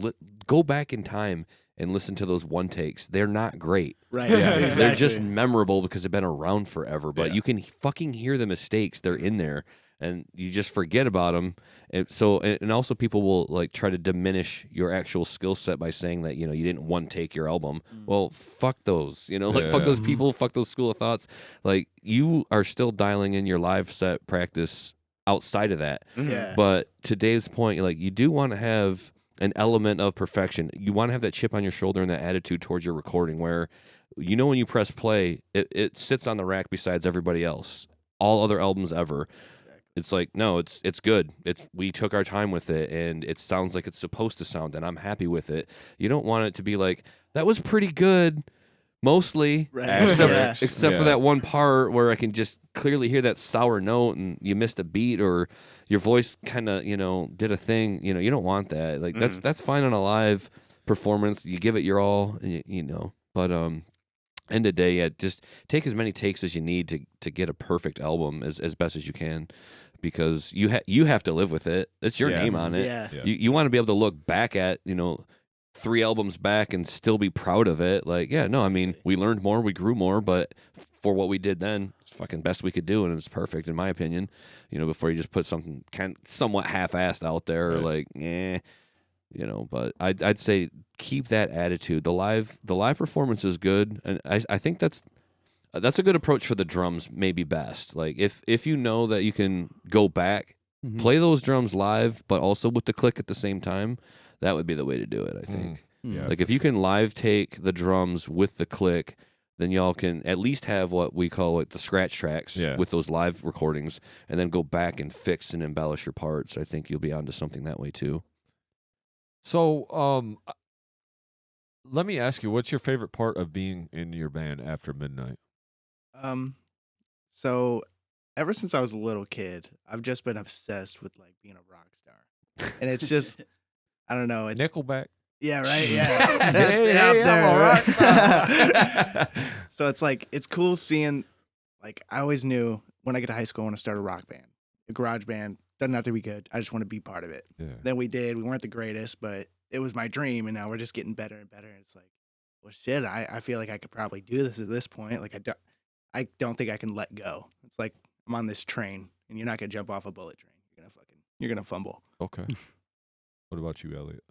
go back in time and listen to those one takes. They're not great. Right. Yeah, Yeah. exactly. They're just memorable because they've been around forever. But Yeah. you can fucking hear the mistakes. They're in there, and you just forget about them. And also people will like try to diminish your actual skill set by saying that, you know, you didn't one take your album. Well, fuck those. You know, like fuck Yeah. those people. Fuck those school of thoughts. Like you are still dialing in your live set practice outside of that. Yeah. But to Dave's point, like you do want to have an element of perfection. You want to have that chip on your shoulder and that attitude towards your recording where, you know, when you press play, it sits on the rack besides everybody else. All other albums ever. It's like, no, it's good. We took our time with it, and it sounds like it's supposed to sound, and I'm happy with it. You don't want it to be like, that was pretty good, mostly, Right. Asterisks. except for Yeah. that one part where I can just clearly hear that sour note, and you missed a beat, or your voice kind of, you know, did a thing. You know, you don't want that. Like that's fine on a live performance. You give it your all, and you know. But end of the day, yeah, just take as many takes as you need to get a perfect album as best as you can, because you have to live with it. It's your Yeah. name on it. Yeah. Yeah. You want to be able to look back at, you know, 3 albums back and still be proud of it. Like, yeah, no, I mean, we learned more, we grew more, but for what we did then, it's fucking best we could do, and it's perfect in my opinion. You know, before you just put something somewhat half-assed out there, or Right. like, you know. But I'd say keep that attitude. The live performance is good, and I think that's That's a good approach for the drums, maybe best. Like if you know that you can go back, play those drums live, but also with the click at the same time, that would be the way to do it, I think. Yeah, Like if you can live take the drums with the click, then y'all can at least have what we call the scratch tracks with those live recordings, and then go back and fix and embellish your parts. I think you'll be onto something that way too. So, let me ask you, what's your favorite part of being in your band after midnight? So ever since I was a little kid, I've just been obsessed with like being a rock star, and it's just I don't know. Nickelback. Yeah, right. Yeah, Hey, I'm a rock star. So it's cool seeing. Like I always knew when I get to high school, I want to start a rock band, a garage band. Doesn't have to be good. I just want to be part of it. Yeah. Then we did. We weren't the greatest, but it was my dream, and now we're just getting better and better. And it's like, well, shit. I feel like I could probably do this at this point. Like I don't think I can let go. It's like I'm on this train, and you're not gonna jump off a bullet train. You're gonna fumble. Okay. What about you, Elliott?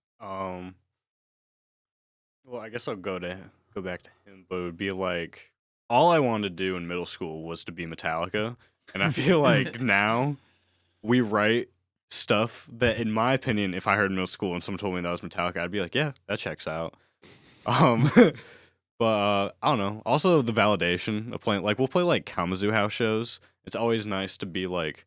Well, I guess I'll go back to him, but it would be like all I wanted to do in middle school was to be Metallica, and I feel like now we write stuff that, in my opinion, if I heard middle school and someone told me that was Metallica, I'd be like, yeah, that checks out. But I don't know. Also, the validation of playing, like we'll play like Kalamazoo house shows. It's always nice to be like,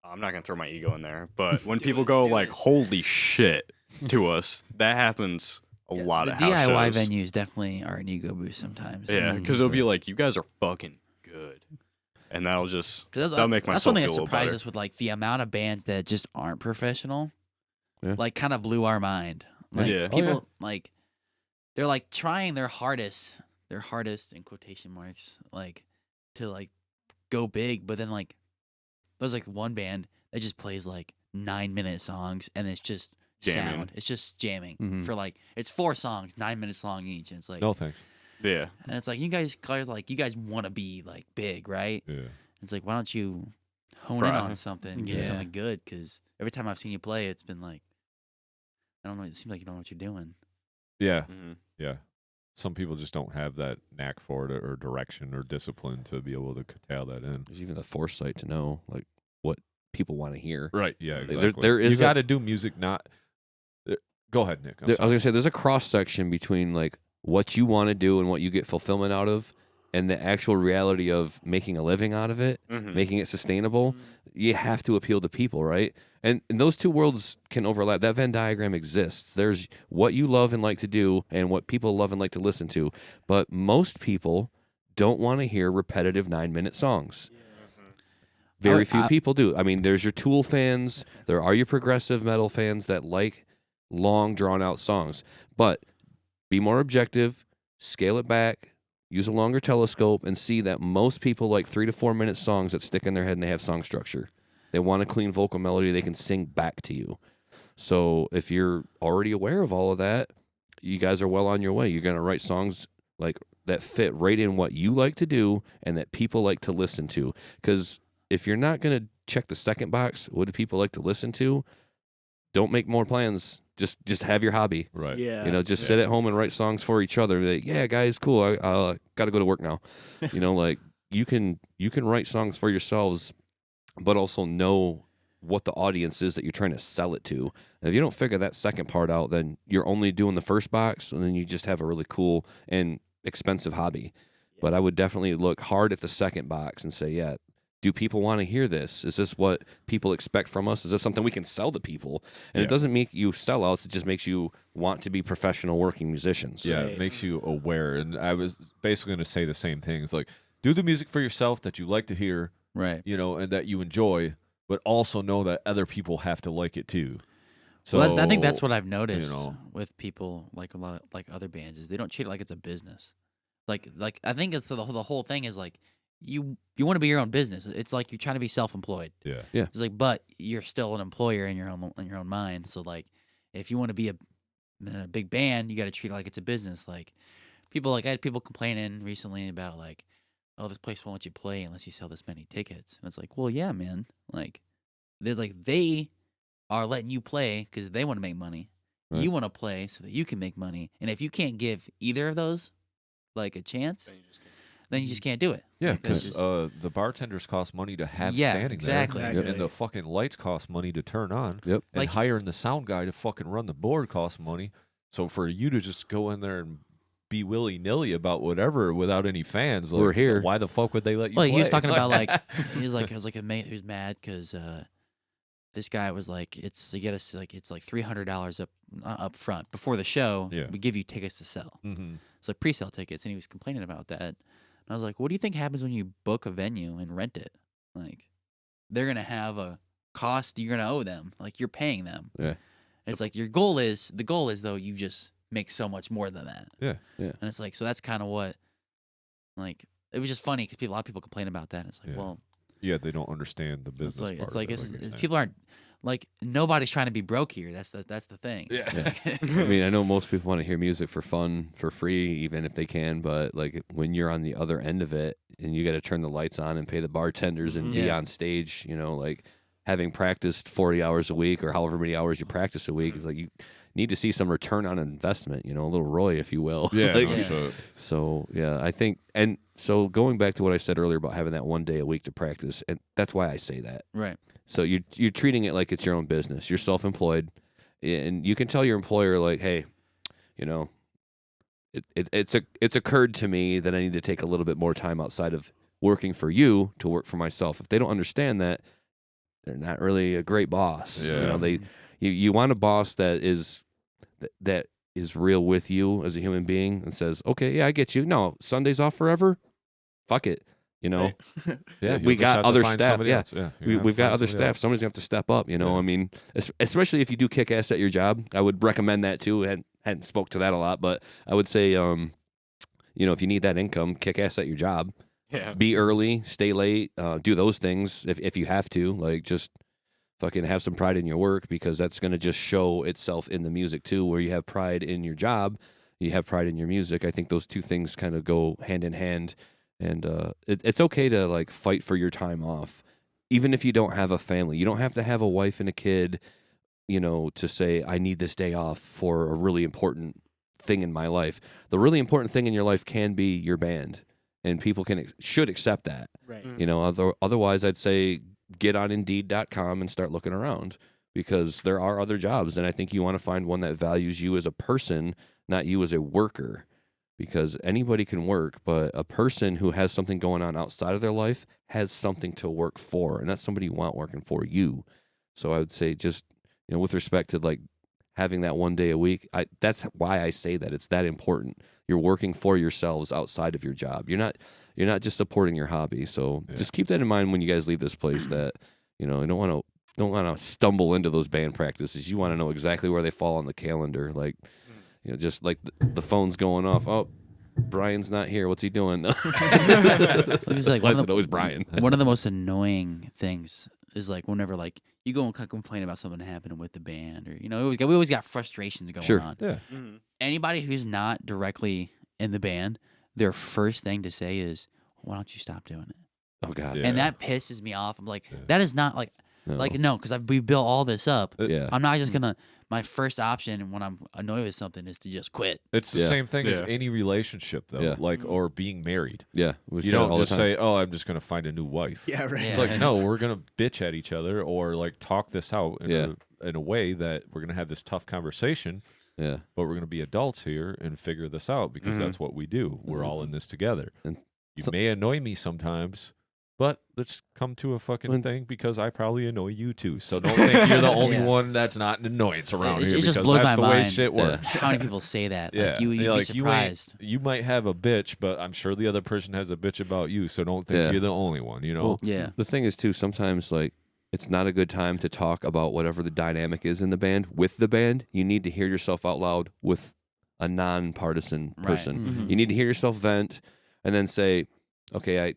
I'm not gonna throw my ego in there, but when people go like, holy shit to us, that happens. A lot of house DIY shows. venues definitely are an ego boost sometimes. Yeah, because it'll be like, you guys are fucking good, and that'll make myself that's one thing that feel a little surprised better. us with like the amount of bands that just aren't professional. Yeah. Like kind of blew our mind. Like Yeah. people like they're like trying their hardest in quotation marks, like to like go big, but then like there's like one band that just plays like 9-minute songs and it's just Jamming. sound. It's just jamming for like it's 4 songs, 9 minutes long each, and it's like No thanks. Yeah, and it's like you guys want to be like big, right? Yeah. It's like, why don't you hone Try. in on something and get Yeah. something good? Because every time I've seen you play, it's been like, I don't know. It seems like you don't know what you're doing. Yeah. mm-hmm. Yeah. Some people just don't have that knack for it or direction or discipline to be able to curtail that in. There's even the foresight to know like what people want to hear. Right. Yeah. There- Exactly. there is you a- got to do music. Not. Go ahead, Nick. I was gonna say there's a cross section between like what you want to do and what you get fulfillment out of, and the actual reality of making a living out of it, making it sustainable. You have to appeal to people, right? And those two worlds can overlap. That Venn diagram exists. There's what you love and like to do, and what people love and like to listen to. But most people don't want to hear repetitive 9-minute songs. Very few people do. I mean, there's your Tool fans. There are your progressive metal fans that like long, drawn-out songs. But be more objective, scale it back, use a longer telescope, and see that most people like 3 to 4 minute songs that stick in their head and they have song structure. They want a clean vocal melody they can sing back to you. So if you're already aware of all of that, you guys are well on your way. You're going to write songs like that fit right in what you like to do and that people like to listen to. Because if you're not going to check the second box, what do people like to listen to? Don't make more plans. Just have your hobby. Right. Yeah. You know, just sit at home and write songs for each other. Be like, yeah, guys, cool. I got to go to work now. You know, like you can write songs for yourselves, but also know what the audience is that you're trying to sell it to. And if you don't figure that second part out, then you're only doing the first box, and then you just have a really cool and expensive hobby. But I would definitely look hard at the second box and say, yeah, do people want to hear this? Is this what people expect from us? Is this something we can sell to people? And it doesn't make you sellouts. It just makes you want to be professional working musicians. Yeah, it makes you aware. And I was basically going to say the same thing. It's like, do the music for yourself that you like to hear, Right. you know, and that you enjoy, but also know that other people have to like it too. So Well, I think that's what I've noticed know. with people like a lot of, like other bands is they don't treat it like it's a business. Like I think it's the whole thing is like you want to be your own business. It's like you're trying to be self-employed. Yeah. It's like, but you're still an employer in your own mind. So like, if you want to be a big band, you got to treat it like it's a business. Like I had people complaining recently about like, oh, this place won't let you play unless you sell this many tickets. And it's like, well, yeah, man. Like, there's like they are letting you play because they want to make money. Right. You want to play so that you can make money. And if you can't give either of those like a chance, then you just can't do it. Yeah, Like, that's because just- the bartenders cost money to have Yeah, standing exactly. there, Exactly. and the fucking lights cost money to turn on, Yep. and Like- hiring the sound guy to fucking run the board costs money. So for you to just go in there and be willy-nilly about whatever without any fans, like, We're here. why the fuck would they let you Well, play? he was talking about like he was mad because this guy was like, it's you get us like it's like $300 up front before the show. Yeah. We give you tickets to sell. Mhm. It's like pre-sale tickets, and he was complaining about that. And I was like, what do you think happens when you book a venue and rent it? Like, they're gonna have a cost you're gonna owe them. Like, you're paying them. Yeah. And it's like the goal is though you just make so much more than that. Yeah. Yeah. And it's like, so that's kind of what, like, it was just funny because a lot of people complain about that. And it's like, Yeah. well, Yeah, they don't understand the business part. it's of like it, it's you're saying. people aren't like nobody's trying to be broke here. That's the thing. It's Yeah. like- I mean, I know most people want to hear music for fun, for free, even if they can. But like when you're on the other end of it, and you got to turn the lights on and pay the bartenders and be Yeah. on stage, like having practiced 40 hours a week or however many hours you practice a week, it's like you need to see some return on investment. A little ROI, if you will. Yeah, Like, no, Yeah. so- So I think, and so going back to what I said earlier about having that one day a week to practice, and that's why I say that. right. So you're treating it like it's your own business. You're self-employed, and you can tell your employer like, hey, it's occurred to me that I need to take a little bit more time outside of working for you to work for myself. If they don't understand that, they're not really a great boss. Yeah. You want a boss that is real with you as a human being and says, okay, yeah, I get you. No, Sunday's off forever. Fuck it. Yeah, you'll we just got have to other find staff. somebody Yeah. else. Yeah, you're gonna have We've to got find other somebody staff. else. Somebody's gonna have to step up. Yeah. I mean, especially if you do kick ass at your job, I would recommend that too. I hadn't spoke to that a lot, but I would say, if you need that income, kick ass at your job. Yeah. Be early, stay late, do those things if you have to. Like just fucking have some pride in your work because that's gonna just show itself in the music too. Where you have pride in your job, you have pride in your music. I think those two things kind of go hand in hand. And it's okay to like fight for your time off, even if you don't have a family. You don't have to have a wife and a kid, to say I need this day off for a really important thing in my life. The really important thing in your life can be your band, and people should accept that. Right. Otherwise, I'd say get on Indeed.com and start looking around because there are other jobs, and I think you want to find one that values you as a person, not you as a worker. Because anybody can work, but a person who has something going on outside of their life has something to work for, and that's somebody you want working for you. So I would say just, with respect to like having that one day a week, that's why I say that. It's that important. You're working for yourselves outside of your job. You're not just supporting your hobby. So just keep that in mind when you guys leave this place that, you don't want to stumble into those band practices. You want to know exactly where they fall on the calendar. Like, just like the phone's going off. Oh, Brian's not here. What's he doing? It's like Why is it always Brian? one of the most annoying things is like whenever like you go and complain about something happening with the band, or we always got frustrations going Sure. on. Yeah. Anybody who's not directly in the band, their first thing to say is, "Why don't you stop doing it?" Oh God. Yeah. And that pisses me off. I'm like, Yeah. that is not like No. no, because we've built all this up. Yeah. I'm not just gonna. My first option when I'm annoyed with something is to just quit. It's the Yeah. same thing as Yeah. any relationship, though, Yeah. or being married. Yeah. We You say it don't all the just time. say, "Oh, I'm just going to find a new wife." Yeah, right. It's Yeah. like, no, we're going to bitch at each other or like talk this out in a way that we're going to have this tough conversation, Yeah. but we're going to be adults here and figure this out because that's what we do. We're all in this together. And You so- may annoy me sometimes, but let's come to a fucking When- thing because I probably annoy you too. So don't think you're the only Yeah. one that's not an annoyance around It here just because blows that's my the way mind. shit works. How many people say that? Yeah, Like, you'd Yeah, be like surprised. you might have a bitch, but I'm sure the other person has a bitch about you. So don't think Yeah. you're the only one. Well, Yeah. The thing is too, sometimes like it's not a good time to talk about whatever the dynamic is in the band with the band. You need to hear yourself out loud with a non-partisan Right. person. Mhm. You need to hear yourself vent and then say, okay,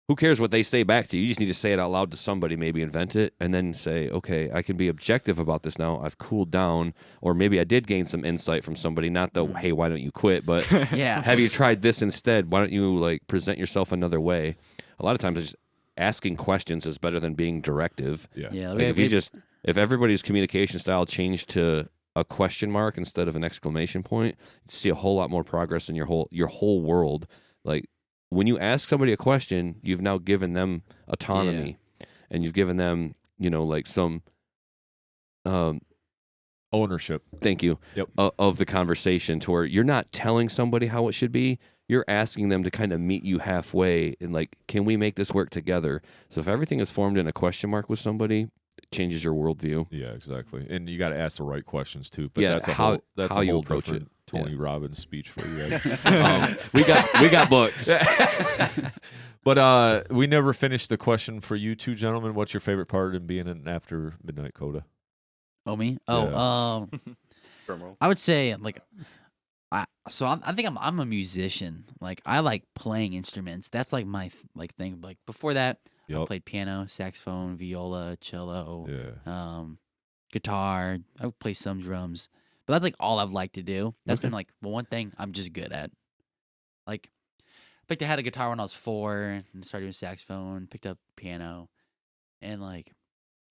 who cares what they say back to you? You just need to say it out loud to somebody, maybe invent it, and then say, okay, I can be objective about this now. I've cooled down, or maybe I did gain some insight from somebody, not the, hey, why don't you quit, but Yeah. have you tried this instead? Why don't you like present yourself another way? A lot of times just asking questions is better than being directive. Yeah. Yeah. Like if everybody's communication style changed to a question mark instead of an exclamation point, you'd see a whole lot more progress in your whole world. Like when you ask somebody a question, you've now given them autonomy, and you've given them, like some ownership. Thank you. Yep. Of the conversation, to where you're not telling somebody how it should be. You're asking them to kind of meet you halfway and like, can we make this work together? So if everything is formed in a question mark with somebody, it changes your worldview. Yeah, exactly. And you got to ask the right questions too. But Yeah, that's how a you whole approach different it. Tony Yeah. Robbins speech for you guys. We got books. But we never finished the question for you two gentlemen. What's your favorite part in being an After Midnight Koda? Oh, me? Yeah. I would say like, I think I'm a musician. Like I like playing instruments. That's like my thing. Like before that, I Yep. played piano, saxophone, viola, cello, Yeah. guitar. I would play some drums, but that's like all I've liked to do. That's been like one thing I'm just good at. Like, I had a guitar when I was 4 and started doing saxophone. Picked up piano, and like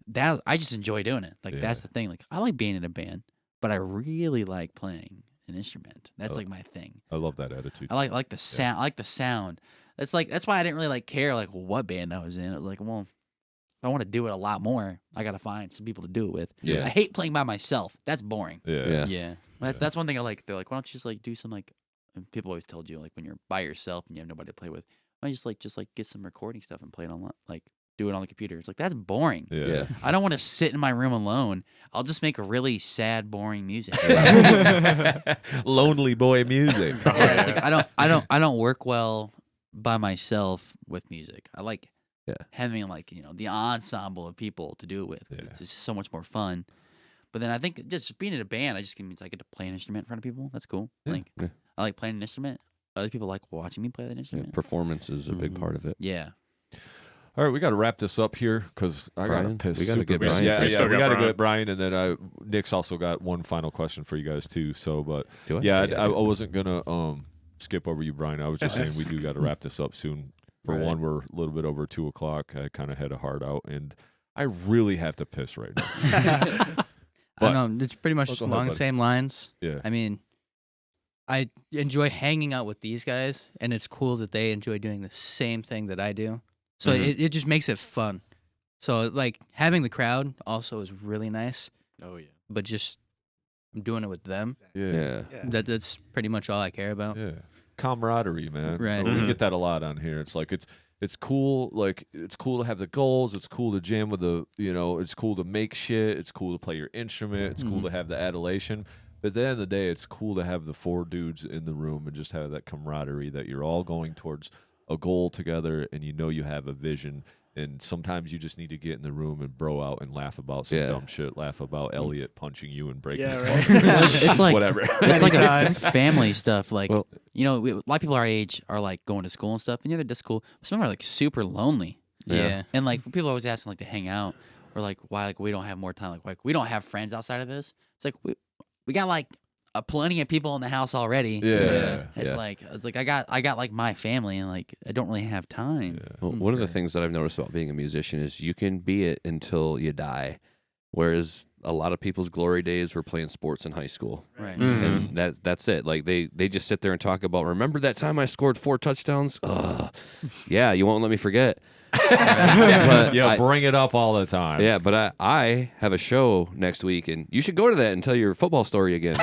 that, I just enjoy doing it. Like that's the thing. Like I like being in a band, but I really like playing an instrument. That's like my thing. I love that attitude. I like the sound. I like the sound. That's why I didn't really like care like what band I was in. It was like, well, if I want to do it a lot more, I gotta find some people to do it with. Yeah. I hate playing by myself. That's boring. Yeah. Yeah. That's one thing I like. They're like, why don't you just like do some like? And people always told you like when you're by yourself and you have nobody to play with, why don't you just like get some recording stuff and play it on like do it on the computer. It's like that's boring. Yeah. I don't want to sit in my room alone. I'll just make really sad, boring music. Lonely boy music. Yeah, it's like I don't work well by myself with music. I like having like the ensemble of people to do it with. Yeah. It's just so much more fun. But then I think just being in a band, means I get to play an instrument in front of people. That's cool. Yeah. Like I like playing an instrument. Other people like watching me play that Yeah, instrument. performance is a big Mhm. part of it. Yeah. All right, we got to wrap this up here because I got to Brian? piss. We gotta super get bad. Brian Yeah, first. yeah, Still we got got to Brian. get Brian, and then Nick's also got one final question for you guys too. So, but Do I? yeah, I do. wasn't gonna skip over you, Brian. I was just saying we do got to wrap this up soon. For Right. one, we're a little bit over 2:00. I kind of had a heart out, and I really have to piss right now. I don't know. It's pretty much Oh, go ahead, along the buddy. same lines. Yeah, I mean, I enjoy hanging out with these guys, and it's cool that they enjoy doing the same thing that I do. So Mhm. it just makes it fun. So like having the crowd also is really nice, Oh yeah. but just I'm doing it with them. yeah, Yeah. That's pretty much all I care about. yeah. Camaraderie, man. Right. We Mhm. get that a lot on here. It's like it's cool. Like it's cool to have the goals. It's cool to jam with the. It's cool to make shit. It's cool to play your instrument. It's cool to have the adulation. But at the end of the day, it's cool to have the 4 dudes in the room and just have that camaraderie that you're all going towards a goal together, and you have a vision. And sometimes you just need to get in the room and bro out and laugh about some Yeah. dumb shit. Laugh about Elliott punching you and breaking Yeah, his right. phone. It's like whatever. it's like a family stuff. Like Well- a lot of people our age are like going to school and stuff, and they're just cool. Some are like super lonely. Yeah. And like people are always asking like to hang out, or like why like we don't have more time. Like we don't have friends outside of this. It's like we got like plenty of people in the house already. Yeah. It's like I got like my family, and like I don't really have time. Yeah. Well, one of the things that I've noticed about being a musician is you can be it until you die. Whereas a lot of people's glory days were playing sports in high school. Right. And that's it. Like they just sit there and talk about, remember that time I scored 4 touchdowns? Yeah, you won't let me forget. But Yeah, I- bring it up all the time. Yeah, but I have a show next week, and you should go to that and tell your football story again.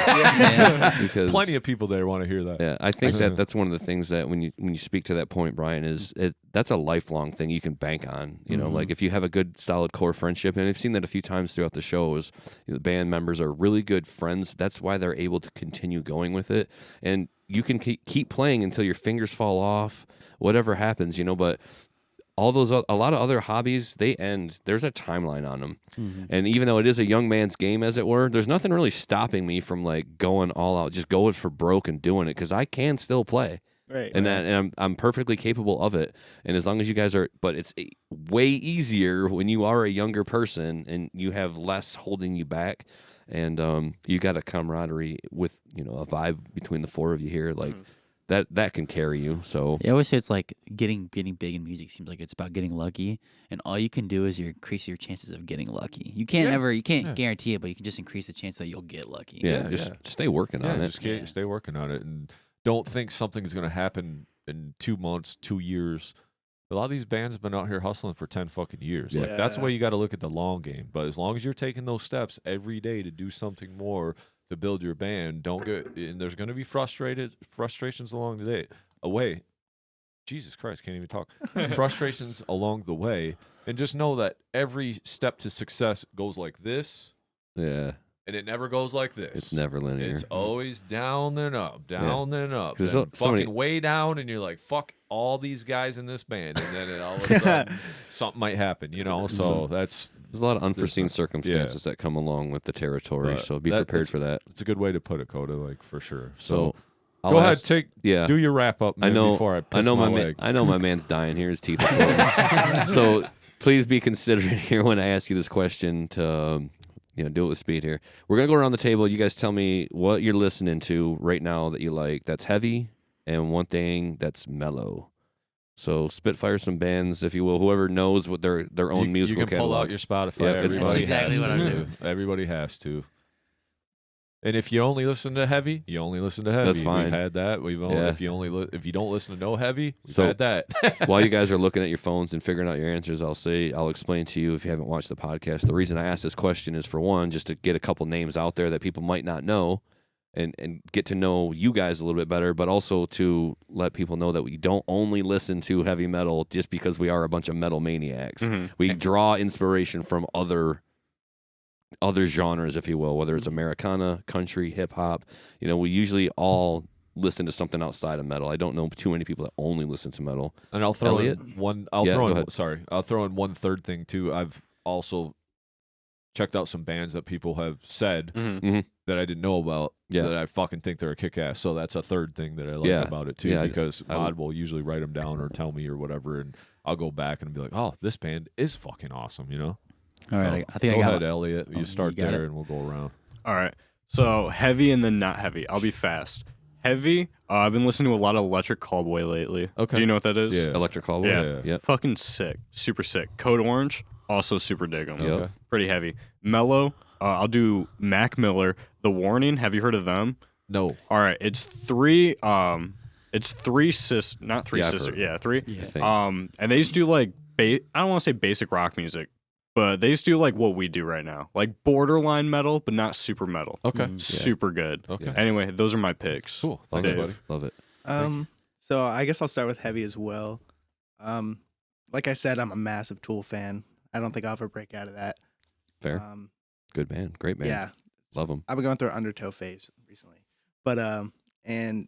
Because Plenty of people there want to hear that. yeah, I think that's one of the things that when you speak to that point, Brian, is that's a lifelong thing you can bank on. Like if you have a good, solid core friendship, and I've seen that a few times throughout the show, is the band members are really good friends. That's why they're able to continue going with it, and you can keep playing until your fingers fall off, whatever happens. But all those a lot of other hobbies, they end. There's a timeline on them, and even though it is a young man's game, as it were, there's nothing really stopping me from like going all out, just going for broke and doing it, because I can still play. Right. And I'm perfectly capable of it. And as long as you guys are, but it's way easier when you are a younger person and you have less holding you back, and you got a camaraderie with a vibe between the 4 of you here, like that can carry you. So I always say it's like getting big in music seems like it's about getting lucky, and all you can do is you increase your chances of getting lucky. You can't guarantee it, but you can just increase the chance that you'll get lucky. just stay working on it. Just stay working on it, and don't think something's going to happen in 2 months, 2 years. A lot of these bands have been out here hustling for 10 fucking years. Like, that's the way you got to look at the long game. But as long as you're taking those steps every day to do something more to build your band, don't get, and there's going to be frustrations along the way. Jesus Christ, can't even talk. Frustrations along the way. And just know that every step to success goes like this. Yeah. And it never goes like this. It's never linear. It's always down then up, down then up. 'Cause Then so many- fucking way down, and you're like, fuck all these guys in this band. And then all of a sudden, something might happen, you know? So There's a lot of unforeseen circumstances that come along with the territory, But so be prepared for that. It's a good way to put it, Koda, like, for sure. So go ahead, do your wrap up, man, I know, before I piss know my my leg. I know my man's dying here. His teeth are falling. So please be considerate here when I ask you this question to do it with speed here. We're going to go around the table. You guys tell me what you're listening to right now that you like that's heavy and one thing that's mellow. So spitfire some bands, if you will. Whoever knows what their own musical You can catalog. pull out your Spotify. Yep, it's Everybody fine. Exactly has what to. I do. Everybody has to. And if you only listen to heavy, you only listen to heavy. That's fine. We've had that. We've only, Yeah. if you don't listen to no heavy, we've So- had that. While you guys are looking at your phones and figuring out your answers, I'll explain to you if you haven't watched the podcast. The reason I asked this question is, for one, just to get a couple names out there that people might not know and get to know you guys a little bit better, but also to let people know that we don't only listen to heavy metal just because we are a bunch of metal maniacs. Mm-hmm. We draw inspiration from other genres, if you will, whether it's Americana, country, hip hop. We usually all listen to something outside of metal. I don't know too many people that only listen to metal. And I'll throw Elliott? in one. Go ahead. I'll throw in one third thing too. I've also checked out some bands that people have said that I didn't know about. Yeah. That I fucking think they're a kick ass. So that's a third thing that I like Yeah. about it too. Yeah, Because Modd will usually write them down or tell me or whatever, and I'll go back and be like, oh, this band is fucking awesome. All right, I think go I got ahead, Elliott. You start got there, it? and we'll go around. All right. So heavy and then not heavy. I'll be fast. Heavy. I've been listening to a lot of Electric Callboy lately. Okay. Do you know what that is? Yeah. Electric Callboy? Yeah. Yep. Fucking sick. Super sick. Code Orange. Also super dig 'em. Yep. Okay. Pretty heavy. Mellow. I'll do Mac Miller. The Warning. Have you heard of them? No. All right. It's three. It's three sis. Not three Yeah, I've sisters. heard. Yeah, three. I think. And they used to do like I don't want to say basic rock music, but they used to do like what we do right now, like borderline metal, but not super metal. Okay. Super good. Okay. Anyway, those are my picks. Cool. Thanks, Dave. buddy. Love it. So I guess I'll start with heavy as well. Like I said, I'm a massive Tool fan. I don't think I'll ever break out of that. Fair. Good band. Great band. Yeah, Love them. I've been going through an undertow phase recently, but and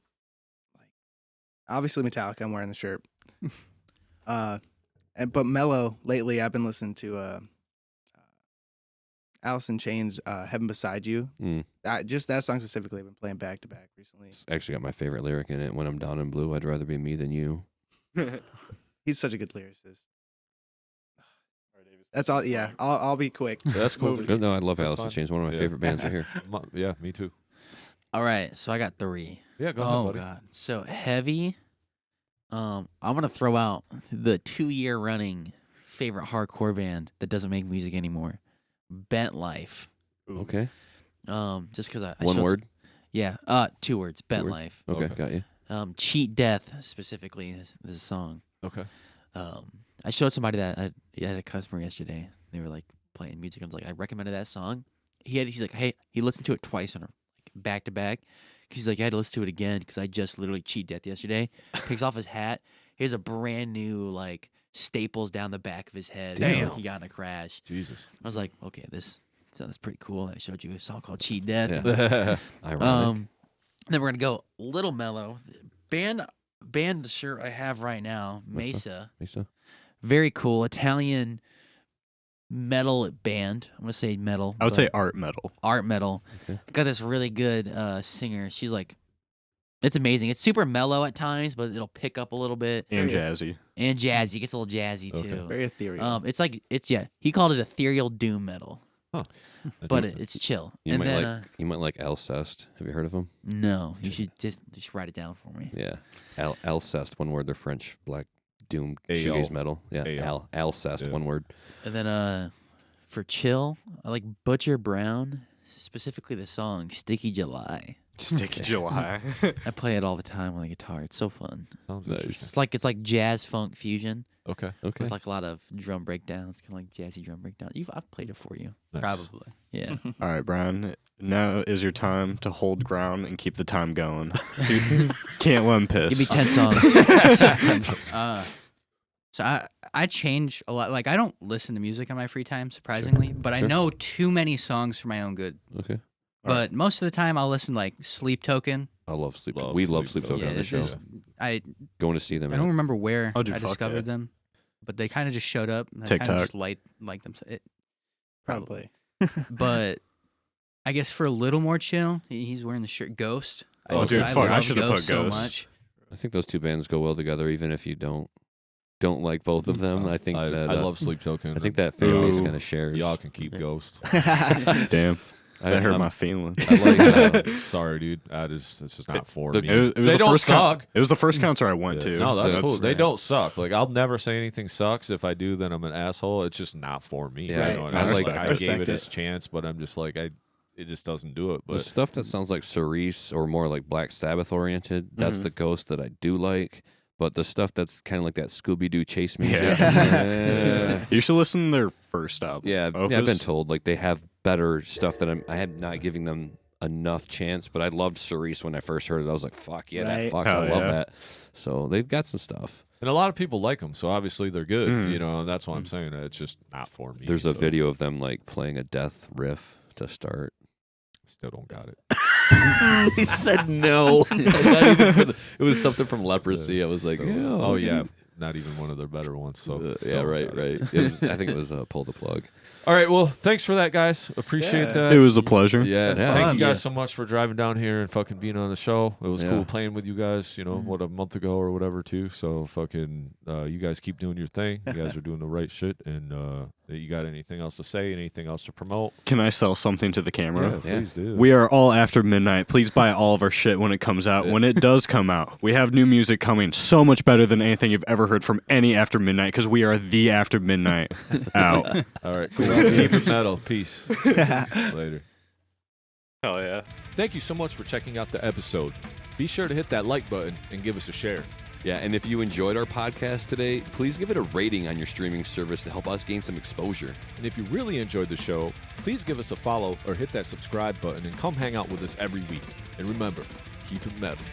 like obviously Metallica. I'm wearing the shirt. But mellow lately, I've been listening to Alice in Chains' "Heaven Beside You." Just that song specifically, I've been playing back to back recently. It's actually got my favorite lyric in it. When I'm down in blue, I'd rather be me than you. He's such a good lyricist. That's all. Yeah, I'll be quick. That's cool. Moving. No, I love That's Alice in fine. Chains. One of my Yeah. favorite bands right here. Yeah, me too. All right, so I got 3. Yeah, go ahead, Oh buddy. god. So heavy. I'm gonna throw out the 2-year running favorite hardcore band that doesn't make music anymore, Bent Life. Okay. Just because I One showed- word. Yeah. 2 words. Bent words? Life. Okay, Okay. got you. Cheat Death specifically is a song. Okay. I showed somebody that I had a customer yesterday. They were like playing music. I was like, I recommended that song. He's like, hey, he listened to it twice on back to back. He's like, I had to listen to it again because I just literally Cheat Death yesterday. Takes off his hat. He has a brand new like staples down the back of his head. Damn. He got in a crash. Jesus. I was like, okay, this sounds pretty cool. And I showed you a song called Cheat Death. Yeah. Ironic. Then we're gonna go a little mellow. Band shirt I have right now, What's Mesa. Lisa? Very cool Italian metal band. I'm gonna say metal. I would but say art metal. art metal. Okay. Got this really good singer. She's like, it's amazing. It's super mellow at times, but it'll pick up a little bit And jazzy. and jazzy. It gets a little jazzy Okay. too. Very ethereal. It's he called it ethereal doom metal, but it's chill. You and might then you might like Alcest. Have you heard of them? no, you should just write it down for me. Yeah. Alcest, one word. They're French black doom A-L. shoegaze metal. Yeah. A-L. Alcest, Yeah. one word. And then for chill, I like Butcher Brown, specifically the song "Sticky July." Sticky July. I play it all the time on the guitar. It's so fun. Sounds Nice. interesting. It's like jazz funk fusion Okay. Okay. with like a lot of drum breakdowns, kind of like jazzy drum breakdown. I've played it for you. Nice. Probably. Yeah. All right, Brian. Now is your time to hold ground and keep the time going. Can't let him piss. Give me 10 songs. So I change a lot. Like I don't listen to music on my free time, surprisingly, but I Sure. know too many songs for my own good. Okay. But most of the time, I'll listen to like Sleep Token. I love Sleep. Love We Sleep love Sleep Token. Token on the this show. is- I Going to see them. I don't remember where Oh, dude, I fuck discovered yeah. them, but they kind of just showed up. And I kind TikTok. of just like them. Probably. But I guess for a little more chill, he's wearing the shirt Ghost. Oh, dude, fuck, I love should've put so Ghost. much. I think those two bands go well together, even if you don't like both of them. I think that I love Sleep Token. I think that fan base Ooh. kind of shares. y'all can keep Ghost. Damn. That hurt I'm- my feelings. I like Sorry, dude. This is not for the- me. It was They the don't first suck. It was the first concert I went to. No, that's cool. They yeah. don't suck. Like I'll never say anything sucks. If I do, then I'm an asshole. It's just not for me. Yeah, You know, and I I was respect like, it. I gave it Respect its chance, but I'm just like, it just doesn't do it. the But stuff that sounds like Cerise or more like Black Sabbath oriented. That's Mhm. the Ghost that I do like. But the stuff that's kind of like that Scooby Doo chase music. Yeah. You should listen to their first album. Yeah, Opus. I've been told like they have better stuff that I am not giving them enough chance. But I loved Cerise when I first heard it. I was like, "Fuck yeah, that Right. fucks." Hell I love yeah. that. So they've got some stuff. and a lot of people like them, so obviously they're good. Mm. You know, and that's why I'm saying that it's just not for me. There's a so video of them like playing a death riff to start. Still don't got it. He said no. Not even for it was something from Leprosy. I was like, Still- oh yeah, not even one of their better ones. So yeah, still don't right, got it. right. It was, I think it was Pull the Plug. All right, well, thanks for that, guys. Appreciate Yeah. that. It was a pleasure. Yeah, Yeah. thank Fun. you guys Yeah. so much for driving down here and fucking being on the show. It was Yeah. cool playing with you guys, you know, what, a month ago or whatever, too. So fucking, you guys keep doing your thing. You guys are doing the right shit. And you got anything else to say? Anything else to promote? Can I sell something to the camera? Yeah. Please do. We are all after midnight. Please buy all of our shit when it comes out. When it does come out, we have new music coming so much better than anything you've ever heard from any After Midnight because we are the After Midnight out. All right, cool. Keep it metal. Peace. Later. Hell yeah. Thank you so much for checking out the episode. Be sure to hit that like button and give us a share. Yeah, and if you enjoyed our podcast today, please give it a rating on your streaming service to help us gain some exposure. And if you really enjoyed the show, please give us a follow or hit that subscribe button and come hang out with us every week. And remember, keep it metal.